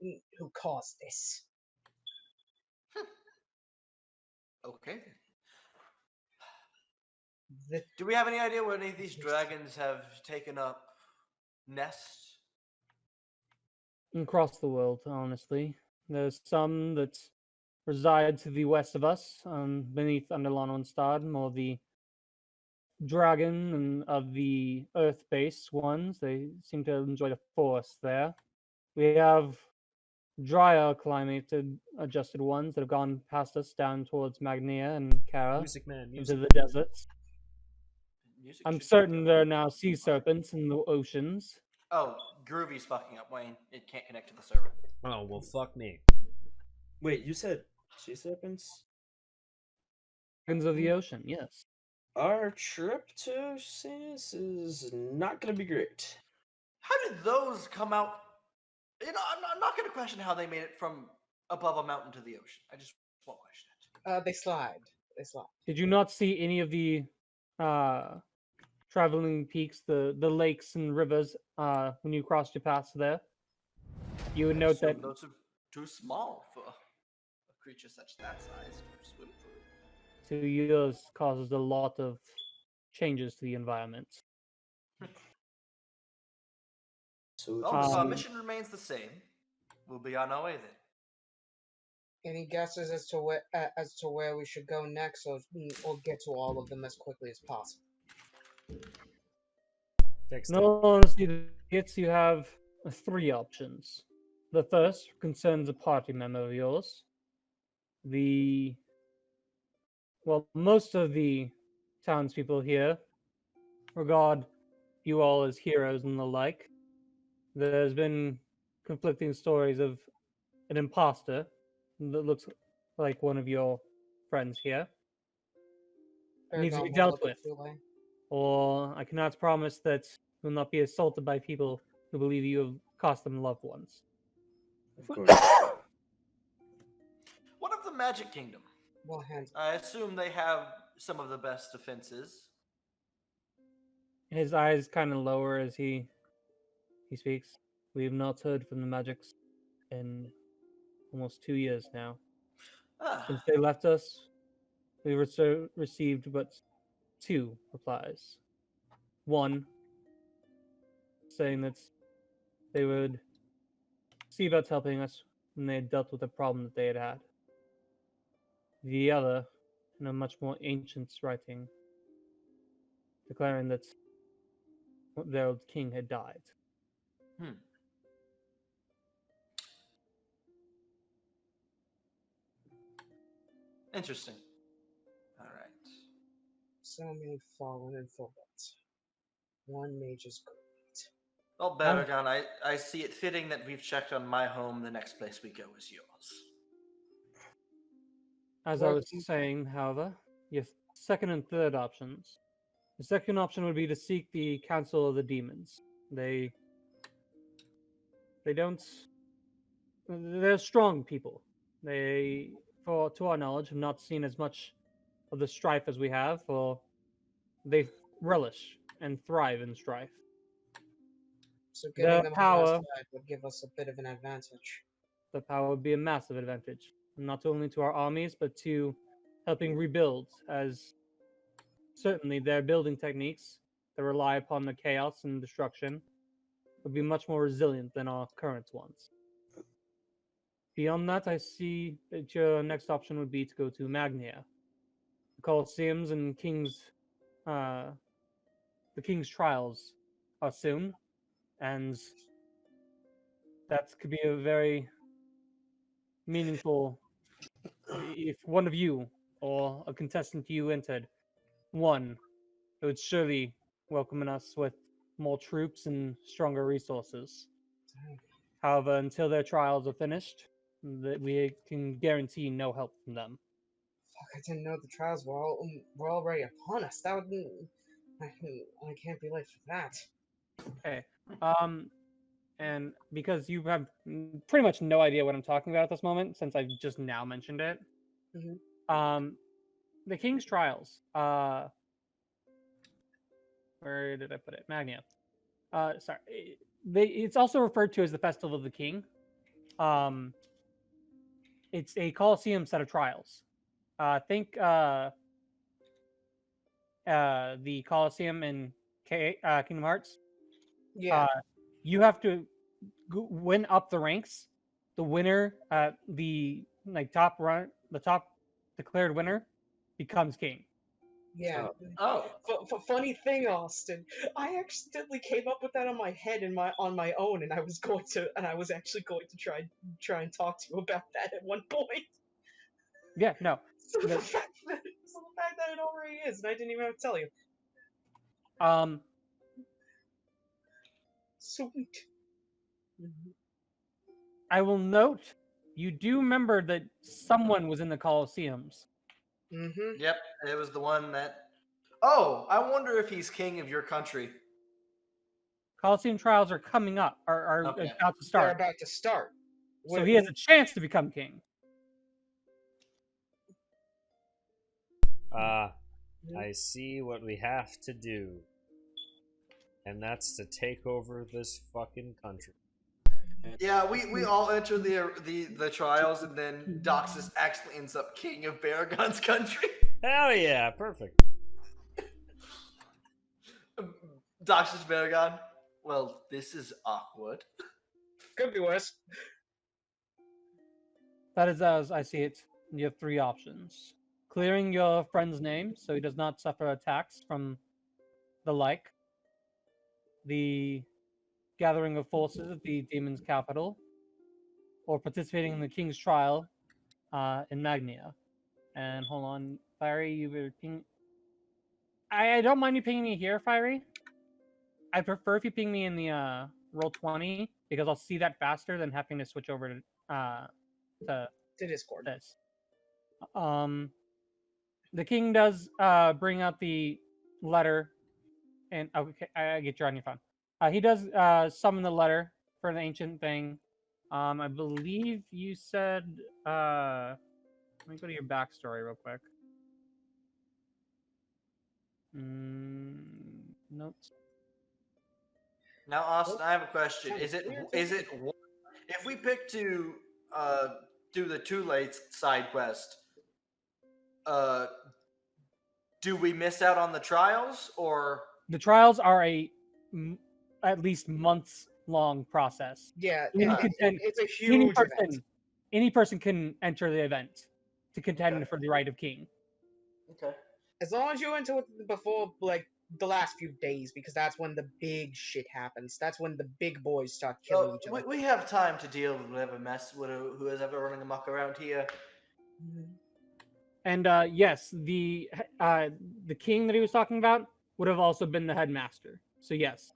caused this. Okay. The, Do we have any idea where any of these dragons have taken up nests? Across the world, honestly. There's some that reside to the west of us, beneath Underlanonstad, more the dragon and of the earth-based ones. They seem to enjoy the forest there. We have drier climated adjusted ones that have gone past us down towards Magnia and Kara Music man, into music. the deserts. Music I'm should certain be there are done. now sea serpents in the oceans. Oh, Groovy's fucking up, Wayne. It can't connect to the server. Oh, well, fuck me. Wait, you said sea serpents? Dragons of the ocean, yes. Our trip to Sanus is not gonna be great. How did those come out? I'm not going to question how they made it from above a mountain to the ocean. I just won't question it. They slide. They slide. Did you not see any of the uh, traveling peaks, the lakes and rivers when you crossed your paths there? You would I note that assume those are too small for a creature such that size to swim through. 2 years causes a lot of changes to the environment. So Well, if our Um, mission remains the same, we'll be on our way then. Any guesses as to where we should go next, or get to all of them as quickly as possible? No, honestly, you have 3 options. The first concerns a party member of yours. Most of the townspeople here regard you all as heroes and the like. There's been conflicting stories of an imposter that looks like one of your friends here. It needs to be dealt with. Or I cannot promise that you will not be assaulted by people who believe you have cost them loved ones. of course. What of the Magic Kingdom? Well handled. I assume they have some of the best defenses. His eyes kind of lower as he speaks. We have not heard from the Magics in almost 2 years now. Ah, Since they left us, we received but 2 replies. One saying that they would see about helping us when they had dealt with the problem that they had had. The other, in a much more ancient writing, declaring that their old king had died. Interesting. All right. So many fallen and fullbacks. One mage's great. Well, Baragon, I see it fitting that we've checked on my home. The next place we go is yours. As I was saying, however, your second and third options. The second option would be to seek the Council of the Demons. They're strong people. They, to our knowledge, have not seen as much of the strife as we have, or they relish and thrive in strife. So getting them on our power- side would give us a bit of an advantage. The power would be a massive advantage, not only to our armies, but to helping rebuild, as certainly their building techniques that rely upon the chaos and destruction would be much more resilient than our current ones. Beyond that, I see that your next option would be to go to Magnia. The Colosseums and the King's trials are soon, and that could be a very meaningful. If one of you or a contestant you entered won, it would surely welcome us with more troops and stronger resources. However, until their trials are finished, we can guarantee no help from them. Fuck! I didn't know the trials were already upon us. That would. I can't be late for that. Okay. And because you have pretty much no idea what I'm talking about at this moment, since I've just now mentioned it, the King's Trials. Where did I put it? Magnia. Sorry. It's also referred to as the Festival of the King. It's a Colosseum set of trials. Think the Colosseum in Kingdom Hearts. Yeah. You have to win up the ranks. The winner, the top declared winner, becomes king. Yeah. Oh. Funny thing, Austin. I accidentally came up with that on my head on my own, and I was actually going to try and talk to you about that at one point. Yeah. No. So the fact that it already is, and I didn't even have to tell you. Sweet. I will note you do remember that someone was in the Colosseums. Mm-hmm. Yep, it was the one that. Oh, I wonder if he's king of your country. Coliseum trials are coming up, are Okay. about to They're start. about to start. So he has a chance to become king. I see what we have to do. And that's to take over this fucking country. Yeah, we all enter the trials, and then Doxus actually ends up king of Baragon's country. Hell yeah, perfect. Doxus Baragon. Well, this is awkward. Could be worse. That is as I see it. You have 3 options: clearing your friend's name so he does not suffer attacks from the like, the gathering of forces at the demon's capital, or participating in the king's trial in Magnia. And hold on, Fiery, you were ping. I don't mind you pinging me here, Fiery. I prefer if you ping me in the Roll20 because I'll see that faster than having to switch over to To Discord. this. The king does bring out the letter, and okay, I get you on your phone. He does summon the letter for the ancient thing. I believe you said. Let me go to your backstory real quick. Notes. Now, Austin, I have a question. Is it if we pick to do the Tulle side quest? Do we miss out on the trials, or The trials are at least months long process. Yeah, It's a huge event. Any person can enter the event to contend Okay. for the right of king. okay? As long as you enter it before, like, the last few days, because that's when the big shit happens. That's when the big boys start killing Well, each other. we have time to deal with whatever mess who is ever running amok around here. And yes, the king that he was talking about would have also been the headmaster. So yes,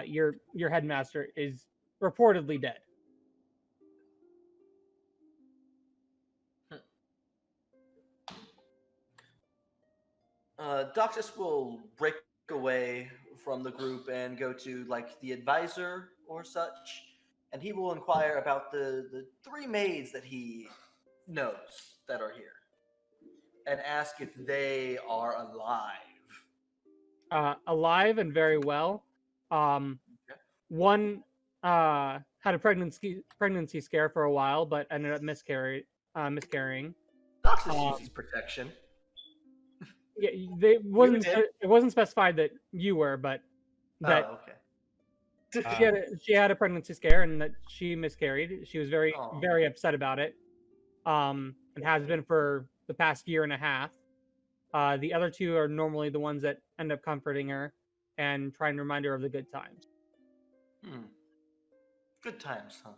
your headmaster is reportedly dead. Doctus will break away from the group and go to like the advisor or such, and he will inquire about the 3 maids that he knows that are here, and ask if they are alive. Alive and very well. One had a pregnancy scare for a while, but ended up miscarrying. Doctus uses protection. Yeah, it wasn't specified that you were, but that Oh, okay. she had a pregnancy scare and that she miscarried. She was very Aw. very upset about it, and has been for the past year and a half. The other 2 are normally the ones that end up comforting her and trying to remind her of the good times. Good times, huh?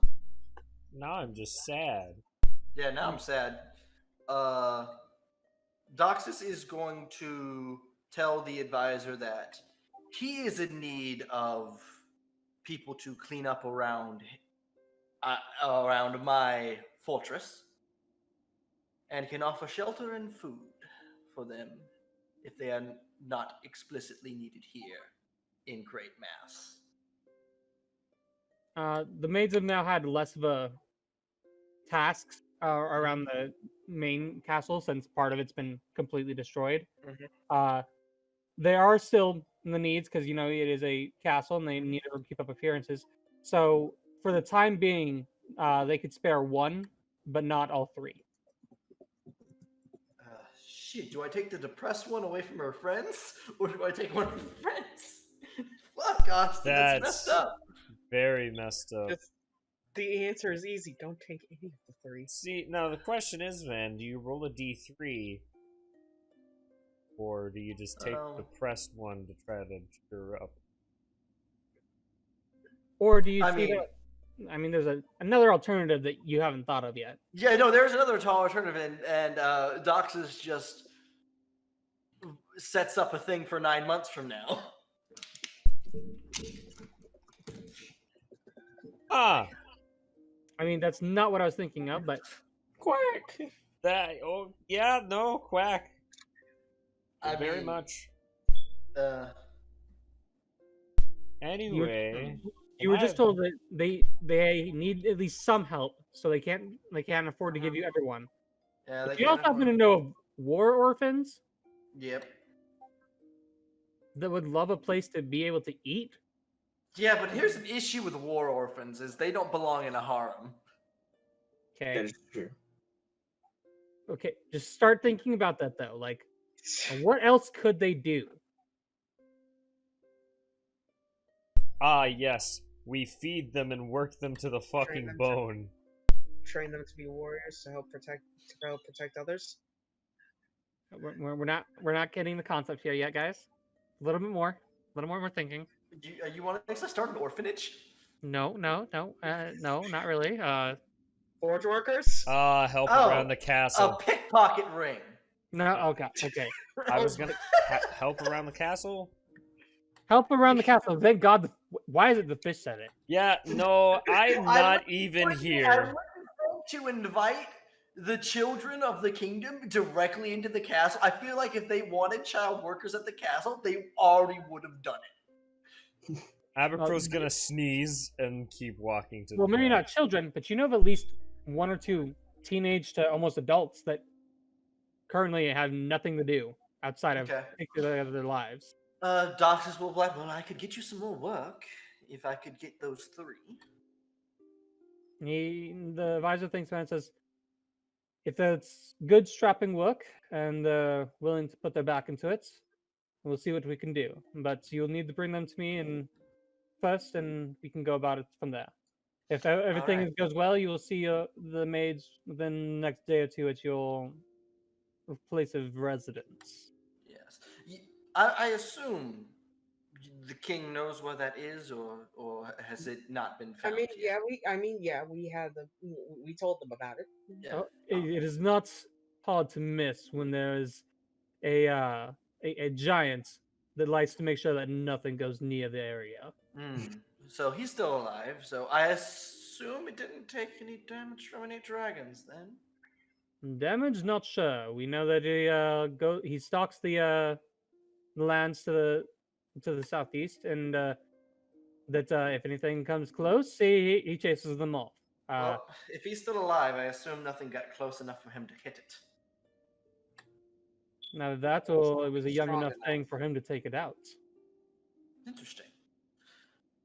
Now I'm just sad. Yeah, now I'm sad. Doxus is going to tell the advisor that he is in need of people to clean up around my fortress, and can offer shelter and food for them if they are not explicitly needed here in great mass. The maids have now had less of a tasks around the main castle since part of it's been completely destroyed. They are still in the needs because it is a castle and they need to keep up appearances. So for the time being, they could spare 1, but not all 3. Shit, do I take the depressed one away from her friends, or do I take one of her friends? Fuck, Austin, that's messed up. Very messed up. The answer is easy. Don't take any of the 3. See, now the question is, man, do you roll a d3, or do you just take the pressed one to try to cheer up? Or do you there's another alternative that you haven't thought of yet. Yeah, no, there's another alternative, and Doxus just sets up a thing for 9 months from now. I mean, that's not what I was thinking of, but Quack. Quack. Very much. Uh, Anyway, You were just told that they need at least some help, so they can't afford to give you everyone. yeah, But they you can't also happen afford. to know of war orphans Yep. that would love a place to be able to eat. Yeah, but here's an issue with war orphans: is they don't belong in a harem. Okay. That is true. Okay. Just start thinking about that though. Like, what else could they do? yes, we feed them and work them to the fucking them to- bone. Train them to be warriors to help protect others. We're not getting the concept here yet, guys. A little bit more. A little more thinking. You want to start an orphanage? No, not really. Forge workers. Help Oh, around the a castle. pickpocket ring. No. Okay. I was gonna help around the castle. Help around the castle. Thank God. Why is it the fish said it? Yeah, no, I'm I not even I here. wouldn't think to invite the children of the kingdom directly into the castle. I feel like if they wanted child workers at the castle, they already would have done it. Abercrow's gonna sneeze and keep walking to Well, the maybe back. not children, but you know of at least one or two teenage to almost adults currently have nothing to do outside of Okay. their lives. Doctors will be like, well, I could get you some more work if I could get those 3. The advisor thinks about it and says, if that's good strapping work and willing to put their back into it, we'll see what we can do. But you'll need to bring them to me first, and we can go about it from there. If everything right. goes well, you will see the maids within the next day or two at your place of residence. Yes. I assume the king knows where that is, or has it not been found? yet? We told them about it. Yeah. It is not hard to miss when there is a giant that likes to make sure that nothing goes near the area. So he's still alive. So I assume it didn't take any damage from any dragons then. Damage, not sure. We know that he stalks the lands to the southeast, and that if anything comes close, he chases them off. Well, if he's still alive, I assume nothing got close enough for him to hit it. Now that, or it was a young Strong enough enough. thing for him to take it out. Interesting.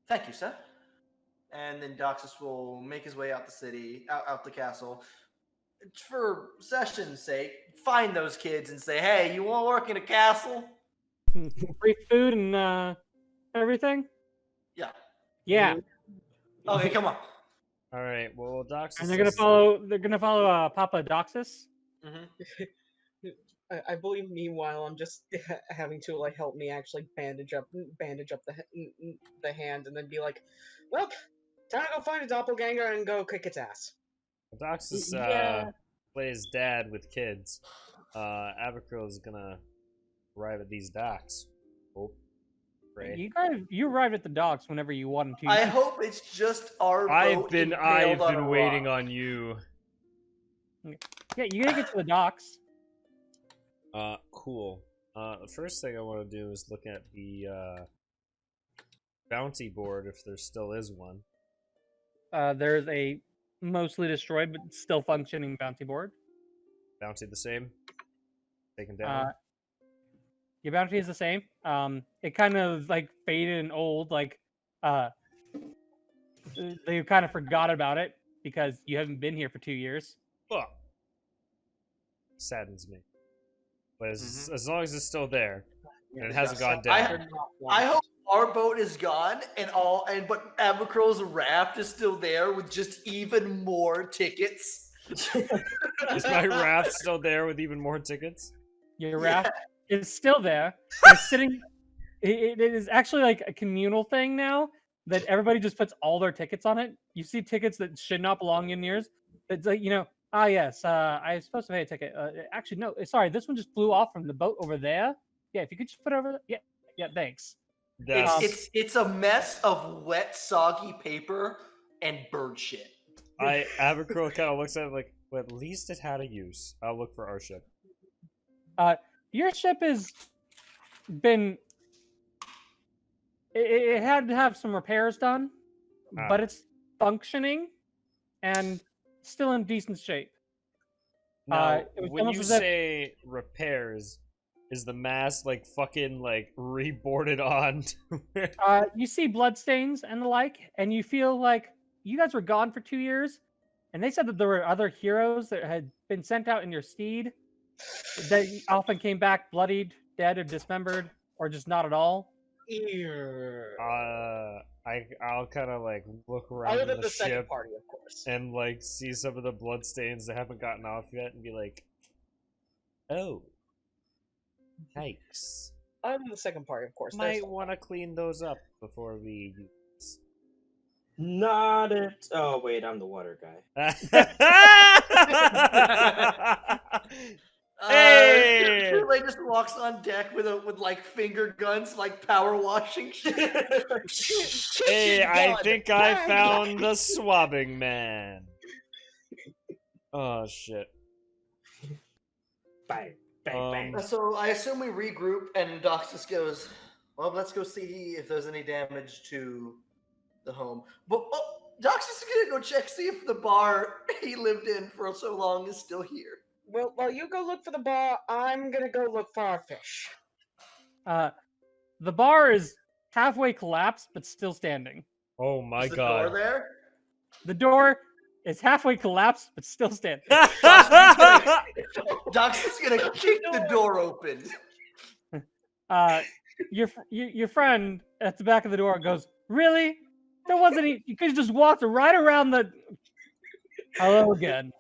Thank you, sir. And then Doxus will make his way out the city, out the castle. For session's sake, find those kids and say, "Hey, you want to work in a castle?" Free food and everything. Yeah. Yeah, Okay, come on. All right. Well, Dox. and they're gonna follow. They're gonna follow Papa Doxus. Mm-hmm. I believe. Meanwhile, I'm just having to like help me actually bandage up the hand, and then be like, "Well, time to go find a doppelganger and go kick its ass." Doxus Yeah. plays dad with kids. Abercrow is gonna arrive at these docks. Oh, great. You arrived at the docks whenever you wanted to. I hope it's just our I've boat been impaled on a waiting rock. on you. Yeah, you gotta get to the docks. Cool. The first thing I want to do is look at the bounty board if there still is one. There's a mostly destroyed but still functioning bounty board. Bounty the same. Taken down. Your bounty is the same. It kind of like faded and old. Like, they kind of forgot about it because you haven't been here for 2 years. Fuck. Saddens me. But as long as it's still there, and it hasn't gone down. I hope our boat is gone but Abercrow's raft is still there with just even more tickets. Is my raft still there with even more tickets? Your raft is still there. It's sitting. It is actually like a communal thing now that everybody just puts all their tickets on it. You see tickets that should not belong in yours. It's like, yes, I was supposed to pay a ticket. Actually, no, sorry, this one just flew off from the boat over there. Yeah, if you could just put it over there. Yeah, thanks. It's a mess of wet, soggy paper and bird shit. Abercrow kind of looks at it like, well, at least it had a use. I'll look for our ship. Your ship has been. It had to have some repairs done, but it's functioning and still in decent shape. Now, It was when almost you as if say repairs, is the mast like fucking like reboarded on? you see bloodstains and the like, and you feel like you guys were gone for 2 years, and they said that there were other heroes that had been sent out in your stead that often came back bloodied, dead, or dismembered, or just not at all. I'll kind of like look around Other in than the the second ship party, of course. and like see some of the bloodstains that haven't gotten off yet, and be like, "Oh, yikes! Other than the second party, of course. Might want to clean those up before we use." Not it. Oh wait, I'm the water guy. Hey! Tulle just walks on deck with like finger guns, like power washing shit. Hey, I God, think I bang. found the swabbing man. Oh shit. Bang, bang, bang. So I assume we regroup, and Doc just goes, "Well, let's go see if there's any damage to the home." But Doc's just gonna go check, see if the bar he lived in for so long is still here. Well, while you go look for the bar, I'm gonna go look for our fish. The bar is halfway collapsed, but still standing. Oh my Is the god. door there? The door is halfway collapsed, but still standing. Doc's just gonna kick the door open. Your friend at the back of the door goes, "Really? There wasn't any. You could have just walked right around the." Hello again.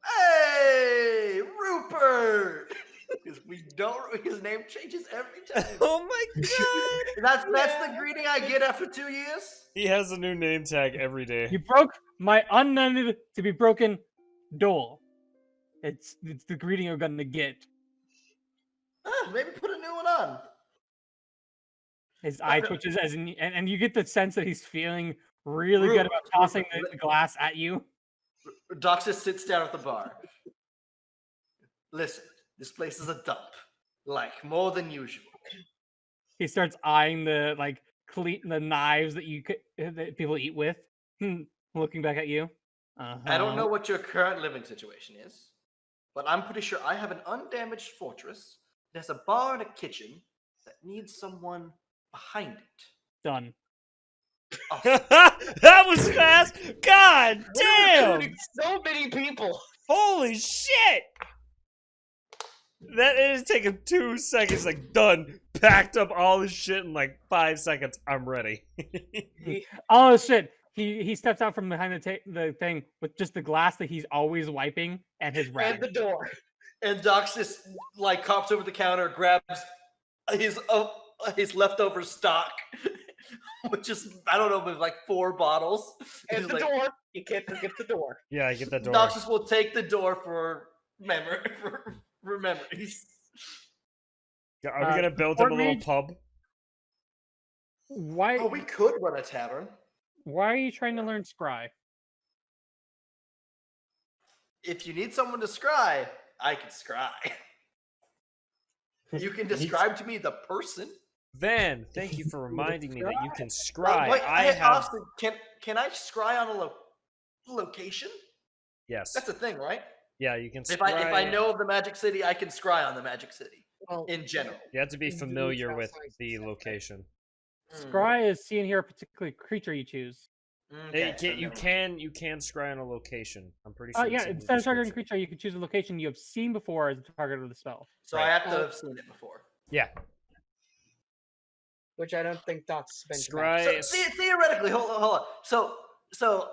Hey, Rupert! Because we don't. His name changes every time. Oh my god. That's the greeting I get after 2 years. He has a new name tag every day. You broke my unended to be broken door. It's the greeting you're gonna get. Maybe put a new one on. His eye twitches and you get the sense that he's feeling really good about tossing the glass at you. Doc just sits down at the bar. Listen, this place is a dump. Like, more than usual. He starts eyeing the the knives that people eat with, looking back at you. I don't know what your current living situation is, but I'm pretty sure I have an undamaged fortress. There's a bar and a kitchen that needs someone behind it. Done. Awesome. That was fast. God damn. Recruiting so many people. Holy shit. That is taking 2 seconds. Like, done. Packed up all his shit in like 5 seconds. I'm ready. Oh shit! He steps out from behind the thing with just the glass that he's always wiping and his rag. And the door. And Doc just like hops over the counter, grabs his leftover stock, which is I don't know, but like 4 bottles. And He's the like, door. You can't forget the door. Yeah, I get that door. Doc just will take the door for memory. For memories. Are we gonna build him a little pub? Why? Oh, we could run a tavern. Why are you trying to learn scry? If you need someone to scry, I can scry. You can describe to me the person. Van, thank you for reminding me that you can scry. Wait, I hey, have. Austin, can I scry on a location? Yes. That's a thing, right? Yeah, you can scry. If I know of the Magic City, I can scry on the Magic City Well, in general. You have to be familiar with the location. Scry is seeing here a particular creature you choose. Okay, so You never mind. can scry on a location. I'm pretty sure. Yeah, it's in the instead of targeting a description. creature, you can choose a location you have seen before as the target of the spell. So I have to have seen it before. Yeah. which I don't think Doc's been. Scry. So, theoretically, hold on. So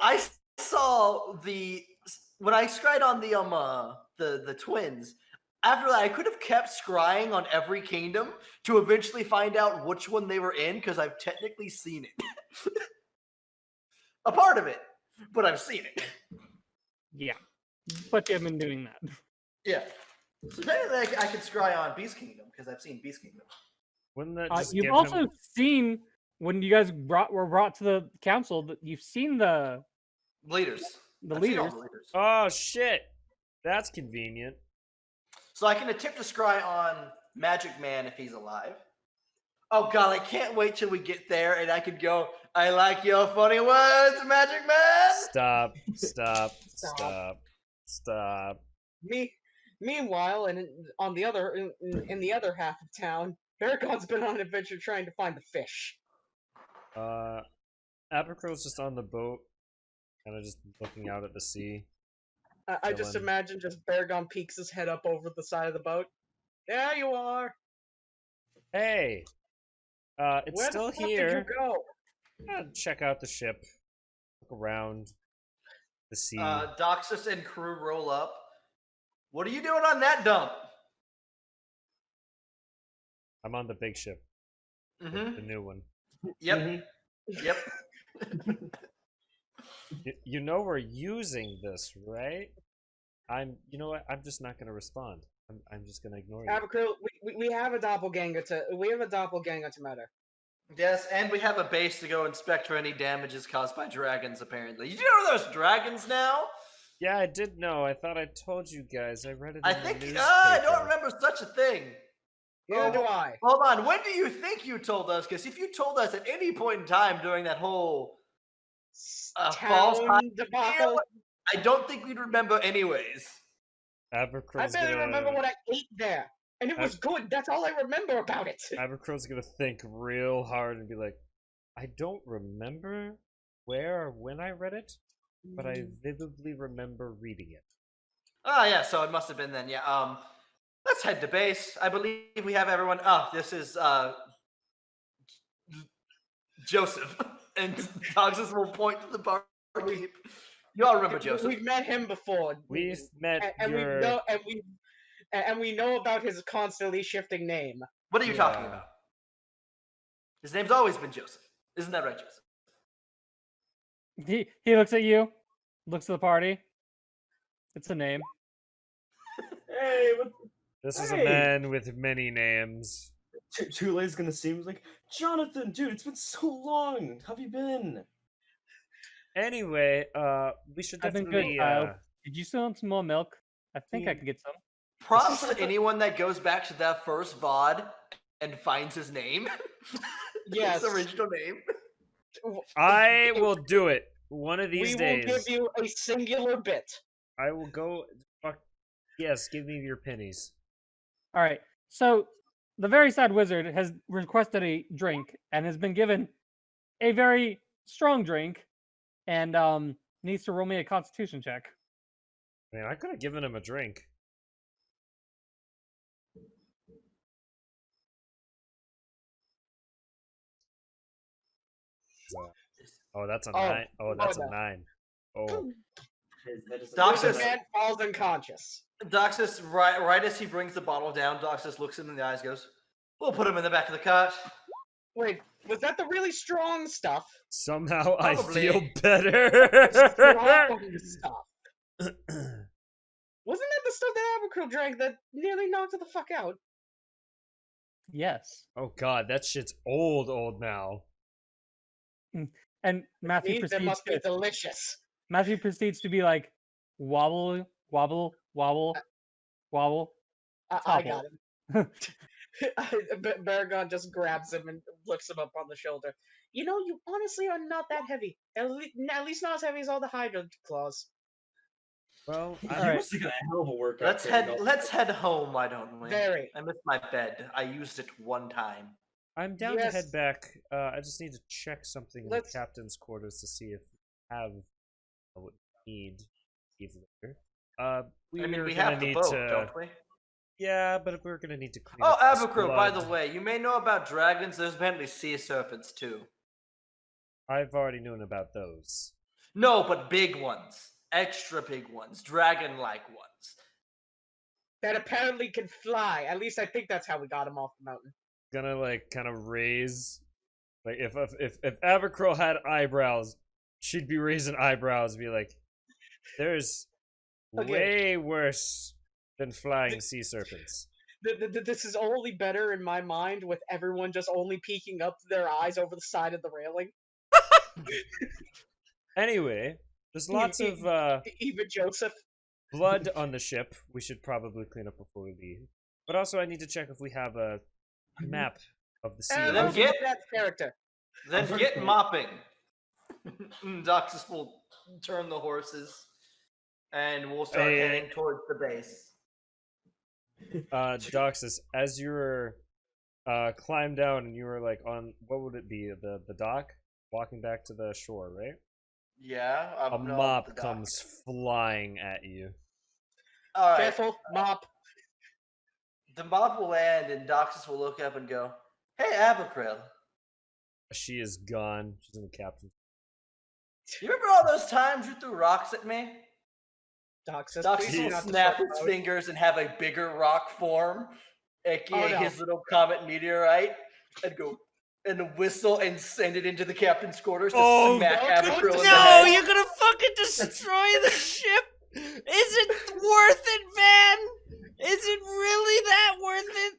I saw when I scryed on the twins. After that, I could have kept scrying on every kingdom to eventually find out which one they were in, because I've technically seen it. A part of it, but I've seen it. Yeah, but you haven't been doing that. Yeah. So technically, I could scry on Beast Kingdom because I've seen Beast Kingdom. Wouldn't that just You've give also him... seen when you guys were brought to the council that you've seen the Leaders. the I've seen all leaders. the leaders. Oh shit, that's convenient. So I can attempt to scry on Magic Man if he's alive. Oh god, I can't wait till we get there and I can go, I like your funny words, Magic Man! Stop. Meanwhile, and on the other in the other half of town, Baragon's been on an adventure trying to find the fish. Abercromb's just on the boat, kind of just looking out at the sea. I just Chilling. imagine just Baragon peeks his head up over the side of the boat. There you are. Hey, it's Where still the fuck here. did you go? Check out the ship. Look around the sea. Doxus and crew roll up. What are you doing on that dump? I'm on the big ship, Mm-hmm. the new one. Yep. Yep. You know we're using this, right? You know what? I'm just not gonna respond. I'm just gonna ignore you. Abercrombie, we have a doppelganger to murder. Yes, and we have a base to go inspect for any damages caused by dragons, apparently. You know there's dragons now? Yeah, I did know. I thought I told you guys. I read it in I the think newspaper. I don't remember such a thing. Neither do I. Hold on, when do you think you told us? Because if you told us at any point in time during that whole false Town debacle. I don't think we'd remember anyways. I Abercromb's barely gonna remember what I ate there, and it was good. That's all I remember about it. Abercromb's gonna think real hard and be like, I don't remember where or when I read it, but I vividly remember reading it. Oh yeah, so it must have been then. Yeah. Let's head to base. I believe we have everyone. Oh, this is Joseph, and Doxus will point to the barkeep. You all remember Joseph? We've met him before. We've met and your... we know about his constantly shifting name. What are you talking about? His name's always been Joseph. Isn't that right, Joseph? He looks at you, looks at the party. It's a name. Hey, what? This is a man with many names. Tulle's gonna seem like, Jonathan, dude, it's been so long. How have you been? Anyway, we should I've been definitely... good, Kyle. Did you still want some more milk? I think I could get some. Props to anyone that goes back to that first VOD and finds his name. Yes. His original name. I will do it one of these days. We will give you a singular bit. I will go... Fuck. Yes, give me your pennies. All right. So the very sad wizard has requested a drink and has been given a very strong drink, and needs to roll me a Constitution check. Man, I could have given him a drink. Oh, that's a 9. Oh, that's a 9. Oh. Doxus Man falls unconscious. Doxus, right as he brings the bottle down, Doxus looks him in the eyes, goes, "We'll put him in the back of the cart." Wait, was that the really strong stuff? Somehow Probably. I feel better. Strong stuff. Wasn't that the stuff that Abercrombie drank that nearly knocked it the fuck out? Yes. Oh god, that shit's old now. And Matthew Means it proceeds must be to, delicious. Matthew proceeds to be like, wobble, wobble, wobble, wobble. I got him. Baragon just grabs him and lifts him up on the shoulder. You know, you honestly are not that heavy. At least not as heavy as all the Hydra claws. Well, All You right. must have got a hell of a workout. Let's head home, why don't we? Very. I missed my bed. I used it one time. I'm down Yes. to head back. I just need to check something in Let's- the captain's quarters to see if we have what we need later. We have gonna the need boat, to... don't we? Yeah, but we're gonna need to clean Oh, up this Abercrombie, by the blood. way, you may know about dragons. There's apparently sea serpents too. I've already known about those. No, but big ones. Extra big ones. Dragon-like ones. That apparently can fly. At least I think that's how we got him off the mountain. Gonna like kind of raise, like if Abercrombie had eyebrows, she'd be raising eyebrows, and be like, "There's Okay. way worse than flying sea serpents." This is only better in my mind with everyone just only peeking up their eyes over the side of the railing. Anyway, there's lots of Even Joseph. blood on the ship. We should probably clean up before we leave. But also, I need to check if we have a map of the sea. And Then also get- that character. Then sorry, get Cody. mopping. Doxus will turn the horses, and we'll start Hey. heading towards the base. Doxus, as you were climbed down and you were like on what would it be, the dock, walking back to the shore, right? Yeah, A I'm not mop the doc. comes flying at you. All right. Careful, mop. The mop will land, and Doxus will look up and go, "Hey, Abikril, She is gone. She's in the captain. you remember all those times you threw rocks at me?" Doxus, Doxus please will not to snap start his out. fingers and have a bigger rock form, aka Oh, no. his little comet meteorite, and go and whistle and send it into the captain's quarters to smack Abikril in the No, head. you're gonna fucking destroy the ship. Is it worth it, man? Is it really that worth it?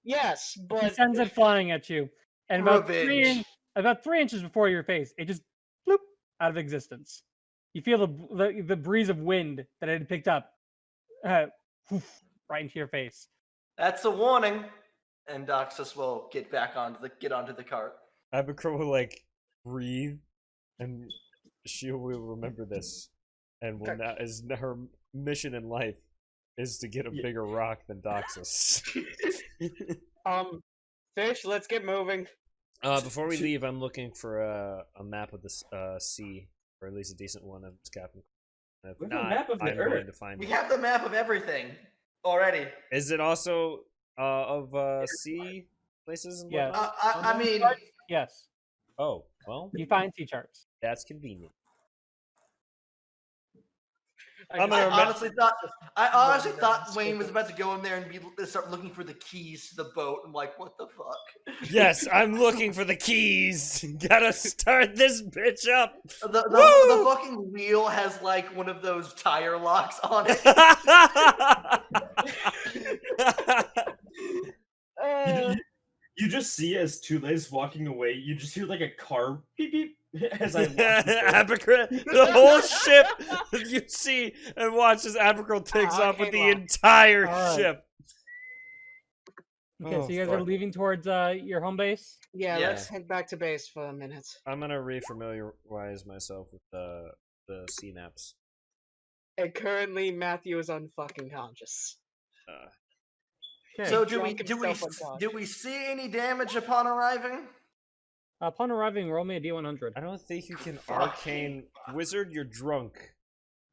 Yes, He but sends it flying at you, and Revenge. about 3 inches before your face, it just bloop out of existence. You feel the breeze of wind that it had picked up, whoof, right into your face. That's a warning. And Doxus will get onto the cart. Abigail will like breathe, and she will remember this, and will now is her mission in life is to get a bigger rock than Doxus. Fish, let's get moving. Before we leave, I'm looking for a map of the sea, or at least a decent one of its captain. If We have a not, map of the I'm going Earth. to find We it. have the map of everything already. Is it also of sea places and Yes. whatnot? I mean, Yes, Oh, well, you find sea charts. that's convenient. I I'm just- gonna I honestly Wonder thought if Wayne was it's- about to go in there and start looking for the keys to the boat. I'm like, what the fuck? Yes, I'm looking for the keys. Gotta start this bitch up. The Woo! fucking wheel has like one of those tire locks on it. You just see as Tulle's walking away, you just hear like a car beep beep as I walk. Abigail, the whole ship you see and watch as Abigail takes off with the okay, well. entire Alright. ship. Okay, Oh, so you guys are fuck. leaving towards your home base. Yeah, Yeah. let's head back to base for a minute. I'm gonna refamiliarize myself with the sea maps. And currently, Matthew is unfucking conscious. Okay. So Drunk do himself unconscious. we see any damage upon arriving? Upon arriving, roll me a d100. I don't think you can Fuck. arcane wizard. You're drunk.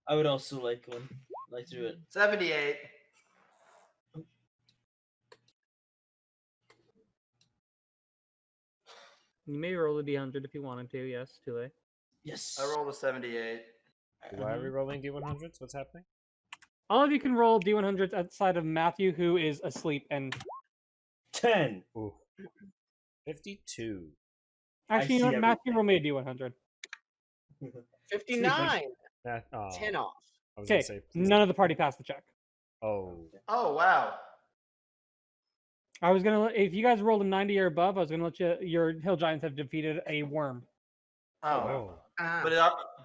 I would also like one. Like to do it. 78. You may roll a d100 if you wanted to. Yes, too late. Yes. I rolled a 78. Why are we rolling D100s? What's happening? All of you can roll d100s outside of Matthew, who is asleep. And 10. Ooh. 52. actually, you know see what? Matthew, roll me a d100. 59! That, 10 off. I was Okay, gonna say, please none of the party passed the check. Oh. Oh wow. I was gonna if you guys rolled a 90 or above, I was gonna let your hill giants have defeated a worm. Oh. Ah.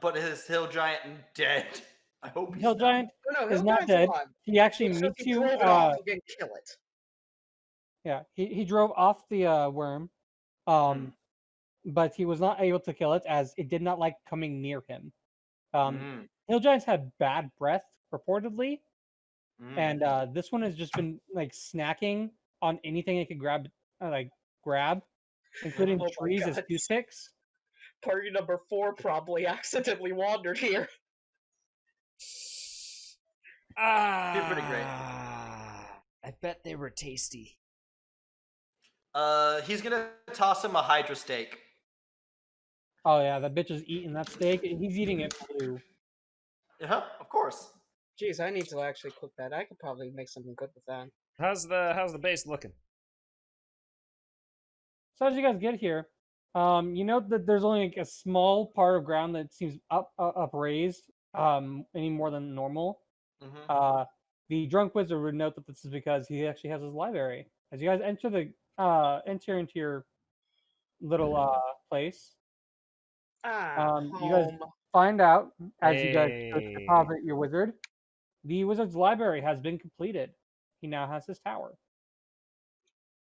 But is Hill Giant dead? I hope he's Hill not. giant, Oh, no, is Hill not Giant's dead. alive. he actually Except meets he you. drove it off, he didn't kill it. Yeah, he drove off the worm, but he was not able to kill it as it did not like coming near him. Hill giants had bad breath reportedly, and this one has just been like snacking on anything it could grab, including Oh my trees as God. toothpicks. Party number 4 probably accidentally wandered here. Did pretty great. I bet they were tasty. He's gonna toss him a Hydra steak. Oh yeah, that bitch is eating that steak. He's eating it blue. Yeah, of course. Jeez, I need to actually cook that. I could probably make something good with that. How's the base looking? So as you guys get here, you know that there's only like a small part of ground that seems upraised, any more than normal. The drunk wizard would note that this is because he actually has his library. As you guys enter into your little place, Ah, you guys home. find out as you guys go to Hey. deposit your wizard the wizard's library has been completed. He now has his tower.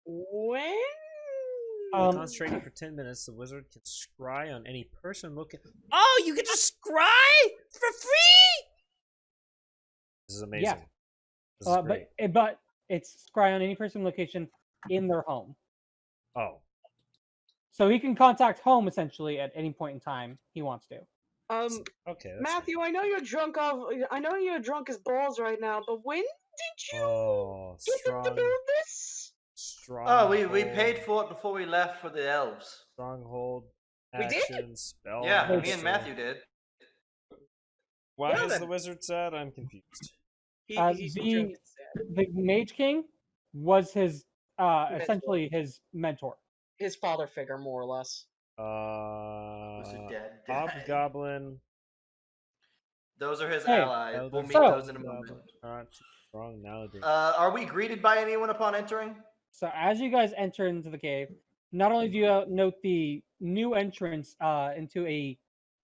When? Concentrating for 10 minutes, the wizard can scry on any person looking. Oh, you can just scry for free! This is amazing. Yeah. This is great. But it's scry on any person location in their home. Oh. So he can contact home essentially at any point in time he wants to. Okay. That's Matthew, I know you're drunk as balls right now, but when did you get them to build this? Strong. Oh, we paid for it before we left for the elves. Stronghold. We did? Actions. Spell. Yeah, me master. and Matthew did. Why Well is then. the wizard sad? I'm confused. He's The- drunk and sad. The Mage King was his essentially his mentor. His father figure, more or less. Was it dead? Hobgoblin. Those are his Hey, allies. We'll meet so- those in a moment. Alright, strong nowadays. Are we greeted by anyone upon entering? So as you guys enter into the cave, not only do you note the new entrance into a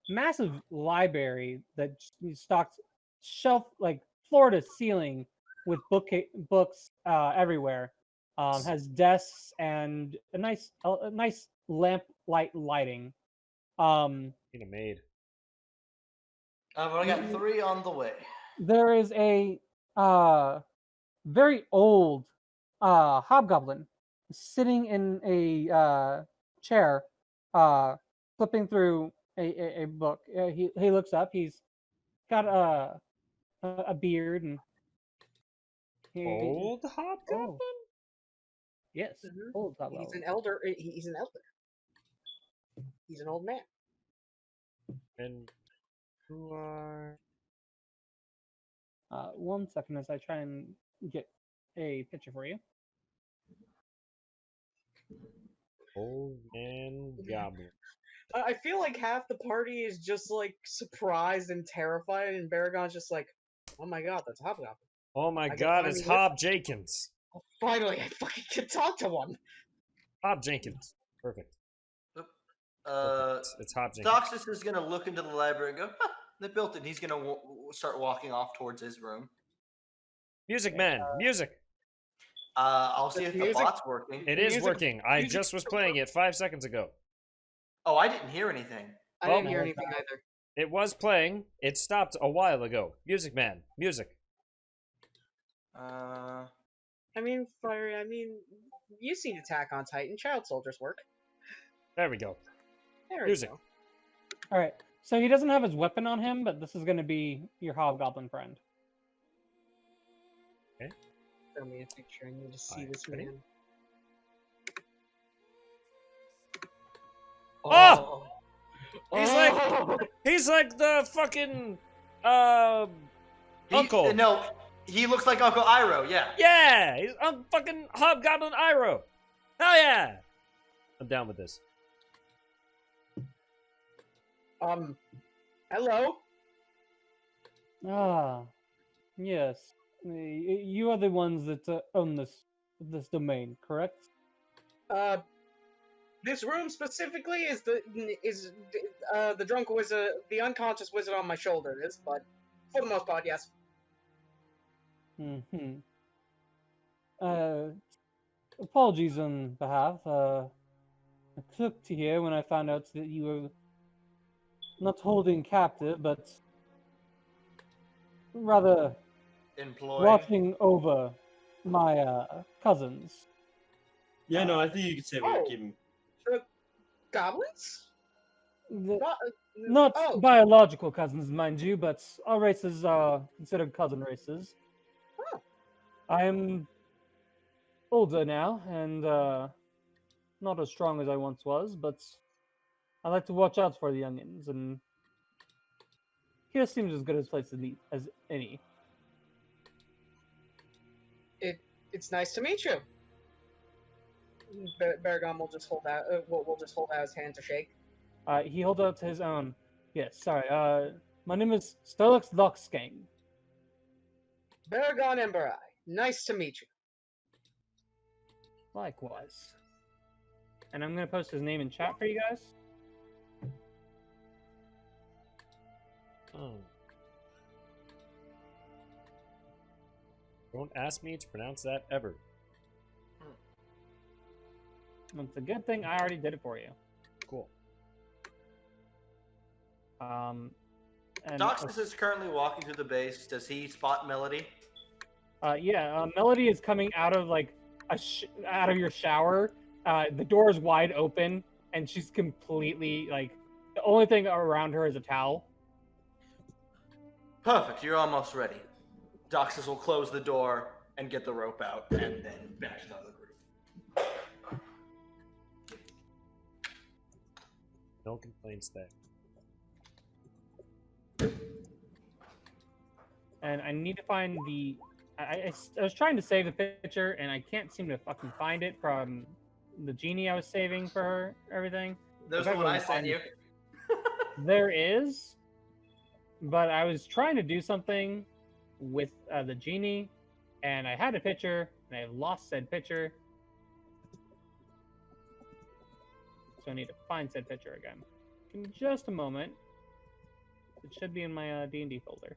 massive library that stocked shelf like floor to ceiling with books everywhere, has desks and a nice lamp lighting. Need a maid. I've only got 3 on the way. There is a very old hobgoblin sitting in a chair, flipping through a book. He looks up. He's got a beard and Old hobgoblin? Yes, Mhm. old hobgoblin. He's an elder. He's an elder. He's an old man. And who are? 1 second as I try and get a picture for you. Old man goblin. I feel like half the party is just like surprised and terrified, and Baragon's just like, "Oh my god, that's Hobgoblin! Oh my I god, can it's finally Hob Jenkins. Finally, I fucking can talk to one." Hob Jenkins. Perfect. Uh, It's Hob Jenkins. Solstice is gonna look into the library and go, "Huh, they built it." He's gonna start walking off towards his room. Music man, music. I'll see The if the music- bot's working. It is Music- working. I music- just was playing it 5 seconds ago. Oh, I didn't hear anything. I Oh didn't hear my anything either. It was playing. It stopped a while ago. Music man, music. Uh, I mean, Fiery. I mean, you've seen Attack on Titan. Child soldiers work. There we go. There Music. we go. All right. So he doesn't have his weapon on him, but this is going to be your hobgoblin friend. Show me a picture. I need to see Alright, this ready? man. Oh! He's Oh! He's like the fucking he- Uncle. No, he looks like Uncle Iroh. Yeah. Yeah, he's fucking Hobgoblin Iroh. Hell yeah! I'm down with this. Hello. Ah, yes. You are the ones that own this domain, correct? This room specifically is the drunk wizard, the unconscious wizard on my shoulder is, but for the most part, yes. Hmm. Apologies on behalf. I clicked to hear when I found out that you were not holding captive, but rather Employed. watching over my cousins. Yeah, no, I think you could say we're Oh. keeping. Goblins? The- What? Not Oh. biological cousins, mind you, but our races are considered cousin races. Oh. I am older now and not as strong as I once was, but I like to watch out for the youngins, and here seems as good a place to meet as any. It's nice to meet you. Baragon will just hold out. We'll just hold out his hand to shake. He holds out his own. Yes, sorry. My name is Sturlix Loxgang. Baragon Emberi, nice to meet you. Likewise. And I'm gonna post his name in chat for you guys. Oh. Don't ask me to pronounce that ever. It's a good thing I already did it for you. Cool. And Doxus is currently walking through the base. Does he spot Melody? Melody is coming out of like out of your shower. The door is wide open, and she's completely like the only thing around her is a towel. Perfect. You're almost ready. Doxus will close the door and get the rope out, and then bash it out of the group. No complaints there. And I need to find the. I was trying to save the picture, and I can't seem to fucking find it from the genie I was saving for her. Everything. There's the one I sent you. There is, but I was trying to do something with the genie, and I had a picture, and I lost said picture. So I need to find said picture again. In just a moment. It should be in my D&D folder.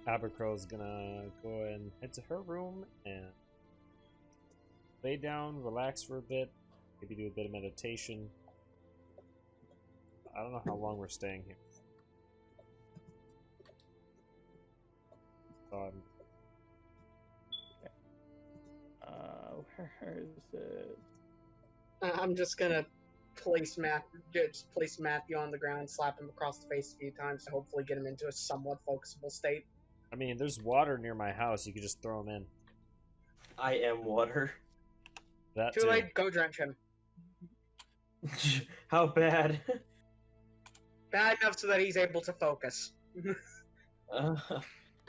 Abercrow's gonna go and head to her room and lay down, relax for a bit, maybe do a bit of meditation. I don't know how long we're staying here. Where is it? I'm just gonna place Matthew on the ground, slap him across the face a few times to hopefully get him into a somewhat focusable state. I mean, there's water near my house. You could just throw him in. I am water. That Too late, go drench him. How bad? Bad enough so that he's able to focus. Then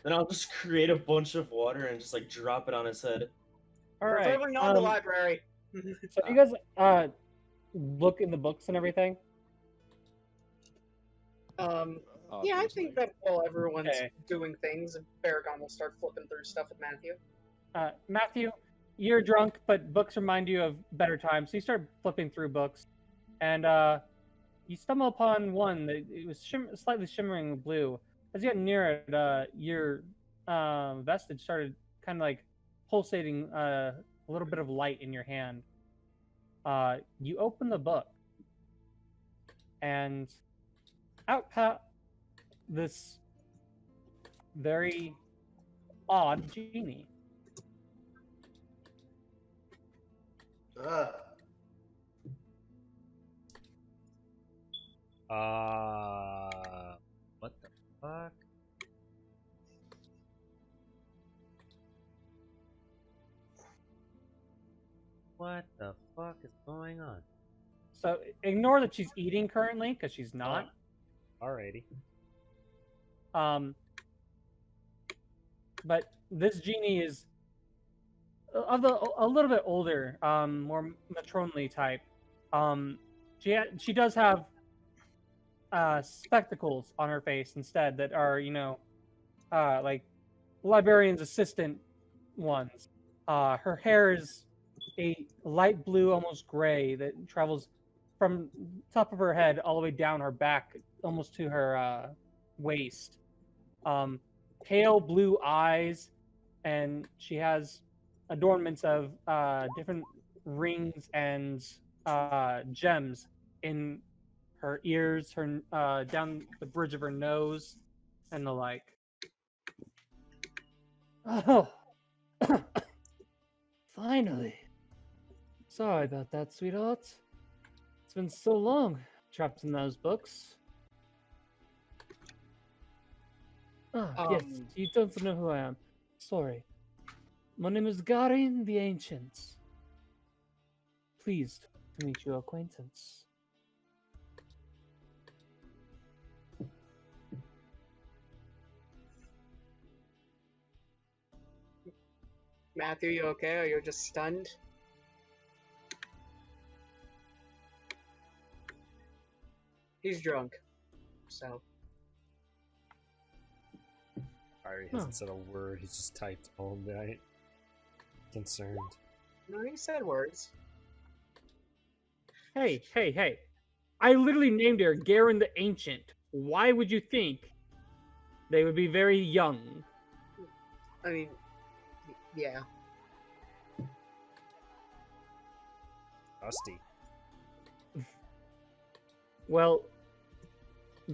I'll just create a bunch of water and just like drop it on his head. All right. Preferably not in the library. So you guys look in the books and everything. Yeah, I think that while everyone's Okay. doing things, Baragon will start flipping through stuff with Matthew. Matthew, you're drunk, but books remind you of better times. So you start flipping through books, and you stumble upon one that it was slightly shimmering blue. As you get near it, your vestige started kind of like pulsating a little bit of light in your hand. You open the book, and out pops this very odd genie. What the fuck? What the fuck is going on? So ignore that she's eating currently, because she's not. Alrighty. But this genie is a little bit older, more matronly type. She does have spectacles on her face instead that are, like librarian's assistant ones. Her hair is a light blue, almost gray, that travels from top of her head all the way down her back, almost to her waist. Pale blue eyes, and she has adornments of different rings and gems in her ears, her down the bridge of her nose, and the like. Oh, finally. Sorry about that, sweetheart. It's been so long trapped in those books. Yes, you don't know who I am. Sorry. My name is Garin the Ancient. Pleased to meet your acquaintance. Matthew, you okay? Or you're just stunned? He's drunk, so. Ari hasn't said a word. He's just typed all night. Concerned. No, he said words. Hey. I literally named her Garen the Ancient. Why would you think they would be very young? I mean, yeah. Dusty. Well,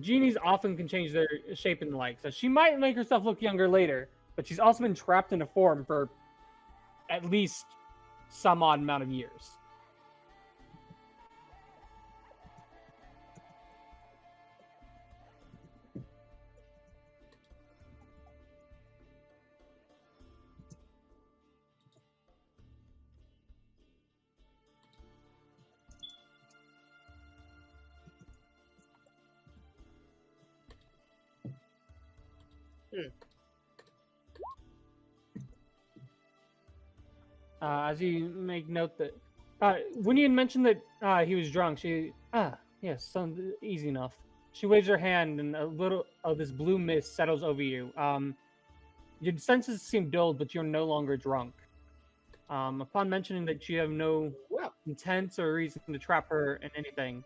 genies often can change their shape and like, so she might make herself look younger later, but she's also been trapped in a form for at least some odd amount of years. As you make note that when you had mentioned that he was drunk, yes, sounds easy enough. She waves her hand, and a little of this blue mist settles over you. Your senses seem dulled, but you're no longer drunk. Upon mentioning that you have no Well, intent or reason to trap her in anything,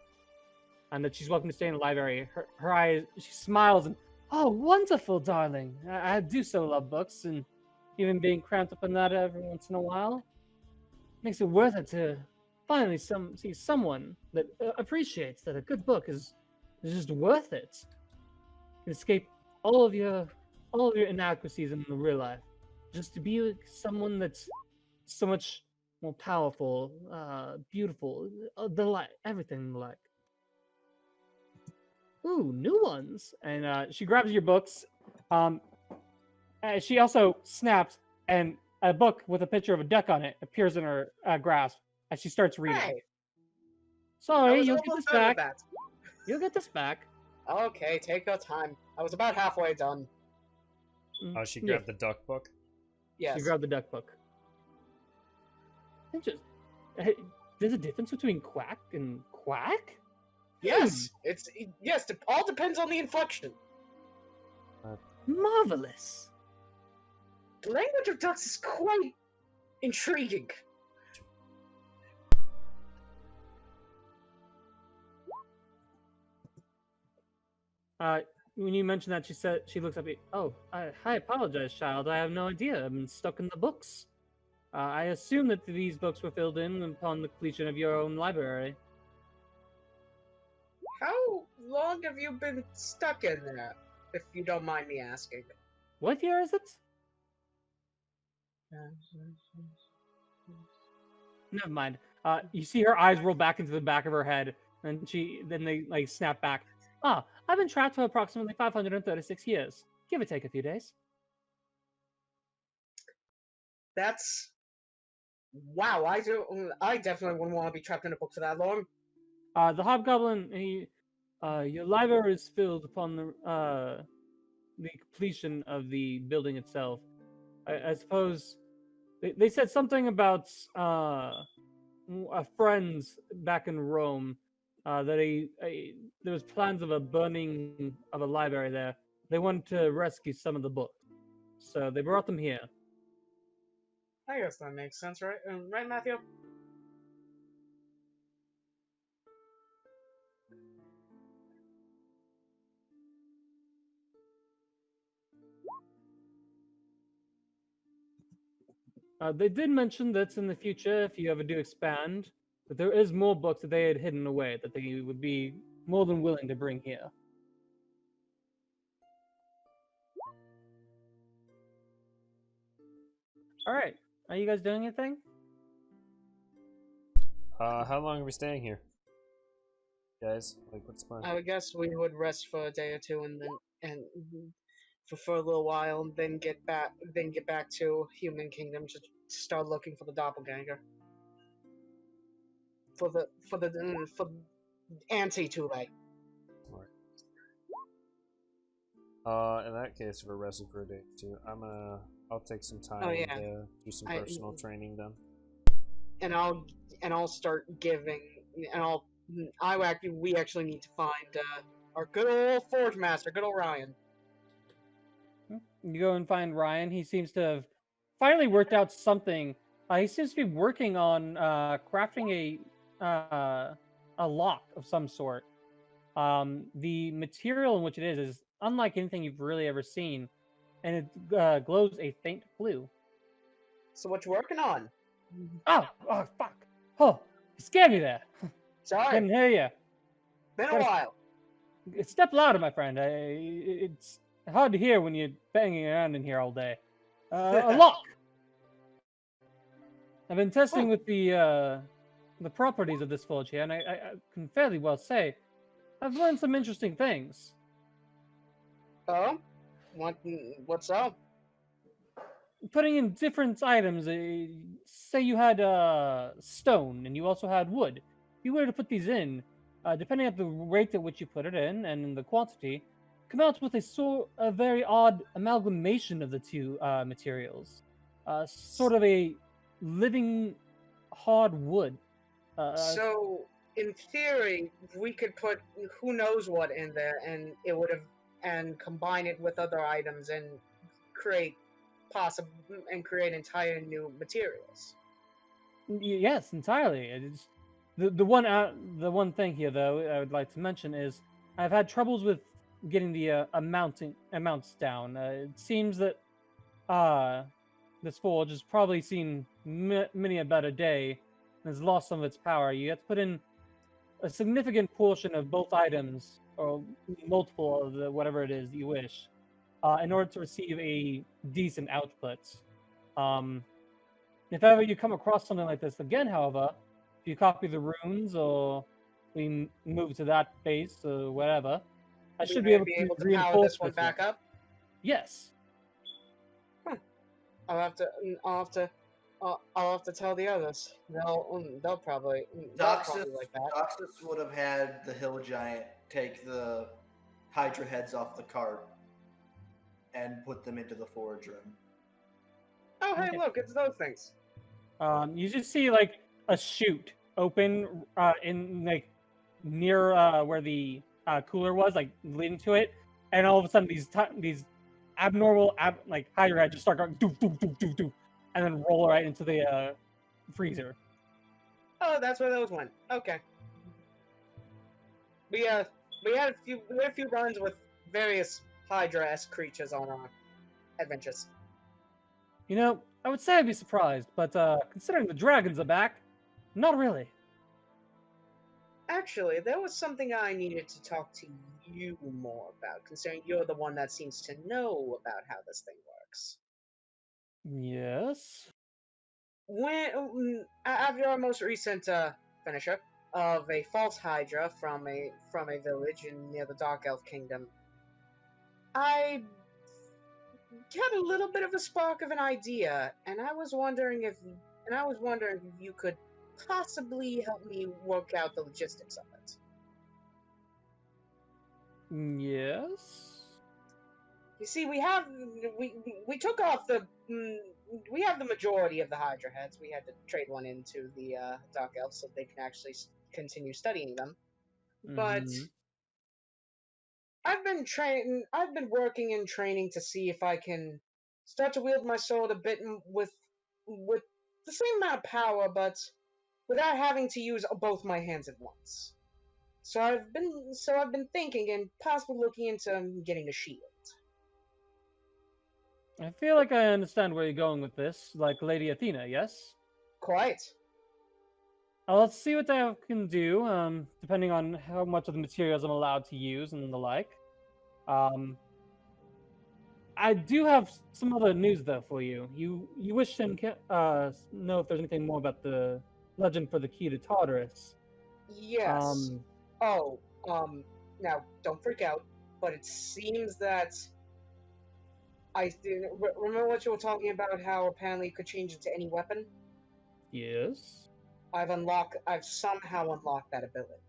and that she's welcome to stay in the library, her eyes, she smiles and, oh, wonderful, darling. I do so love books, and even being cramped up in that every once in a while makes it worth it to finally see someone that appreciates that a good book is just worth it. You can escape all of your inadequacies in the real life, just to be with someone that's so much more powerful, beautiful, everything like. Ooh, new ones! And she grabs your books. She also snaps, and a book with a picture of a duck on it appears in her grasp as she starts reading. hey, I Sorry, was you'll get almost this done with back. that. You'll get this back. Okay, take your time. I was about halfway done. Oh, she grabbed the duck book. Yes. She grabbed the duck book. Hey, there's a difference between quack and quack? Yes, yes. It all depends on the inflection. Marvelous. The language of ducks is quite intriguing. When you mentioned that, she looks up at you. Oh, I apologize, child. I have no idea. I'm stuck in the books. I assume that these books were filled in upon the completion of your own library. How long have you been stuck in there, if you don't mind me asking? What year is it? Never mind. You see her eyes roll back into the back of her head, and then they like snap back. I've been trapped for approximately 536 years, give or take a few days. That's wow. I definitely wouldn't want to be trapped in a book for that long. The hobgoblin, your library is filled upon the completion of the building itself. I suppose they said something about friends back in Rome that there was plans of a burning of a library there. They wanted to rescue some of the books, so they brought them here. I guess that makes sense, right? Right, Matthew? They did mention that in the future, if you ever do expand, that there is more books that they had hidden away that they would be more than willing to bring here. All right, are you guys doing anything? How long are we staying here, guys? Like, what's the plan? I would guess we would rest for a day or two, and for a little while, and then get back to Human Kingdom to start looking for the doppelganger. For anti-Tulle. In that case, if we're resting for a day or two, I'll take some time to do some personal training then. And I'll start giving, we actually need to find our good old Forge Master, good old Ryan. You go and find Ryan. He seems to have finally worked out something. He seems to be working on crafting a lock of some sort. The material in which it is unlike anything you've really ever seen, and it glows a faint blue. So what you working on? Oh, fuck! Oh, you scared me there. Sorry, Couldn't hear you. been a Gotta- while. Step louder, my friend. It's hard to hear when you're banging around in here all day. A lock. I've been testing with the properties of this forge here, and I can fairly well say I've learned some interesting things. Oh, what's up? Putting in different items. Say you had stone, and you also had wood. If you were to put these in, depending on the rate at which you put it in and the quantity, come out with a very odd amalgamation of the two materials. Sort of a living hard wood. So, in theory, we could put who knows what in there, and it would have, and combine it with other items and create create entire new materials. Yes, entirely. It's the one thing here though I would like to mention is I've had troubles with getting the amounts down. It seems that this forge has probably seen many a better day and has lost some of its power. You have to put in a significant portion of both items or multiple of the whatever it is you wish in order to receive a decent output. If ever you come across something like this again, however, if you copy the runes or we move to that base or whatever, I should be able to power reinforce this one this back up. Yes. I'll have to. I'll have to tell the others. They'll probably Doxus, like that. Doxus would have had the hill giant take the Hydra heads off the cart and put them into the forge room. Oh, hey, Okay. look, it's those things. You just see like a chute open in like near where the cooler was, like leading to it, and all of a sudden these abnormal like higher heads just start going doof doof doof doof doof, and then roll right into the freezer. Oh, that's where those went. Okay. We had a few runs with various Hydra-esque creatures on our adventures. You know, I would say I'd be surprised, but considering the dragons are back, not really. Actually, there was something I needed to talk to you more about, considering you're the one that seems to know about how this thing works. Yes. After our most recent finisher of a false Hydra from a village near the Dark Elf Kingdom, I had a little bit of a spark of an idea, and I was wondering if you could possibly help me work out the logistics of it. Yes. You see, we took off we have the majority of the Hydra heads. We had to trade one into the Dark Elves so they can actually continue studying them. But Mhm. I've been working and training to see if I can start to wield my sword a bit with the same amount of power, but without having to use both my hands at once. So I've been thinking and possibly looking into getting a shield. I feel like I understand where you're going with this, like Lady Athena, yes? Quite. Let's see what I can do, depending on how much of the materials I'm allowed to use and the like. I do have some other news, though, for you. You wish to know if there's anything more about the legend for the key to Tartarus. Yes. Oh, now don't freak out, but it seems that remember what you were talking about, how apparently it could change into any weapon? Yes. I've somehow unlocked that ability.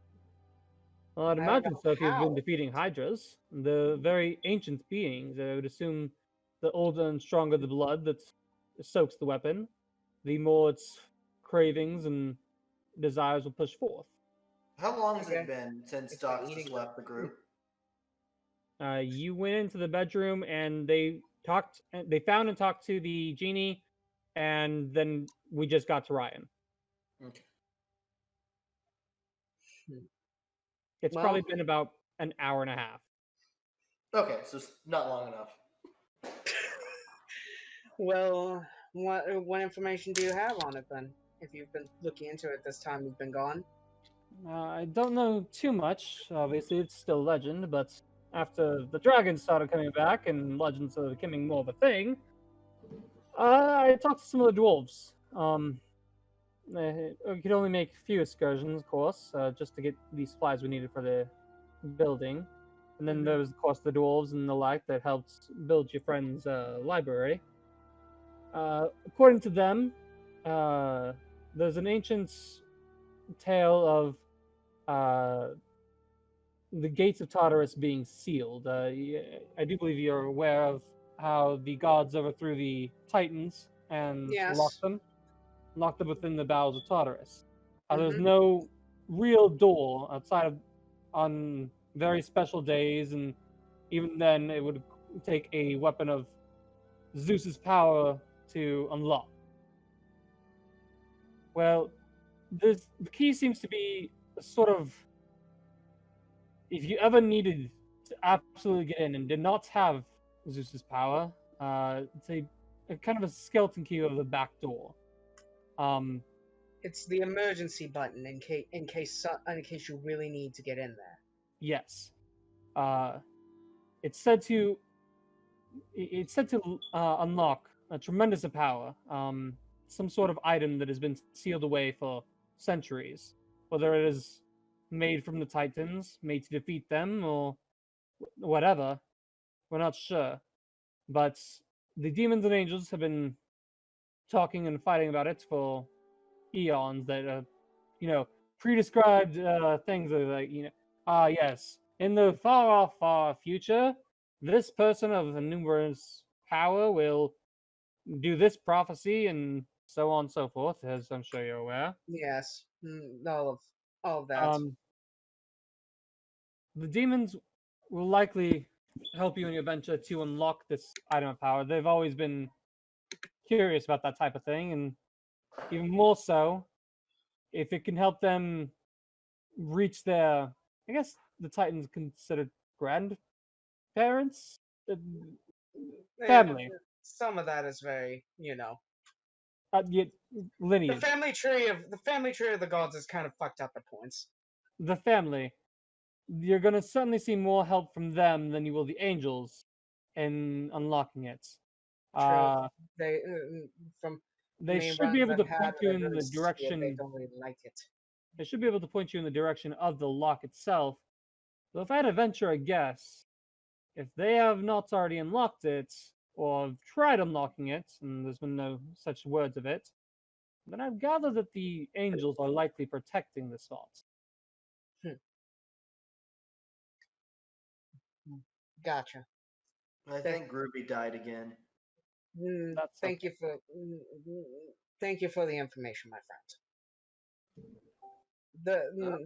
Well, I'd I don't imagine know so if you've been how. defeating Hydras. The very ancient beings. I would assume the older and stronger the blood that soaks the weapon, the more its cravings and desires will push forth. How long has Okay. it been since It's been Doxus eating left the group? You went into the bedroom and they talked. They found and talked to the genie, and then we just got to Ryan. Okay. It's Well- probably been about an hour and a half. Okay, so it's not long enough. Well, what information do you have on it then? If you've been looking into it this time you've been gone. I don't know too much. Obviously, it's still legend, but after the dragons started coming back and legends started becoming more of a thing, I talked to some of the dwarves. We could only make a few excursions, of course, just to get these supplies we needed for the building. And then there was, of course, the dwarves and the like that helped build your friend's library. According to them, there's an ancient tale of the gates of Tartarus being sealed. I do believe you're aware of how the gods overthrew the Titans and Yes. locked them within the bowels of Tartarus. There's Mhm. no real door outside of on very special days, and even then, it would take a weapon of Zeus's power to unlock. Well, the key seems to be a sort of, if you ever needed to absolutely get in and did not have Zeus's power, it's a kind of a skeleton key of the back door. It's the emergency button in case you really need to get in there. Yes, it's said to unlock a tremendous of power. Some sort of item that has been sealed away for centuries, whether it is made from the Titans, made to defeat them, or whatever. We're not sure, but the demons and angels have been talking and fighting about it for eons. That pre-described things are like yes, in the far future, this person of numerous power will do this prophecy and so on and so forth, as I'm sure you're aware. Yes, all of that. The demons will likely help you in your venture to unlock this item of power. They've always been curious about that type of thing, and even more so if it can help them reach their, I guess the Titans considered grandparents, family, Some of that is very, yet the lineage. family tree of the gods is kind of fucked up at points. The family, you're gonna certainly see more help from them than you will the angels in unlocking it. True. They from They main should be runs able to I've had, point you I've in the noticed, direction. they don't really like it. They should be able to point you in the direction of the lock itself. So if I had to venture a guess, if they have not already unlocked it or have tried unlocking it, and there's been no such words of it, then I'd gather that the angels are likely protecting the spot. Gotcha. I think Groovy died again. That's Thank you for the information, my friend.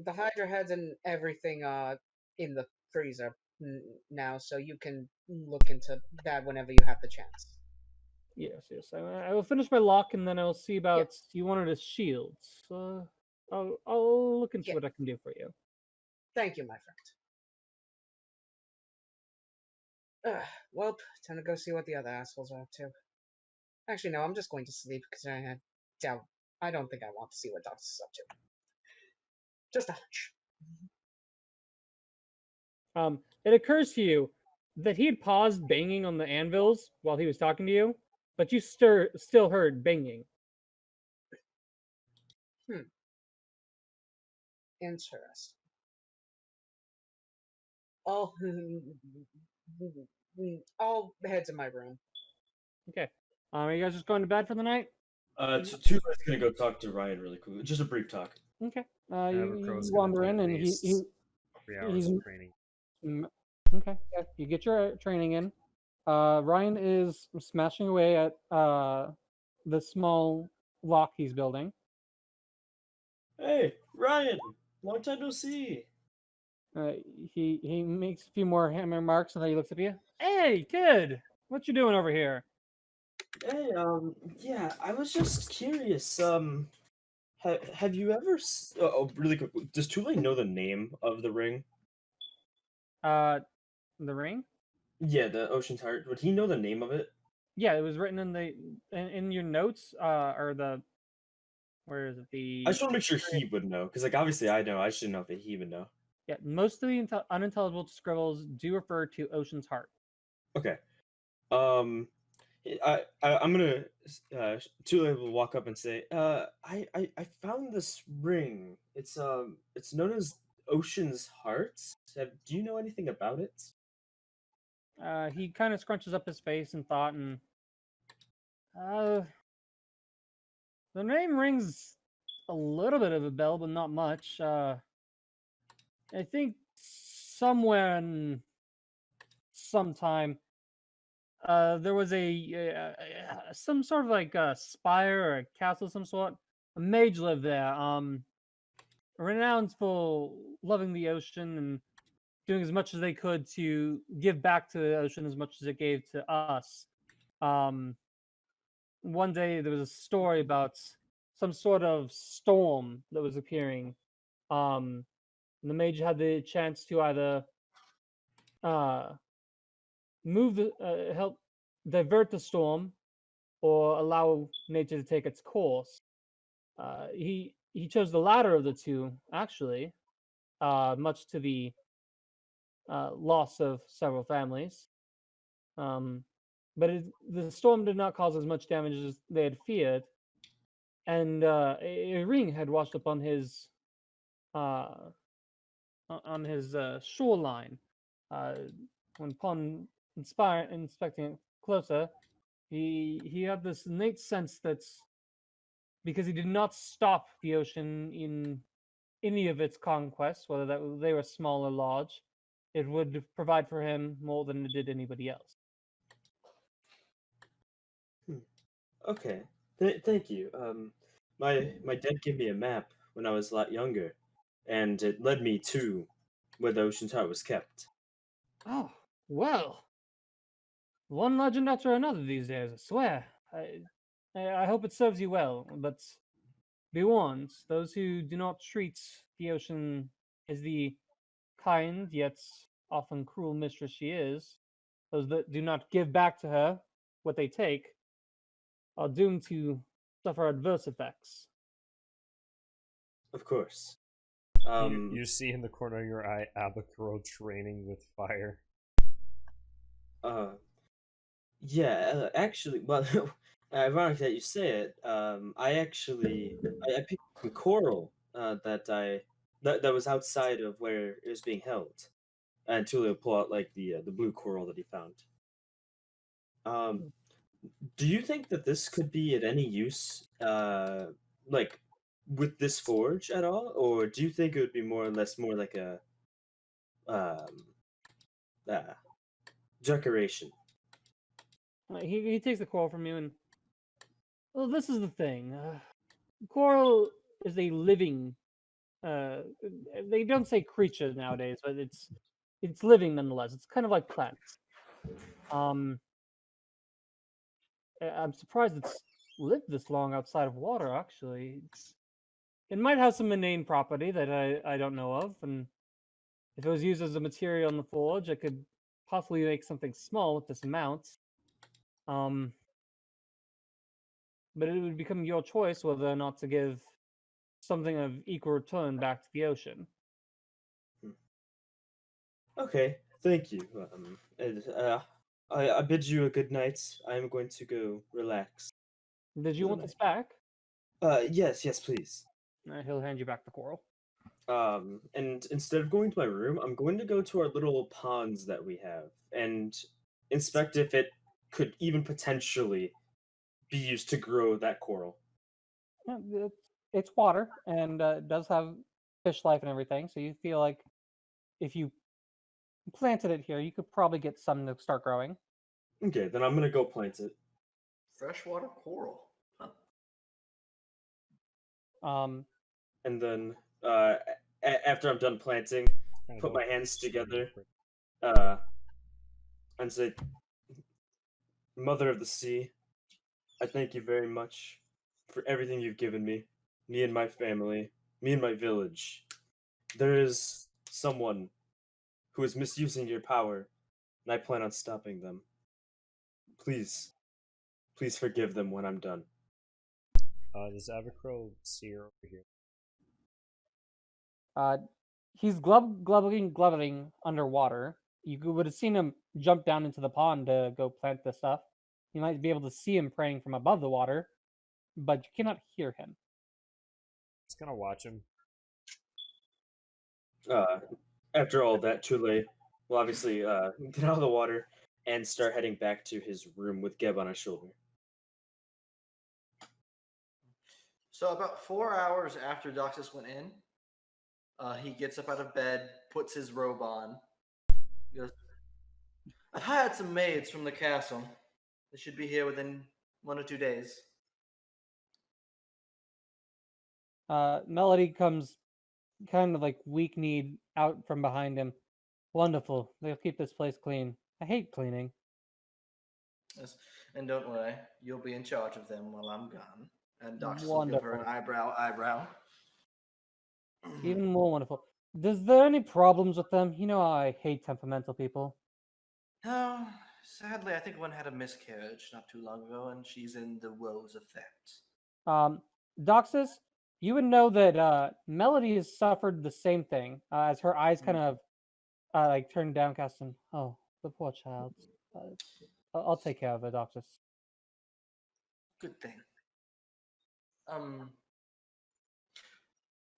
The Hydra heads and everything in the freezer now, so you can look into that whenever you have the chance. Yes. I will finish my lock, and then I'll see about you wanted a shield. So I'll look into what I can do for you. Thank you, my friend. Well, time to go see what the other assholes are up to. Actually, no, I'm just going to sleep because I don't think I want to see what Doc's is up to. Just a hunch. It occurs to you that he had paused banging on the anvils while he was talking to you, but you still heard banging. Interesting. I'll head to my room. Okay. Are you guys just going to bed for the night? Tule's gonna go talk to Ryan really quickly. Just a brief talk. Okay. Crow's You gonna wander do in, at and least he 3 hours he's of training. okay. Yeah, you get your training in. Ryan is smashing away at the small lock he's building. Hey, Ryan! Long time no see. He makes a few more hammer marks, and then he looks at you. Hey, kid, what you doing over here? Hey, yeah, I was just curious. have you ever? Really quick. Does Tulle know the name of the ring? The ring? Yeah, the Ocean's Heart. Would he know the name of it? Yeah, it was written in in your notes. Or the where is it? I just want to make sure he would know, because like obviously I know. I should know if he would know. Yeah, most of the unintelligible scribbles do refer to Ocean's Heart. Okay. Um, I'm gonna Tulle will walk up and say, I found this ring. It's known as Ocean's Heart. Do you know anything about it? He kind of scrunches up his face in thought, and uh, the name rings a little bit of a bell, but not much. I think somewhere in sometime there was some sort of like a spire or a castle of some sort. A mage lived there. Renowned for loving the ocean and doing as much as they could to give back to the ocean as much as it gave to us. Um, One day there was a story about some sort of storm that was appearing. The mage had the chance to either uh, help divert the storm or allow nature to take its course. He chose the latter of the two, actually, much to the loss of several families. Um, but the storm did not cause as much damage as they had feared, and a ring had washed up uh, on his shoreline. Uh, when upon inspecting it closer, he had this innate sense that because he did not stop the ocean in any of its conquests, whether they were small or large, it would provide for him more than it did anybody else. Okay. Thank you. My dad gave me a map when I was a lot younger, and it led me to where the Ocean's Heart was kept. Oh, well, one legend after another these days, I swear. I hope it serves you well, but be warned, those who do not treat the ocean as the kind yet often cruel mistress she is, those that do not give back to her what they take, are doomed to suffer adverse effects. Of course. You see in the corner of your eye Abathro training with fire. Uh, yeah, actually, well, ironic that you say it. I picked some coral that was outside of where it was being held, and Tulle will pull out like the blue coral that he found. Um, do you think that this could be at any use, like with this forge at all, or do you think it would be more or less more like a um, uh, decoration? He takes the coral from you, and well, this is the thing. Coral is a living. Uh, they don't say creature nowadays, but it's living nonetheless. It's kind of like plants. Um, I'm surprised it's lived this long outside of water. Actually, it might have some inane property that I don't know of, and if it was used as a material in the forge, I could possibly make something small with this amount. Um, but it would become your choice whether or not to give something of equal return back to the ocean. Okay, thank you. I bid you a good night. I am going to go relax. Did you want this back? Yes, please. He'll hand you back the coral. And instead of going to my room, I'm going to go to our little ponds that we have and inspect if it could even potentially be used to grow that coral. It's water, and it does have fish life and everything. So you feel like if you planted it here, you could probably get some to start growing. Okay, then I'm gonna go plant it. Freshwater coral. Huh. And then after I'm done planting, put my hands together, and say, Mother of the Sea, I thank you very much for everything you've given me. me and my family, me and my village. There is someone who is misusing your power, and I plan on stopping them. Please, please forgive them when I'm done. Does Avacro see her over here? He's glubbering underwater. You would have seen him jump down into the pond to go plant the stuff. You might be able to see him praying from above the water, but you cannot hear him. Just gonna watch him. After all that, Tulle will obviously get out of the water and start heading back to his room with Geb on his shoulder. So about 4 hours after Doxus went in, he gets up out of bed, puts his robe on. He goes, I've hired some maids from the castle. They should be here within 1 or 2 days. Melody comes kind of like weak-kneed out from behind him. Wonderful. They'll keep this place clean. I hate cleaning. Yes. And don't worry, you'll be in charge of them while I'm gone. And Doxus will give her an eyebrow. Even more wonderful. Is there any problems with them? You know I hate temperamental people. No, sadly, I think one had a miscarriage not too long ago, and she's in the woes of that. Doxus, you would know that Melody has suffered the same thing as her eyes kind of like turned downcast and oh, the poor child. I'll take care of her, Doxus. Good thing.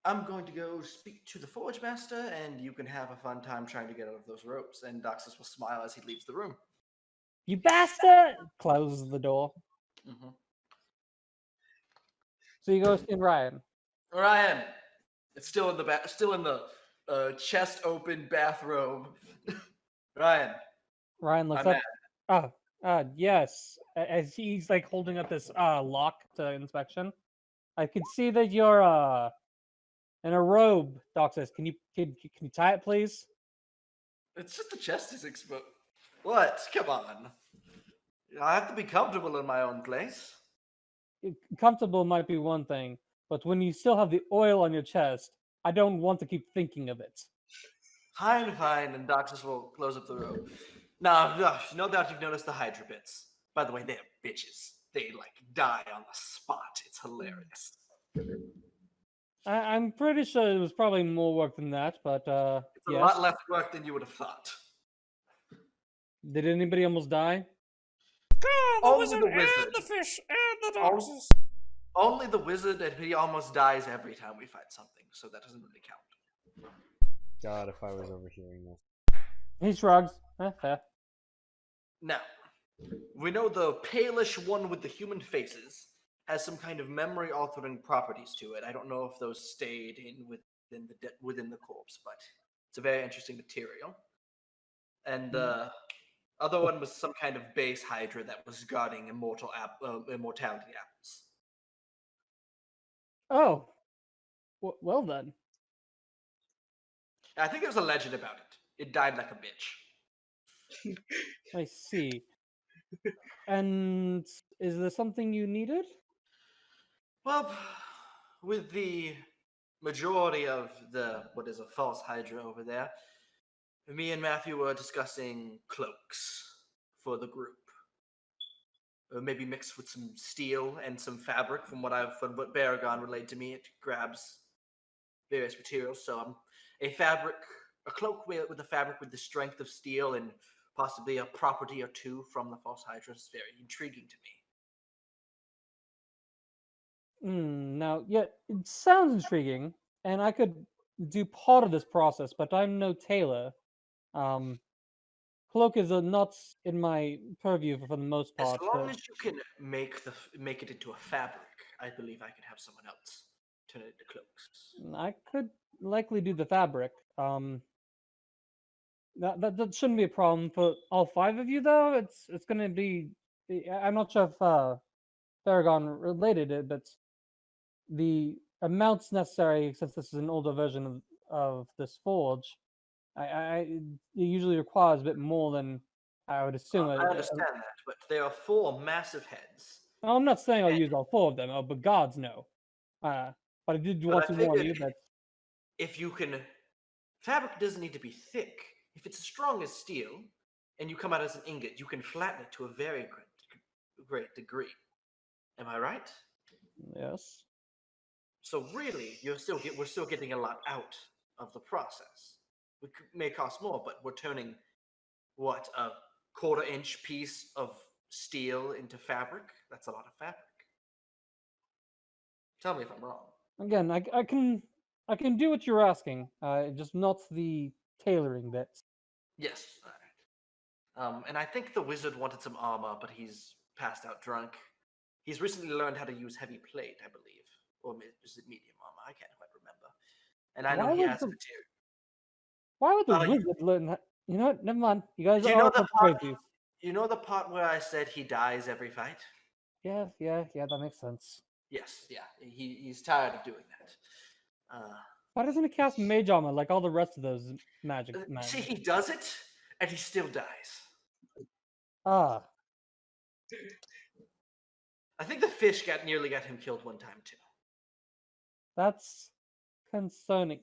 I'm going to go speak to the FullMetalMaster, and you can have a fun time trying to get out of those ropes. And Doxus will smile as he leaves the room. You bastard! Closes the door. Mm-hmm. So you go see Ryan. Ryan, it's still in the chest open bathrobe. Ryan Looks I'm up. Yes. As he's like holding up this lock to inspection. I can see that you're in a robe, Doxus. Can you tie it, please? It's just the chest is exposed. What? Come on. I have to be comfortable in my own place. Comfortable might be one thing, but when you still have the oil on your chest, I don't want to keep thinking of it. Fine, and Doxus will close up the robe. Now, no doubt you've noticed the Hydra bits. By the way, they're bitches. They, like, die on the spot. It's hilarious. I'm pretty sure it was probably more work than that, but It's a lot less work than you would have thought. Did anybody almost die? The wizard and the fish and the Doxus. Only the wizard, and he almost dies every time we fight something, so that doesn't really count. God, if I was overhearing this. He shrugs. Fair. Now, we know the palish one with the human faces has some kind of memory-altering properties to it. I don't know if those stayed within the corpse, but it's a very interesting material. And the other one was some kind of base Hydra that was guarding immortality apples. Oh. Well then. I think there's a legend about it. It died like a bitch. I see. And is there something you needed? Well, with the majority of what is a false Hydra over there, me and Matthew were discussing cloaks for the group. Maybe mixed with some steel and some fabric. From what Baragon relayed to me, it grabs various materials. So a cloak with a fabric with the strength of steel and possibly a property or two from the false Hydra is very intriguing to me. Now, yeah, it sounds intriguing, and I could do part of this process, but I'm no tailor. Cloak is not in my purview for the most part. As long as you can make it into a fabric, I believe I could have someone else turn it into cloaks. I could likely do the fabric. That shouldn't be a problem for all 5 of you, though. It's going to be. I'm not sure if Paragon related it, but the amounts necessary, since this is an older version of this forge, it usually requires a bit more than I would assume. I understand that, but there are 4 massive heads. I'm not saying I'll use all 4 of them, but gods know. But But I did But want I to warn you figured that if you can, fabric doesn't need to be thick. If it's as strong as steel, and you come out as an ingot, you can flatten it to a very great degree. Am I right? yes. So really, we're still getting a lot out of the process. May cost more, but we're turning what, a quarter-inch piece of steel into fabric? That's a lot of fabric. Tell me if I'm wrong. Again, I can do what you're asking. Just not the tailoring bits. Yes. All right. And I think the wizard wanted some armor, but he's passed out drunk. He's recently learned how to use heavy plate, I believe, or is it medium armor? I can't quite remember. And I know Why he would has the material. Why would the You, wizard learn that? You know what? Never mind. You guys do you are know a the bunch of part? crazies. You know the part where I said he dies every fight? Yeah, that makes sense. Yes. Yeah. He's tired of doing that. Why doesn't he cast mage armor like all the rest of those magic men? See, he does it, and he still dies. Ah, I think the fish nearly got him killed one time too. that's concerning.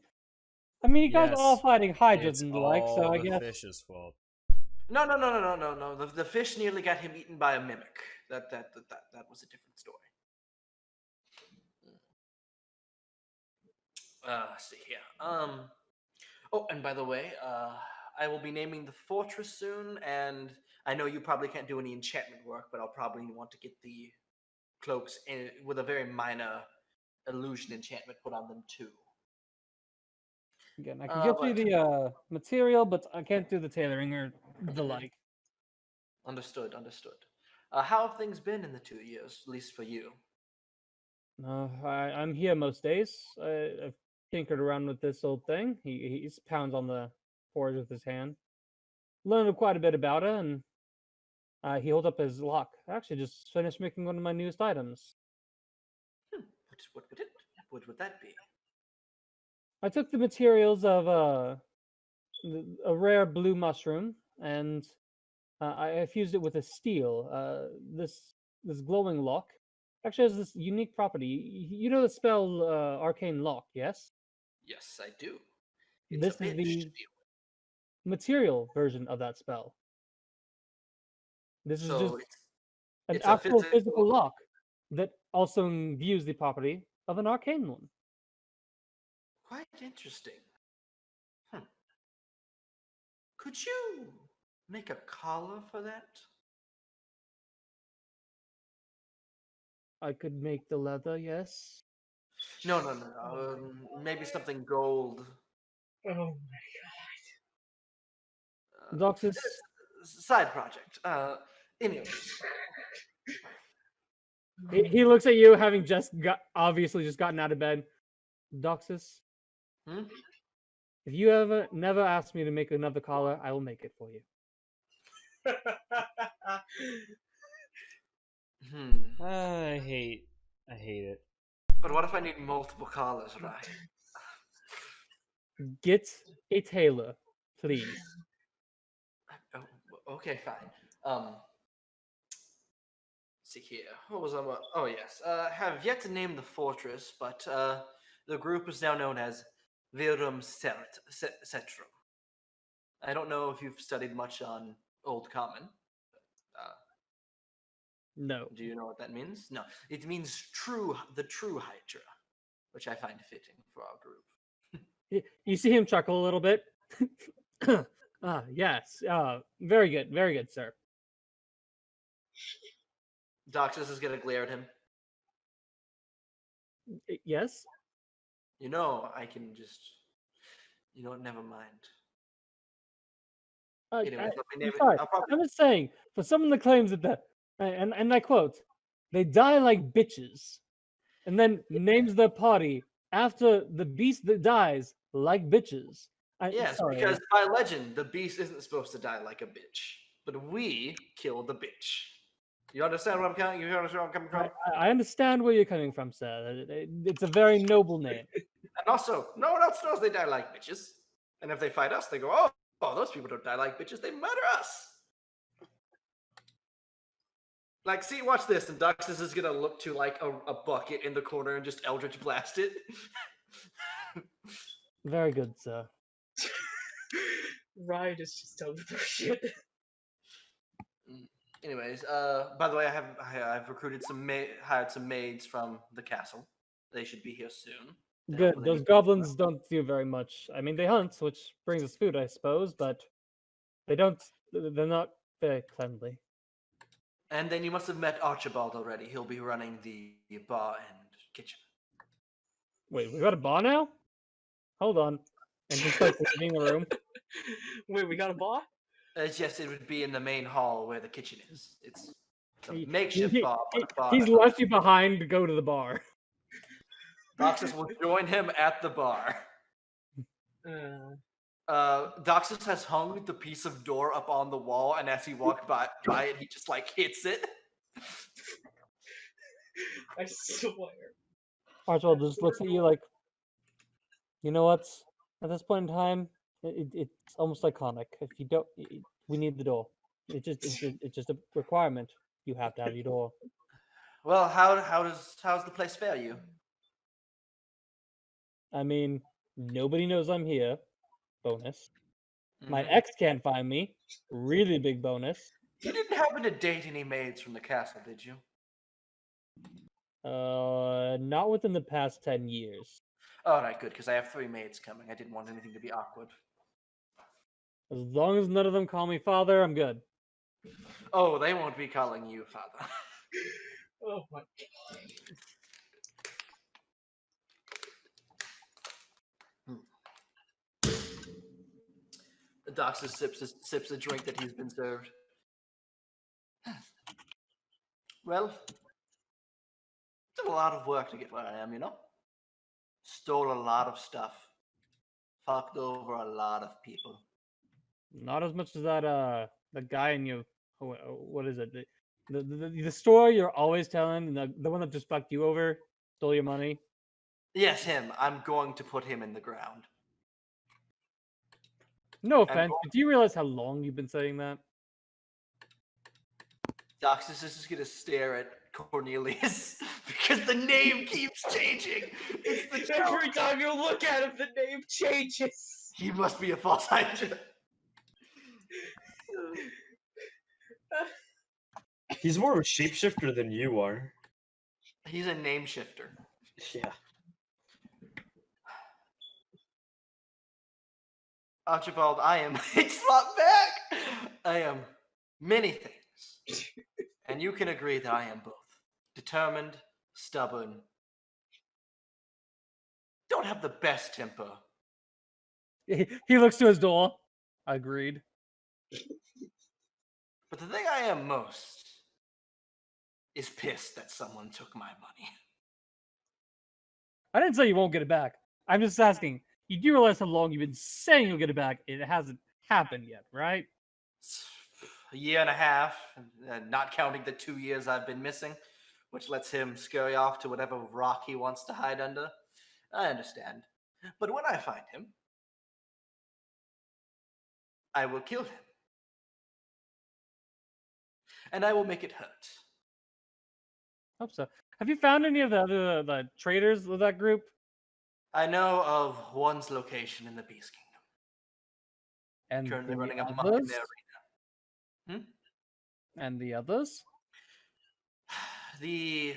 I mean, you guys are all Yes, fighting hydras It's and the like, so all I the guess. fish's fault. No. The fish nearly got him eaten by a mimic. That was a different story. Let's see here. Oh, and by the way, I will be naming the fortress soon, and I know you probably can't do any enchantment work, but I'll probably want to get the cloaks with a very minor illusion enchantment put on them too. Again, I can get you But the material, but I can't do the tailoring or the like. understood. How have things been in the 2 years, at least for you? I'm here most days. I've tinkered around with this old thing. He pounds on the forge with his hand. Learned quite a bit about it, and he holds up his lock. I actually just finished making one of my newest items. What would that be? I took the materials of a rare blue mushroom, and I fused it with a steel. This glowing lock actually has this unique property. You know the spell Arcane Lock, yes? Yes, I do. It's This a is bitch the to deal material version of that spell. This with. is just So an it's a actual physical. physical lock that also imbues the property of an arcane one. Quite interesting. Could you make a collar for that? I could make the leather, yes. No. Maybe something gold. Oh. Doxus, Side project. Anyways, he looks at you, having obviously just gotten out of bed. Doxus, Hmm? if you ever never ask me to make another collar, I will make it for you. I hate it. But what if I need multiple collars, right? Get a tailor, please. Oh, okay, fine. See here. What was I? Oh yes. Have yet to name the fortress, but the group is now known as Virum Cetrum. I don't know if you've studied much on Old Common. No. Do you know what that means? No. It means the true Hydra, which I find fitting for our group. You see him chuckle a little bit. Yes. Very good, sir. Doxus is gonna glare at him. Yes. You know, I can just. You know, never mind. Anyways, I'm sorry. I'm just saying, for someone that claims that and I quote, they die like bitches, and then names their party after the beast that dies like bitches. Yes, sorry. because by legend, the beast isn't supposed to die like a bitch, but we kill the bitch. You understand where I'm coming? You understand where I'm coming from? I understand where you're coming from, sir. It's a very noble name. And also, no one else knows they die like bitches. And if they fight us, they go, oh, those people don't die like bitches. They murder us. Like, see, watch this, and Duxus is gonna look to like a bucket in the corner and just Eldritch blast it. Very good, sir. Ryan is just over their shit. Anyways, by the way, I've recruited hired some maids from the castle. They should be here soon. to help Good. with Those any- goblins don't do very much. I mean, they hunt, which brings us food, I suppose, but they don't. They're not very cleanly. And then you must have met Archibald already. He'll be running the bar and kitchen. Wait, we got a bar now? Hold on. And just like leaving the room. Wait, we got a bar? Yes, it would be in the main hall where the kitchen is. It's a He- makeshift he- bar, but a bar. He's left you behind to go to the bar. Doxus will join him at the bar. Doxus has hung the piece of door up on the wall, and as he walked by it, he just like hits it. I swear. Archibald just looks at you like, you know what? At this point in time, it's almost iconic. If you don't, we need the door. It's just a requirement. You have to have your door. Well, how's the place fare you? I mean, nobody knows I'm here. Bonus. My Mhm. ex can't find me. Really big bonus. You didn't happen to date any maids from the castle, did you? Not within the past 10 years. All right, good, because I have 3 maids coming. I didn't want anything to be awkward. As long as none of them call me father, I'm good. Oh, they won't be calling you father. Oh my god. Doxus sips a drink that he's been served. Well, it's a lot of work to get where I am, you know? Stole a lot of stuff. Fucked over a lot of people. Not as much as that the guy in you. What is it? The story you're always telling, the one that just fucked you over, stole your money. Yes, him. I'm going to put him in the ground. No offense, but do you realize how long you've been saying that? Doxus is just gonna stare at Cornelius because the name keeps changing. It's the joke. Every time you look at him, the name changes. He must be a false Hydra. He's more of a shapeshifter than you are. He's a name shifter. Yeah. Archibald, I am it's not back. I am many things. And you can agree that I am both. Determined, stubborn. Don't have the best temper. He looks to his door. Agreed. But the thing I am most is pissed that someone took my money. I didn't say you won't get it back. I'm just asking. You do realize how long you've been saying you'll get it back? It hasn't happened yet, right? It's a year and a half, not counting the 2 years I've been missing, which lets him scurry off to whatever rock he wants to hide under. I understand. But when I find him, I will kill him. And I will make it hurt. Hope so. Have you found any of the other the traders of that group? I know of one's location in the Beast Kingdom. And Currently the running amok in others? their arena. And the others? The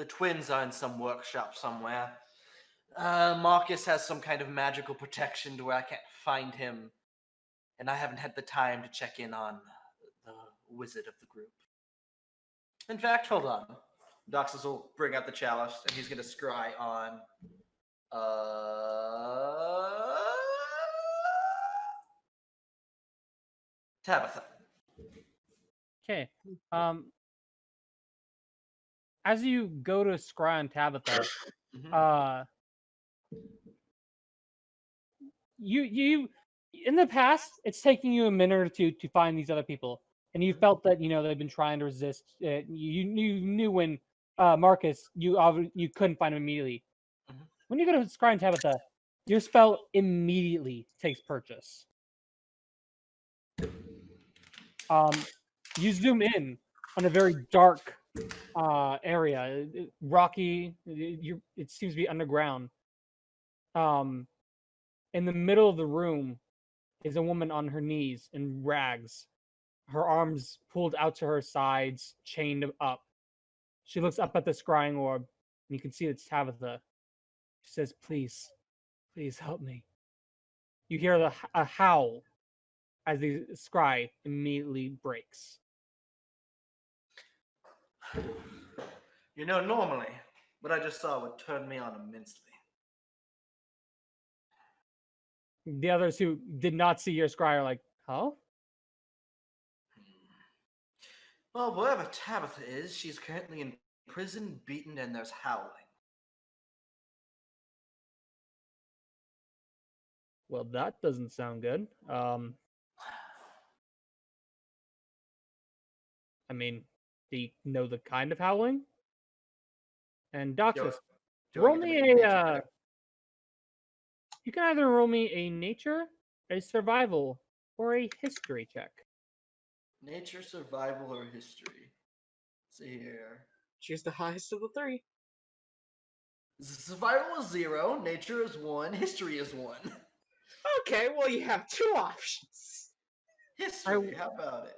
twins are in some workshop somewhere. Marcus has some kind of magical protection to where I can't find him. And I haven't had the time to check in on the wizard of the group. In fact, hold on. Doxus will bring out the chalice and he's going to scry on Tabitha. Okay. As you go to scry on Tabitha, Mhm. you in the past it's taking you a minute or two to find these other people, and you felt that they've been trying to resist. You knew when Marcus you couldn't find him immediately. Mhm. When you go to scry on Tabitha, your spell immediately takes purchase. You zoom in, on a very dark area, rocky. It seems to be underground. In the middle of the room is a woman on her knees in rags, her arms pulled out to her sides, chained up. She looks up at the scrying orb, and you can see it's Tabitha. She says, "Please, please help me." You hear a howl as the scry immediately breaks. You know, normally, what I just saw would turn me on immensely. The others who did not see your scry are like, "Huh?" Well, wherever Tabitha is, she's currently in prison, beaten, and there's howling. Well, that doesn't sound good. I mean, do you know the kind of howling? And Doxus, Do I roll get to me make a nature a. check? You can either roll me a nature, a survival, or a history check. Nature, survival, or history? Let's see here. Choose the highest of the three. Survival is 0, nature is 1, history is 1. Okay, well you have 2 options. History, how about it?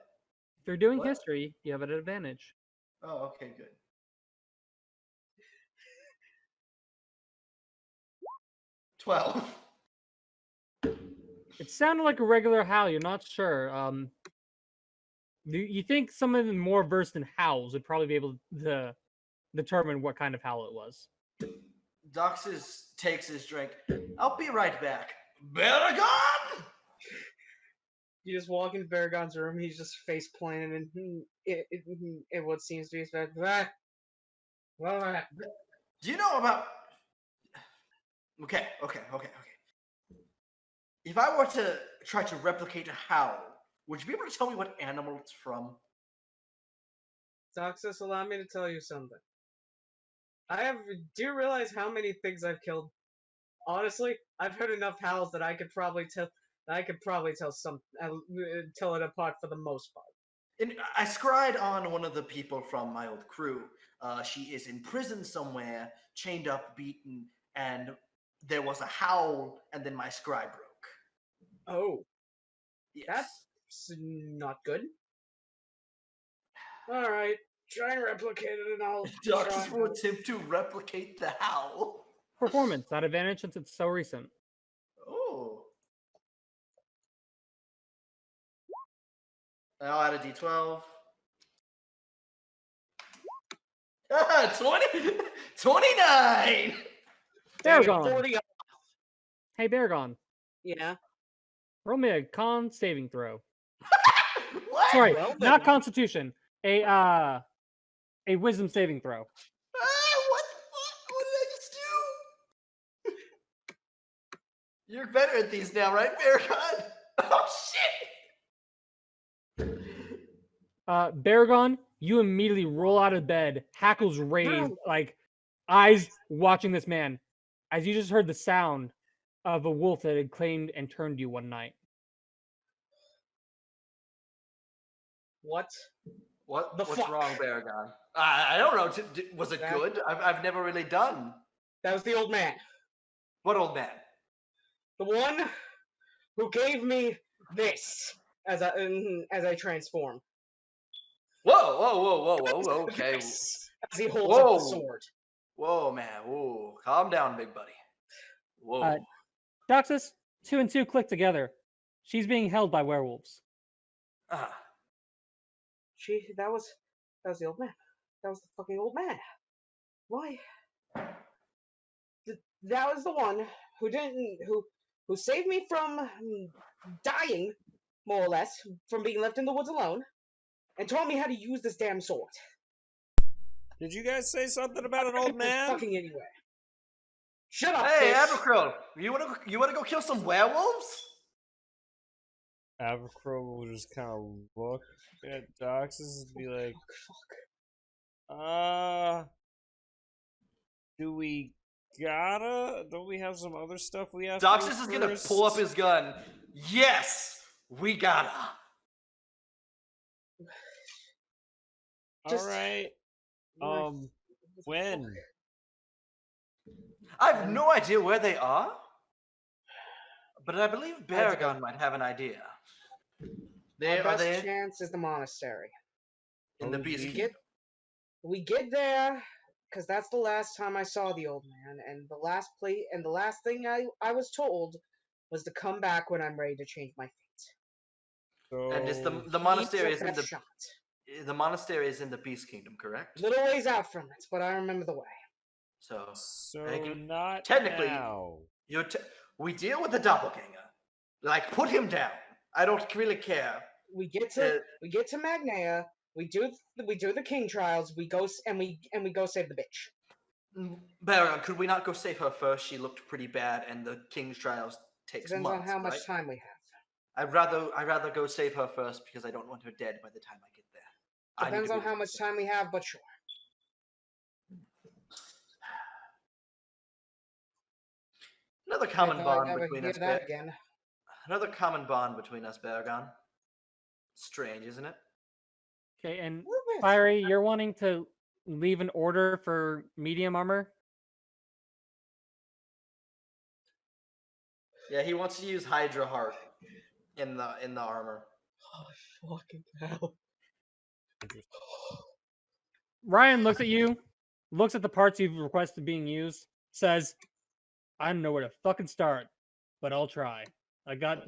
If you're doing What? history, you have an advantage. Oh, okay, good. 12. It sounded like a regular howl. You're not sure. You think someone more versed in howls would probably be able to determine what kind of howl it was. Doxus takes his drink. I'll be right back. Baragon! You just walk into Baragon's room, he's just face planted in what seems to be his bed. Do you know about... Okay. If I were to try to replicate a howl, would you be able to tell me what animal it's from? Doxus, allow me to tell you something. Do you realize how many things I've killed? Honestly, I've heard enough howls that I could probably tell tell it apart for the most part. And I scried on one of the people from my old crew. She is in prison somewhere, chained up, beaten, and there was a howl, and then my scry broke. Oh, Yes. that's not good. All right, try and replicate it, and I'll Doxus try. will attempt to replicate the howl. Performance, not advantage since it's so recent. Oh. I'll add a d12. 20, 29! Baragon. 40. Hey, Baragon. Yeah. Roll me a con saving throw. What? Sorry, Well, not then. Constitution. A wisdom saving throw. What the fuck? What did I just do? You're better at these now, right, Baragon? Oh, shit! Baragon, you immediately roll out of bed, hackles raised, like eyes watching this man, as you just heard the sound of a wolf that had claimed and turned you one night. What? The What's fuck? wrong, Baragon? I don't know. Was it That- good? I've never really done. That was the old man. What old man? The one who gave me this as I transform. Whoa. Okay. This, as he holds up Whoa. the sword. Whoa, man. Whoa. Calm down, big buddy. Whoa. Doxus, 2 and 2 click together. She's being held by werewolves. Ah. That was the old man. That was the fucking old man. Why? That was the one who saved me from dying, more or less, from being left in the woods alone, and taught me how to use this damn sword. Did you guys say something about an old man? Fucking anyway. Shut up, Hey, fish. Abercrow. You wanna go kill some werewolves? Abercrow will just kind of look at Doxus and be like, do we gotta? Don't we have some other stuff we have to do Doxus is gonna first? pull up his gun. Yes, we gotta. Just- Alright. When? I have no idea where they are, but I believe do. Baragon might have an idea. Our Are best they chance is the monastery. in the Oh, Beast we Kingdom? We get there because that's the last time I saw the old man, and the last thing I was told was to come back when I'm ready to change my fate. And it's the So, monastery He's is our in best the shot. the monastery is in the Beast Kingdom, correct? Little ways out from it, but I remember the way. So so not technically, now. we deal with the doppelganger. Like, put him down. I don't really care. We get to Magnea. We do the king trials. We go save the bitch. Baragon, could we not go save her first? She looked pretty bad, and the King's Trials takes Depends months, on how much right? time we have. I'd rather go save her first because I don't want her dead by the time I get there. I need Depends to on be how there. much time we have, but sure. Another common I bond never between hear us. that again. Another common bond between us, Baragon. Strange, isn't it? Okay, and Little bit. Fiery, you're wanting to leave an order for medium armor? Yeah, he wants to use Hydra Heart in the armor. Oh, fucking hell. Ryan looks at you, looks at the parts you've requested being used, says, I don't know where to fucking start, but I'll try. I got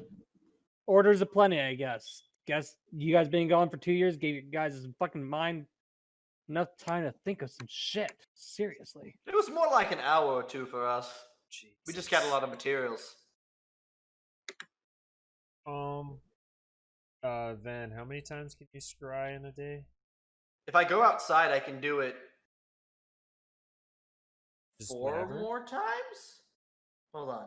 orders aplenty, I guess. Guess you guys being gone for 2 years gave you guys some fucking mind enough time to think of some shit. Seriously. It was more like an hour or two for us. We just got a lot of materials. Van, how many times can you scry in a day? If I go outside, I can do it Just 4 whenever? more times? Hold on.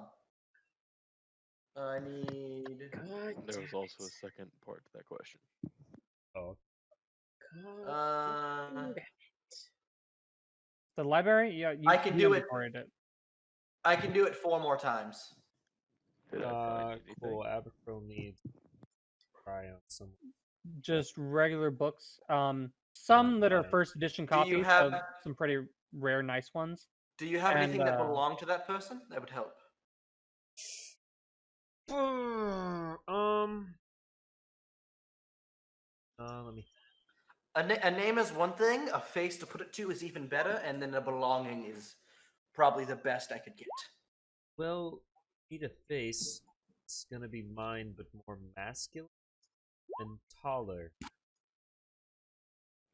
I need... God There damn was also a it. second part to that question. Oh, God Uh, damn it. The library? Yeah, you I can do it. inventoried it. I can do it 4 more times. Did I find anything? cool. Abercrombie needs scry on some. Just regular books. Some that are bad. first edition Do you copies have- of some pretty rare, nice ones. Do you have anything And, that belonged to that person? That would help. Let me. A name is one thing, a face to put it to is even better, and then a belonging is probably the best I could get. Well, need a face. It's gonna be mine, but more masculine and taller.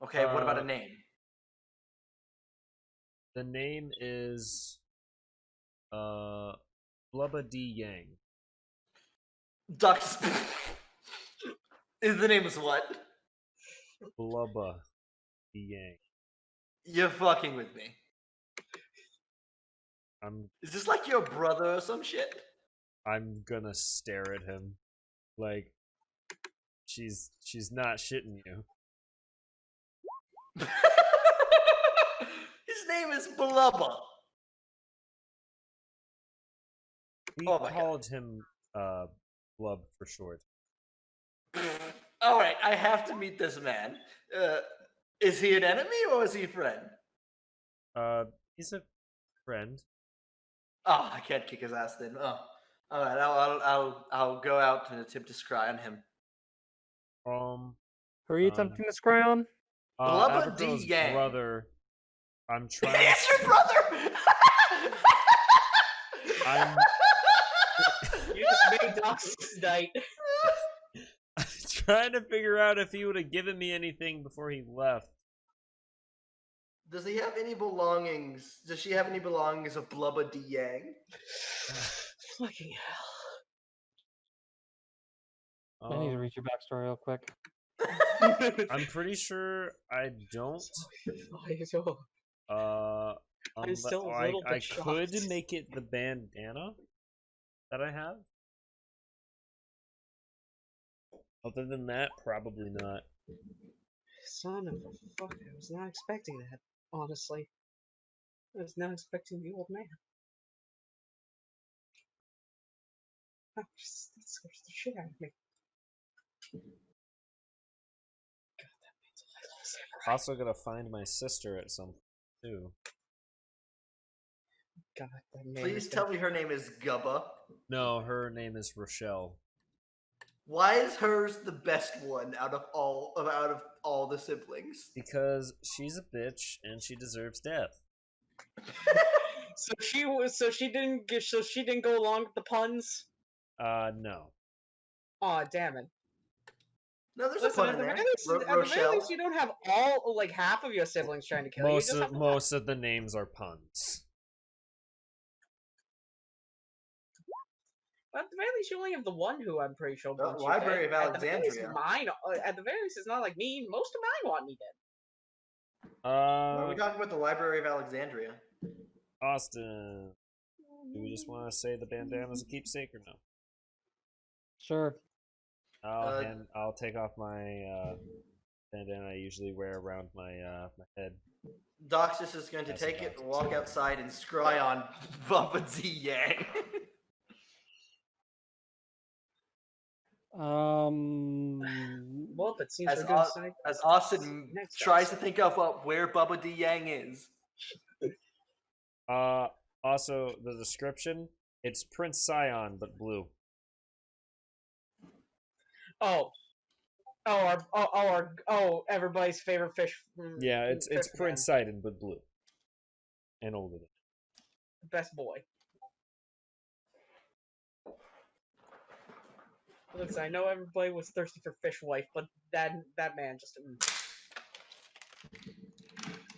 Okay, what about a name? The name is Blubba D Yang. Ducks. The name is what? Blubba D Yang. You're fucking with me. Is this like your brother or some shit? I'm gonna stare at him like she's not shitting you. His name is Blubba. We Oh my called him Blub for short. All right, I have to meet this man. Is he an enemy or is he a friend? He's a friend. Oh, I can't kick his ass then. Oh, all right. I'll go out and attempt to scry on him. Who are you attempting to scry on? Blubba D. Abigail's Yang. brother. I'm trying. It's your brother. I'm You just made Doc's night. trying to figure out if he would have given me anything before he left. Does he have any belongings? Does she have any belongings of Blubba D. Yang? Fucking hell. I need to read your backstory real quick. I'm pretty sure I don't. I'm still a little bit I could shocked. make it the bandana that I have. Other than that, probably not. Son of a fuck, I was not expecting that, honestly. I was not expecting the old man. That scares the shit out of me. God, that man's a high level samurai. Also gonna find my sister at some point too. God, that name Please is tell me her name is Gubba. No, her name is Rochelle. Why is hers the best one out of all the siblings? Because she's a bitch and she deserves death. So she didn't go along with the puns. No. Aw, damn it. No, there's Listen, a pun in there. at the very Rochelle. least, you don't have all like half of your siblings trying to kill you. Most Just of most of the names are puns. At the very least, you only have the one who I'm pretty sure The wants you Library dead. of At the very least, Alexandria. mine. At the very least, it's not like me. Most of mine want me dead. Why are we talking about the Library of Alexandria? Austin. Do we just want to say the bandana's a keepsake or no? Sure. I'll take off my bandana I usually wear around my my head. Doxus is going to That's take it, Doxus. walk outside, and scry on Bubba Z Yang. Well, it seems As, we're going Au- as Austin Next tries to episode. think of where Bubba D Yang is. Also the description, it's Prince Scion but blue. Everybody's favorite fish. Yeah, it's fish Prince man. Sidon but blue. And older than. Best boy. Listen, I know everybody was thirsty for fish wife, but that man just.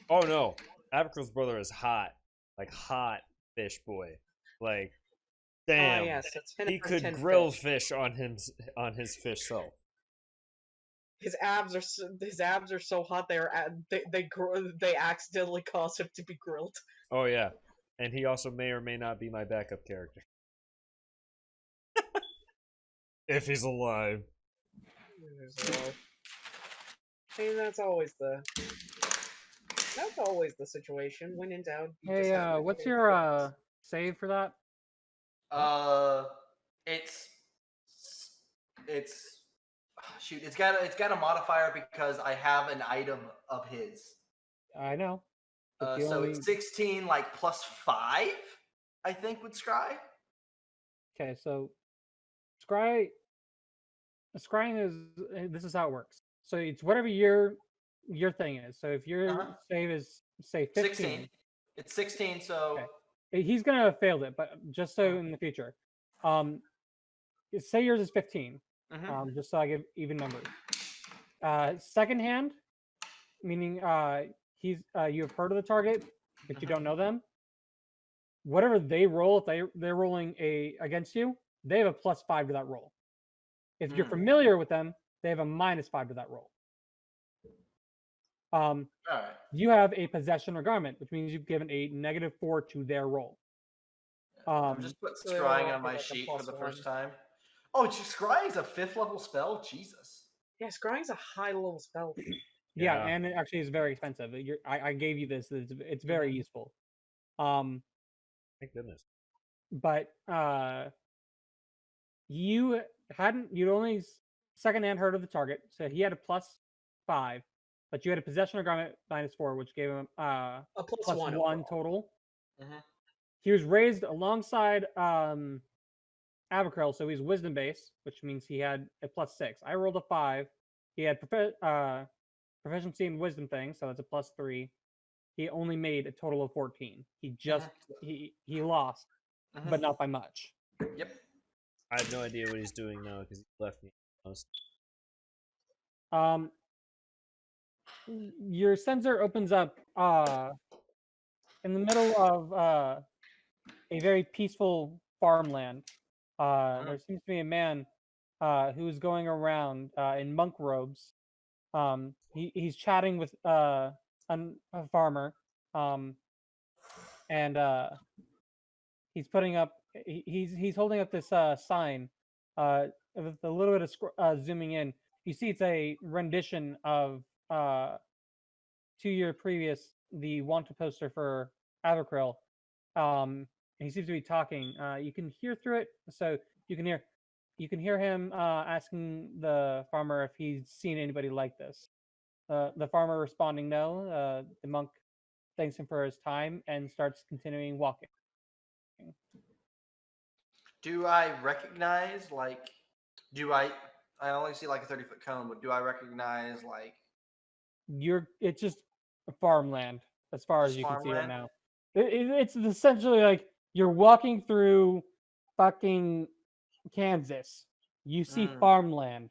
Oh no. Abigail's brother is hot. Like hot fish boy. Like damn. Yes, that's 10 He out of could 10 grill fish. fish on his fish self. His abs are so hot they accidentally cause him to be grilled. Oh yeah. And he also may or may not be my backup character. If he's alive. And that's always the situation. When in doubt, you just Hey, have to what's go your with it. save for that? It's shoot. It's got a modifier because I have an item of his. I know. But So it's 16, like plus 5, I think, with Scry. Okay, so scrying is this is how it works. So it's whatever your thing is. So if your save is say 15, 16. It's 16, so he's gonna have failed it, but just so in the future, say yours is 15. Just so I give even numbers. Second hand, meaning you have heard of the target, but you don't know them. Whatever they roll, if they're rolling against you, they have a +5 to that roll. If you're familiar with them, they have a -5 to that roll. You have a possession or garment, which means you've given a -4 to their roll. I'm just put scrying on my sheet for the first time. Oh, scrying's a 5th level spell? Jesus. Yeah, scrying's a high level spell. Yeah, and it actually is very expensive. I gave you this. It's very useful. Thank goodness. But you'd only secondhand heard of the target, so he had a +5, but you had a possession or garment -4, which gave him a +1 total. He was raised alongside Abigail, so he's wisdom based, which means he had a +6. I rolled a 5. He had proficiency in wisdom thing, so that's a +3. He only made a total of 14. He just he lost, but not by much. Yep. I have no idea what he's doing now because he left me. Your sensor opens up in the middle of a very peaceful farmland. There seems to be a man who's going around in monk robes. He's chatting with a farmer, and he's putting up. He's holding up this sign. With a little bit of zooming in, you see it's a rendition of 2 year previous the wanted poster for Abercrombie. He seems to be talking. You can hear through it, so you can hear him asking the farmer if he's seen anybody like this. The farmer responding no. The monk thanks him for his time and starts continuing walking. Do I recognize like? Do I? I only see like a 30-foot cone, but do I recognize like It's just farmland as far as just you can see right farmland? now. It's essentially like you're walking through fucking Kansas. You see Mm. farmland.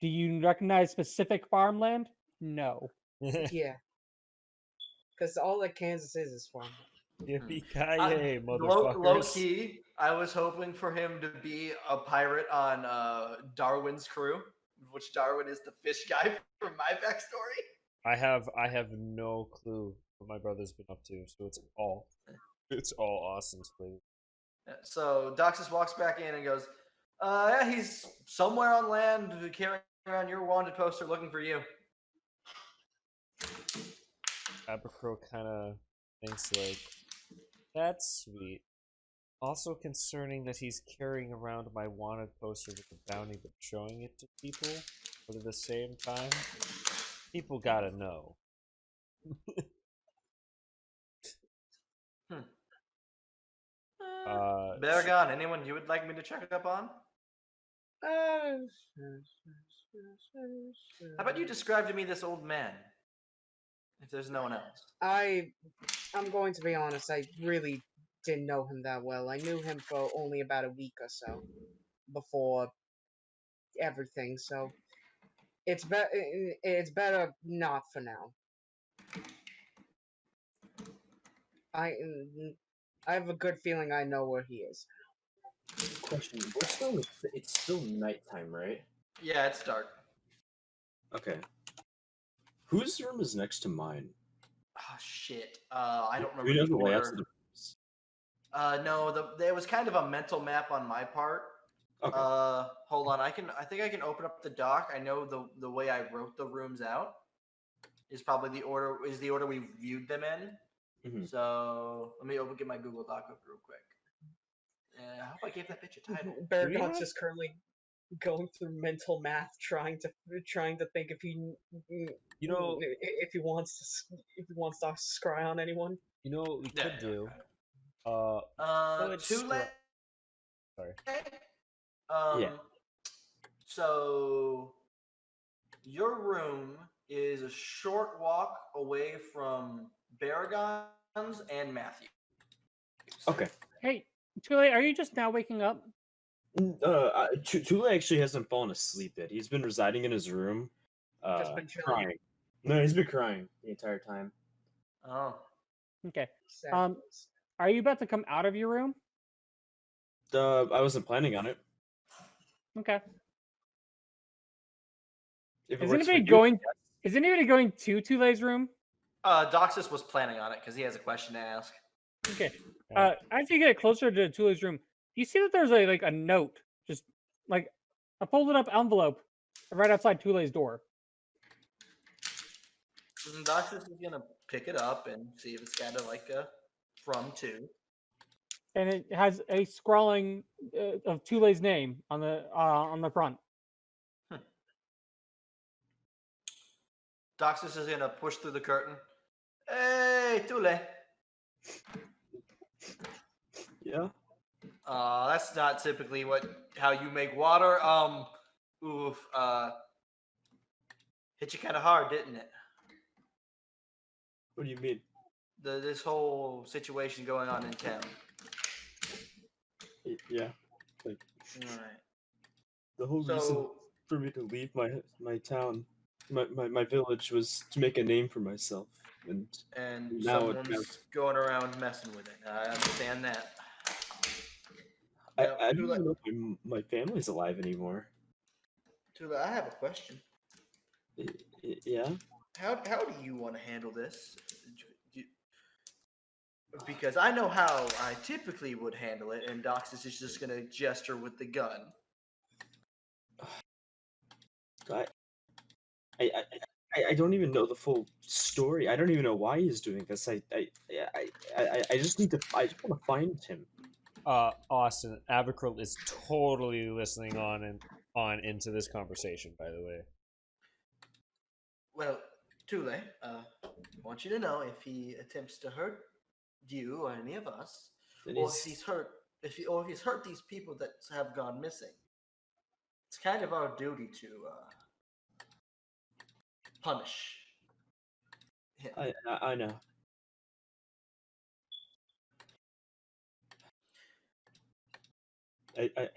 Do you recognize specific farmland? No. Yeah, because all that Kansas is farm. Yippee-ki-yay, Low motherfuckers. key, I was hoping for him to be a pirate on Darwin's crew, which Darwin is the fish guy from my backstory. I have no clue what my brother's been up to, so it's all Austin's clue. So Doxus walks back in and goes, yeah, he's somewhere on land carrying around your wanted poster looking for you. Abercrow kind of thinks like, that's sweet. Also concerning that he's carrying around my wanted poster with the bounty but showing it to people, but at the same time, people gotta know. Baragon, anyone you would like me to check up on? How about you describe to me this old man? If there's no one else. I'm going to be honest. I really didn't know him that well. I knew him for only about a week or so before everything. So it's better not for now. I have a good feeling I know where he is. Question: it's still nighttime, right? Yeah, it's dark. Okay. Whose room is next to mine? Oh shit. I don't remember. Who knows the the way out order. to the rooms? No, there was kind of a mental map on my part. Okay. Hold on. I think I can open up the doc. I know the way I wrote the rooms out is probably the order we viewed them in. Mhm. So let me get my Google Doc up real quick. I hope I gave that bitch a title. Baragon's just currently going through mental math, trying to think if he if he wants to scry on anyone. You know what we could do? Tulle. Sorry. Yeah. So your room is a short walk away from Baragon's and Matthew. Okay. Hey, Tulle, are you just now waking up? Tulle actually hasn't fallen asleep yet. He's been residing in his room, Just been chilling. crying. No, he's been crying the entire time. Oh. Okay. Sad. Are you about to come out of your room? I wasn't planning on it. Okay. If it Is works for anybody you, going? Is anybody going to Tulle's room? Doxus was planning on it because he has a question to ask. Okay. As you get closer to Tulle's room, you see that there's a note, just like a folded up envelope, right outside Tulle's door. Doxus is gonna pick it up and see if it's got a from to. And it has a scrawling of Tulle's name on the front. Doxus is gonna push through the curtain. Hey, Tulle. Yeah. That's not typically how you make water. Hit you kind of hard, didn't it? What do you mean? This whole situation going on in town. Yeah. Like All right. the whole reason So for me to leave my town, my village, was to make a name for myself, and now someone's going around messing with it. I understand that. I don't even know if my family's alive anymore. Tulle, I have a question. Yeah. How do you want to handle this? Because I know how I typically would handle it, and Doxus is just gonna gesture with the gun. I don't even know the full story. I don't even know why he's doing this. I just want to find him. Austin, Abercrow is totally listening on into this conversation, by the way. Well, Tulle, I want you to know if he attempts to hurt you or any of us, Then or if he's hurt these people that have gone missing, it's kind of our duty to punish him. I know.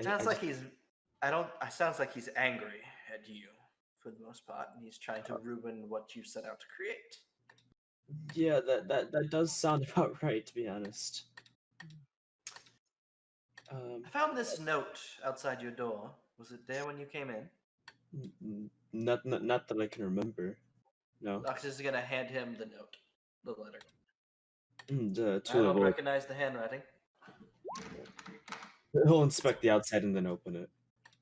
Sounds like he's. I don't. It sounds like he's angry at you for the most part, and he's trying to ruin what you set out to create. Yeah, that does sound about right, to be honest. I found this note outside your door. Was it there when you came in? Not that I can remember. No. Oxus is gonna hand him the note, the letter. I Tulle don't will. recognize the handwriting. He'll inspect the outside and then open it.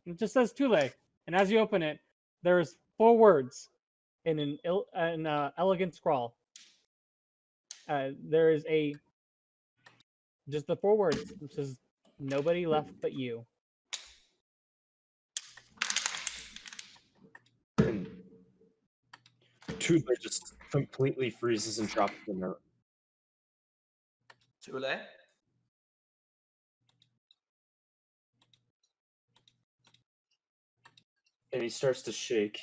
It just says Tulle, and as you open it, there's 4 words in an elegant scrawl. There is just the 4 words, which is nobody left but you. And Tulle just completely freezes and drops the note. Tulle? And he starts to shake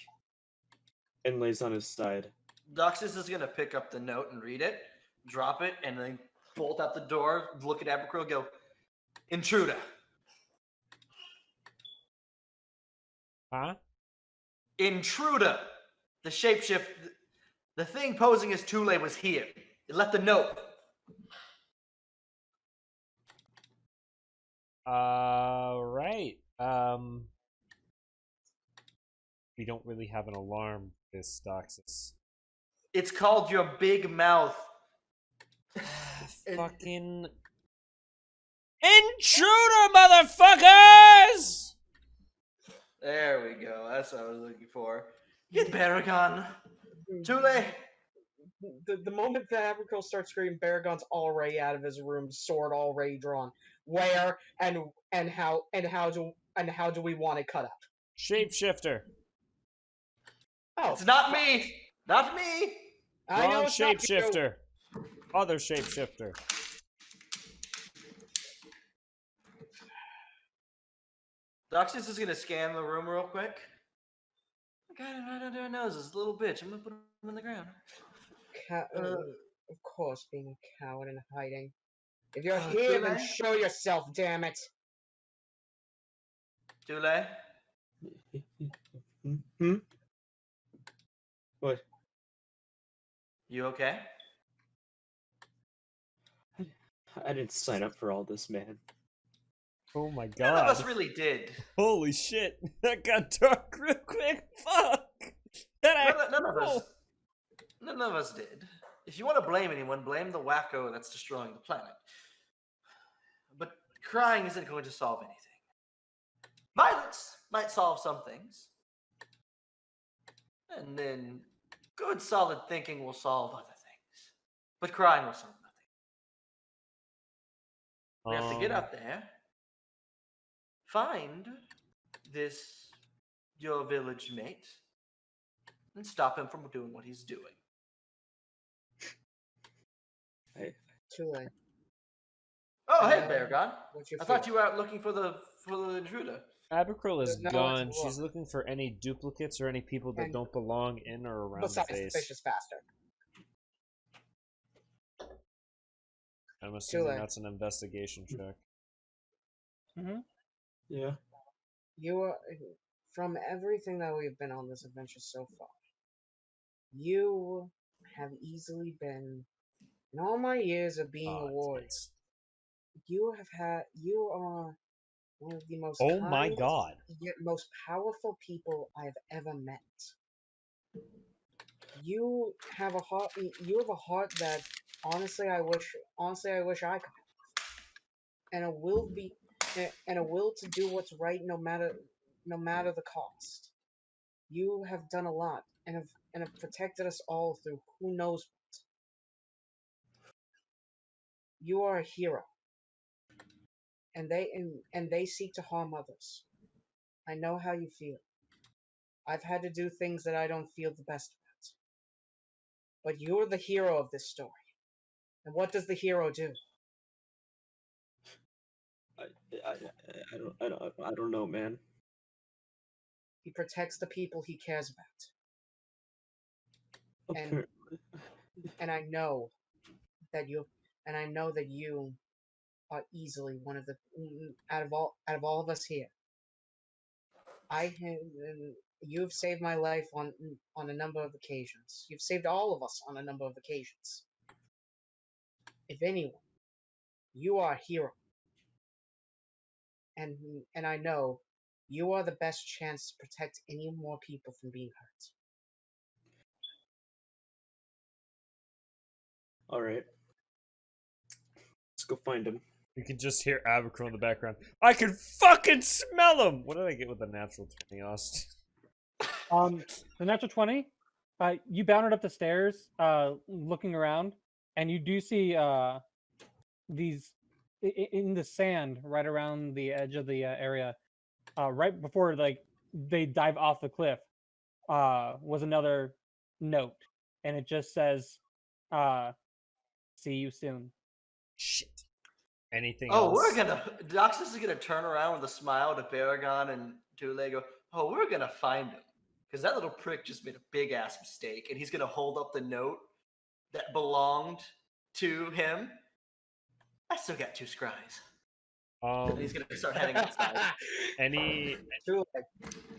and lays on his side. Doxus is gonna pick up the note and read it, drop it, and then bolt out the door, look at Abercrow, go, Intruder. Huh? Intruder! The shapeshift, the thing posing as Tulle was here. It left the note. Right. We don't really have an alarm for this, Doxus. It's called your big mouth. Fucking intruder, motherfuckers! There we go. That's what I was looking for. Get Baragon. Tulle. The moment that Abercrow starts screaming, Baragon's already out of his room, sword already drawn. Where and how do we want it cut out? Shapeshifter. Oh, It's not me. Not me. I know Wrong it's not you. shapeshifter. Other shapeshifter. Doxus is gonna scan the room real quick. I got him right under our noses, little bitch. I'm gonna put him on the ground. Of course, being a coward and hiding. If you're here, then Tulle? show yourself, damn it! Tulle? Hmm? What? You okay? I didn't sign up for all this, man. Oh my None of us god. really did. Holy shit. That got dark real quick. Fuck. That None of us did. If you want to blame anyone, blame the wacko that's destroying the planet. But crying isn't going to solve anything. Violence might solve some things. And then good solid thinking will solve other things. But crying will solve nothing. We have to get out there, find your village mate, and stop him from doing what he's doing. Too late. Oh, hey, Baragon. What's your I thought you were out looking for the intruder. Abercrow is No, gone. it's She's looking for any duplicates or any people that And don't belong in or around Besides, the the base. fish is faster. I'm assuming late. that's an investigation check. Yeah. You are, from everything that we've been on this adventure so far, you have easily been, in all my years of being a warrior, you are one of the most Oh my kind, god. yet most powerful people I've ever met. You have a heart that honestly I wish I could have. And a will to do what's right no matter the cost. You have done a lot and have protected us all through who knows what. You are a hero. And they seek to harm others. I know how you feel. I've had to do things that I don't feel the best about. But you're the hero of this story. And what does the hero do? I don't know, man. He protects the people he cares about. Appar- And I know that you are easily one of the out of all of us here. You've saved my life on a number of occasions. You've saved all of us on a number of occasions. If anyone, you are a hero. And I know you are the best chance to protect any more people from being hurt. All right. Let's go find him. You can just hear Abercrombie in the background. I can fucking smell him! What did I get with the natural 20, Austin? The natural 20, you bounded up the stairs, looking around, and you do see these in the sand right around the edge of the area, right before they dive off the cliff, was another note, and it just says, "See you soon." Shit. Anything Oh, else? Doxus is gonna turn around with a smile to Baragon and Tulle. Go, oh, we're gonna find him because that little prick just made a big ass mistake, and he's gonna hold up the note that belonged to him. I still got 2 scries. And he's gonna start heading outside. Any Do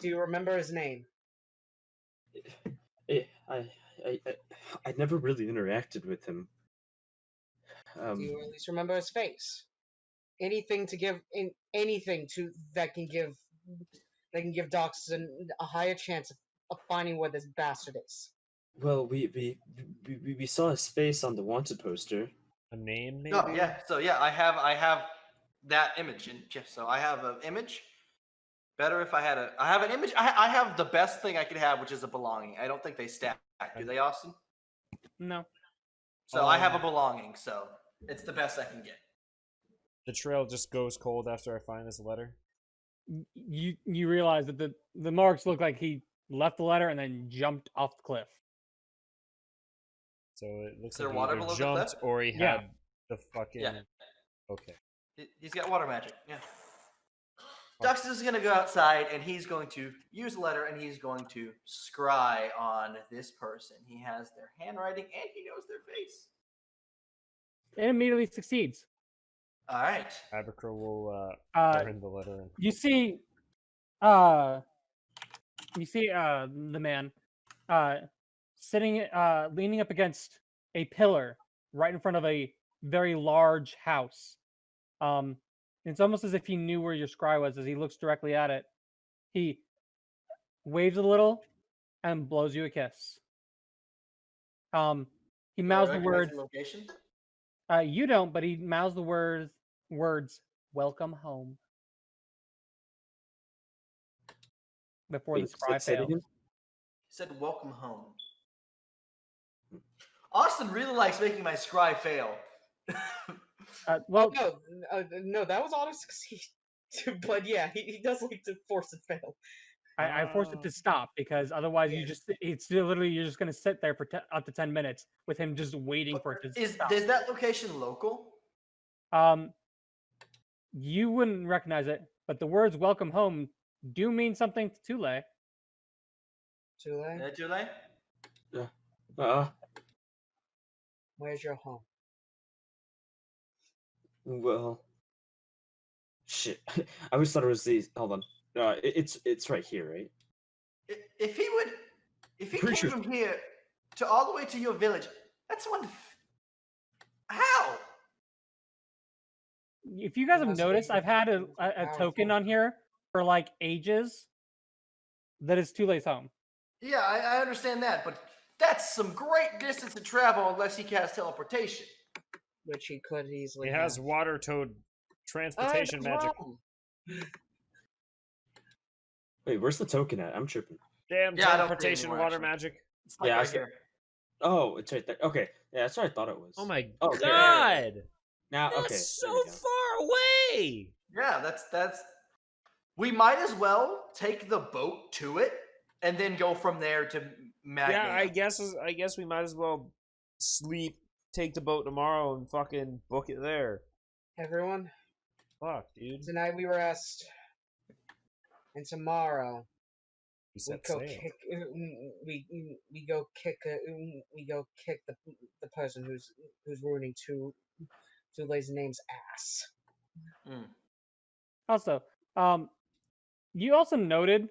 you remember his name? I never really interacted with him. Do you at least remember his face? Anything that can give Docs a higher chance of finding where this bastard is. Well, we saw his face on the wanted poster. a name, maybe? Oh yeah, so yeah, I have that image, and just so I have an image. Better if I had I have an image. I have the best thing I could have, which is a belonging. I don't think they stack, do they, Austin? No. So I have a belonging, so it's the best I can get. The trail just goes cold after I find this letter. You realize that the marks look like he left the letter and then jumped off the cliff. So it looks Is there like water he either below the jumped cliff? or he Yeah. had the fucking. Yeah. Okay. He's got water magic. Yeah. Dux is going to go outside and he's going to use a letter and he's going to scry on this person. He has their handwriting and he knows their face. It immediately succeeds. All right. Abercrombie will burn the letter in. You see the man sitting leaning up against a pillar right in front of a very large house. It's almost as if he knew where your scry was. As he looks directly at it, he waves a little and blows you a kiss. He mouths the words. Location? You don't, but he mouths the words "Welcome home" before the scry say it fails. again? He said, "Welcome home." Austin really likes making my scry fail. Well, No, that was auto succeed. But yeah, he does like to force it fail. I forced it to stop because otherwise you're just gonna sit there for up to 10 minutes with him just waiting for it to stop. Is that location local? You wouldn't recognize it, but the words "Welcome home" do mean something to Tulle. Tulle, Tulle? where's your home? Well, shit. I always thought it was these. Hold on. It's right here, right? If he Pretty came sure- from here to all the way to your village, that's one. How? If you guys have Unless noticed, they- I've had a powerful. token on here for like ages that is Tulle's home. Yeah, I understand that, but that's some great distance to travel unless he casts teleportation. Which he could easily. He has have. water toad transportation that's magic. wrong. Wait, where's the token at? I'm tripping. Damn Yeah, I don't see it transportation anymore, water actually. magic. It's like Yeah, I right see- here. Oh, it's right there. Okay, yeah, that's what I thought it was. Oh my Oh, there. god! Now, That's okay. so there we go. far away! Yeah, that's. We might as well take the boat to it and then go from there to Magnia. Yeah, I guess we might as well sleep, take the boat tomorrow, and fucking book it there. Everyone, Fuck, dude. tonight we rest, and tomorrow We we set go sail. kick. We go kick. We go kick the person who's ruining Tulle's name's ass. Also, you also noted,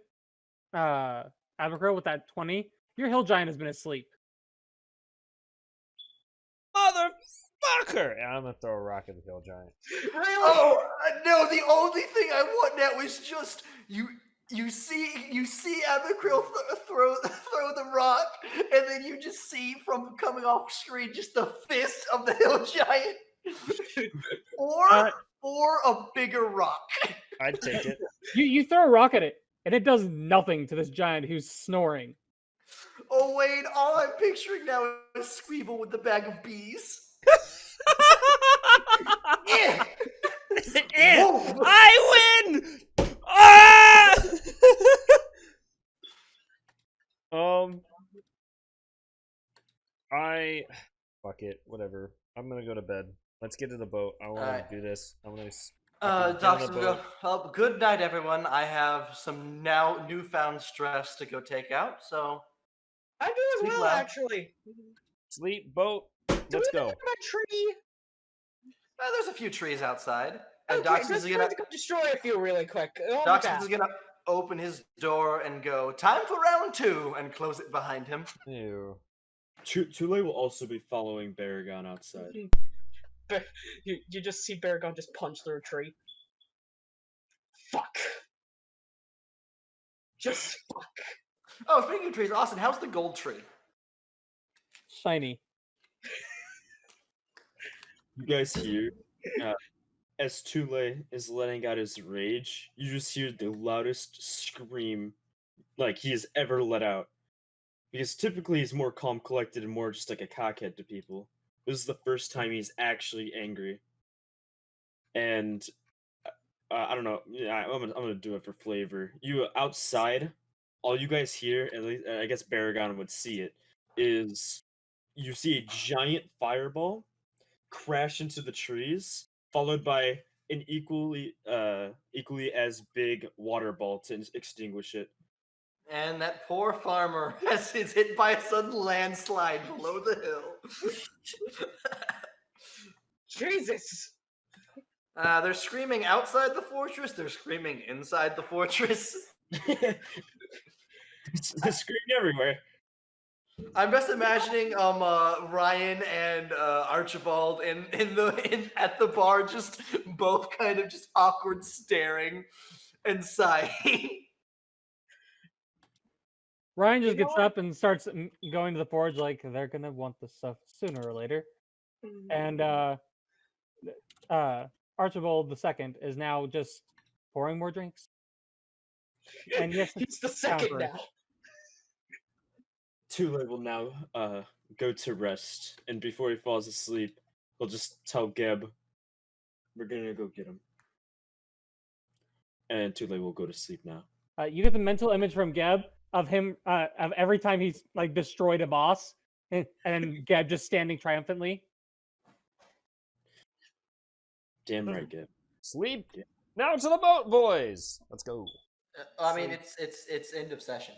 Abigail, with that 20, your hill giant has been asleep. Motherfucker! I'm gonna throw a rock at the hill giant. Really? Oh no! The only thing I want now is just you. You see Abigail throw the rock, and then you just see from coming off screen just the fist of the hill giant, or a bigger rock. I'd take it. You throw a rock at it, and it does nothing to this giant who's snoring. Oh wait, all I'm picturing now is Squeeble with the bag of bees. Yeah. Whoa. I win! Ah! Fuck it, whatever. I'm gonna go to bed. Let's get to the boat. I want Alright. to do this. I'm gonna. Docs, good night, everyone. I have some newfound stress to go take out, so I do as Sleep well, well. actually. Sleep, boat. Do Let's we go. have a tree? there's a few trees outside. And Okay, Docs just is gonna go destroy a few really quick. On the Docs path. is gonna open his door and go, "Time for round 2," and close it behind him. Ew. Tulle will also be following Baragon outside. You just see Baragon just punch through a tree. Fuck. Just fuck. Oh, speaking of trees, Austin, how's the gold tree? Shiny. You guys hear, as Tulle is letting out his rage, you just hear the loudest scream like he has ever let out. Because typically he's more calm, collected, and more just like a cockhead to people. This is the first time he's actually angry. And I don't know. Yeah, I'm gonna do it for flavor. You outside, all you guys hear, at least I guess Baragon would see it, is you see a giant fireball crash into the trees, followed by an equally as big water ball to extinguish it. And that poor farmer is hit by a sudden landslide below the hill. Jesus. They're screaming outside the fortress. They're screaming inside the fortress. They're screaming everywhere. I'm just imagining Ryan and Archibald at the bar, just both kind of just awkward staring and sighing. Ryan just You know gets what? up and starts going to the forge like they're gonna want this stuff sooner or later. And Archibald II is now just pouring more drinks. And yes, He's the down second for it. now. Tulle will now go to rest, and before he falls asleep, he'll just tell Geb, "We're gonna go get him." And Tulle will go to sleep now. You get the mental image from Geb of him of every time he's like destroyed a boss, and then Geb just standing triumphantly. Damn right, Geb. Sleep. Now to the boat, boys. Let's go. I mean, it's end of session.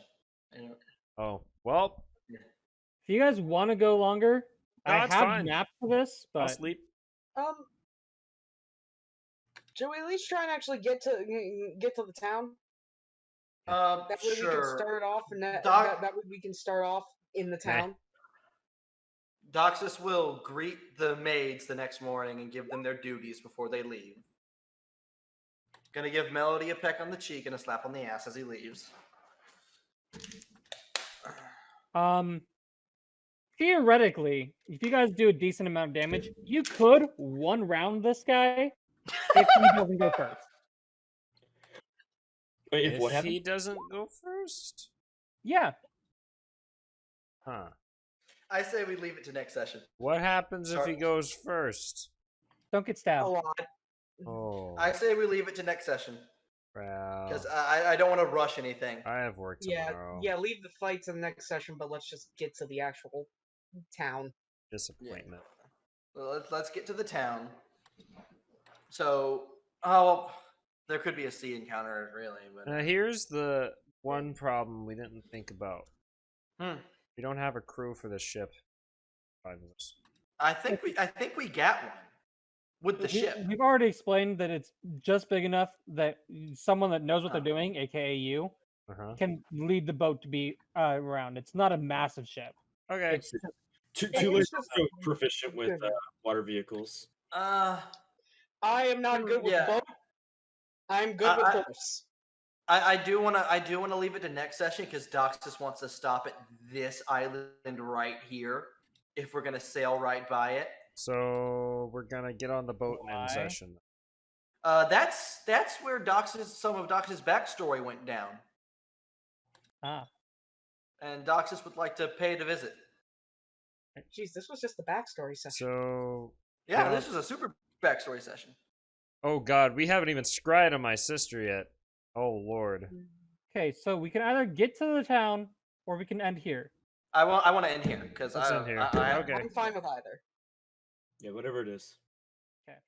Oh well. If you guys want to go longer, No, I it's have fine. maps for this, I'll but sleep. Should we at least try and actually get to the town? That way we can Sure. start off, and that way we can start off in the Nah. town. Doxus will greet the maids the next morning and give them their duties before they leave. Gonna give Melody a peck on the cheek and a slap on the ass as he leaves. theoretically, if you guys do a decent amount of damage, you could one round this guy if he doesn't go first. Wait, if what If he happened? doesn't go first? Yeah. Huh. I say we leave it to next session. What happens if he Sorry. goes first? Don't get A stabbed. lot. Oh. I say we leave it to next session. Because Well, I don't want to rush anything. I have work tomorrow. Yeah, leave the fight to the next session, but let's just get to the actual town. Disappointment. Well, let's get to the town. So, oh, there could be a sea encounter, really. But Here's the one problem we didn't think about. Hmm. We don't have a crew for this ship. I think we got one with the ship. We've already explained that it's just big enough that someone that knows what they're Oh. doing, aka you, Uh-huh. can lead the boat to be around. It's not a massive ship. Okay. It's just, Tulle is just- so proficient with water vehicles. I am not good with Yeah. boat. I'm good with I- horse. I do wanna leave it to next session because Doxus wants to stop at this island right here if we're gonna sail right by it. So we're gonna get on the boat and end Why? session. That's where some of Doxus' backstory went down, and Doxus would like to pay to visit. Jeez, this was just the backstory session. So Yeah, Yeah. this was a super backstory session. oh god, we haven't even scryed on my sister yet. Oh lord. okay, so we can either get to the town or we can end here. I want to end here because Let's end here. I Okay. I'm fine with either. Yeah, whatever it is. Okay.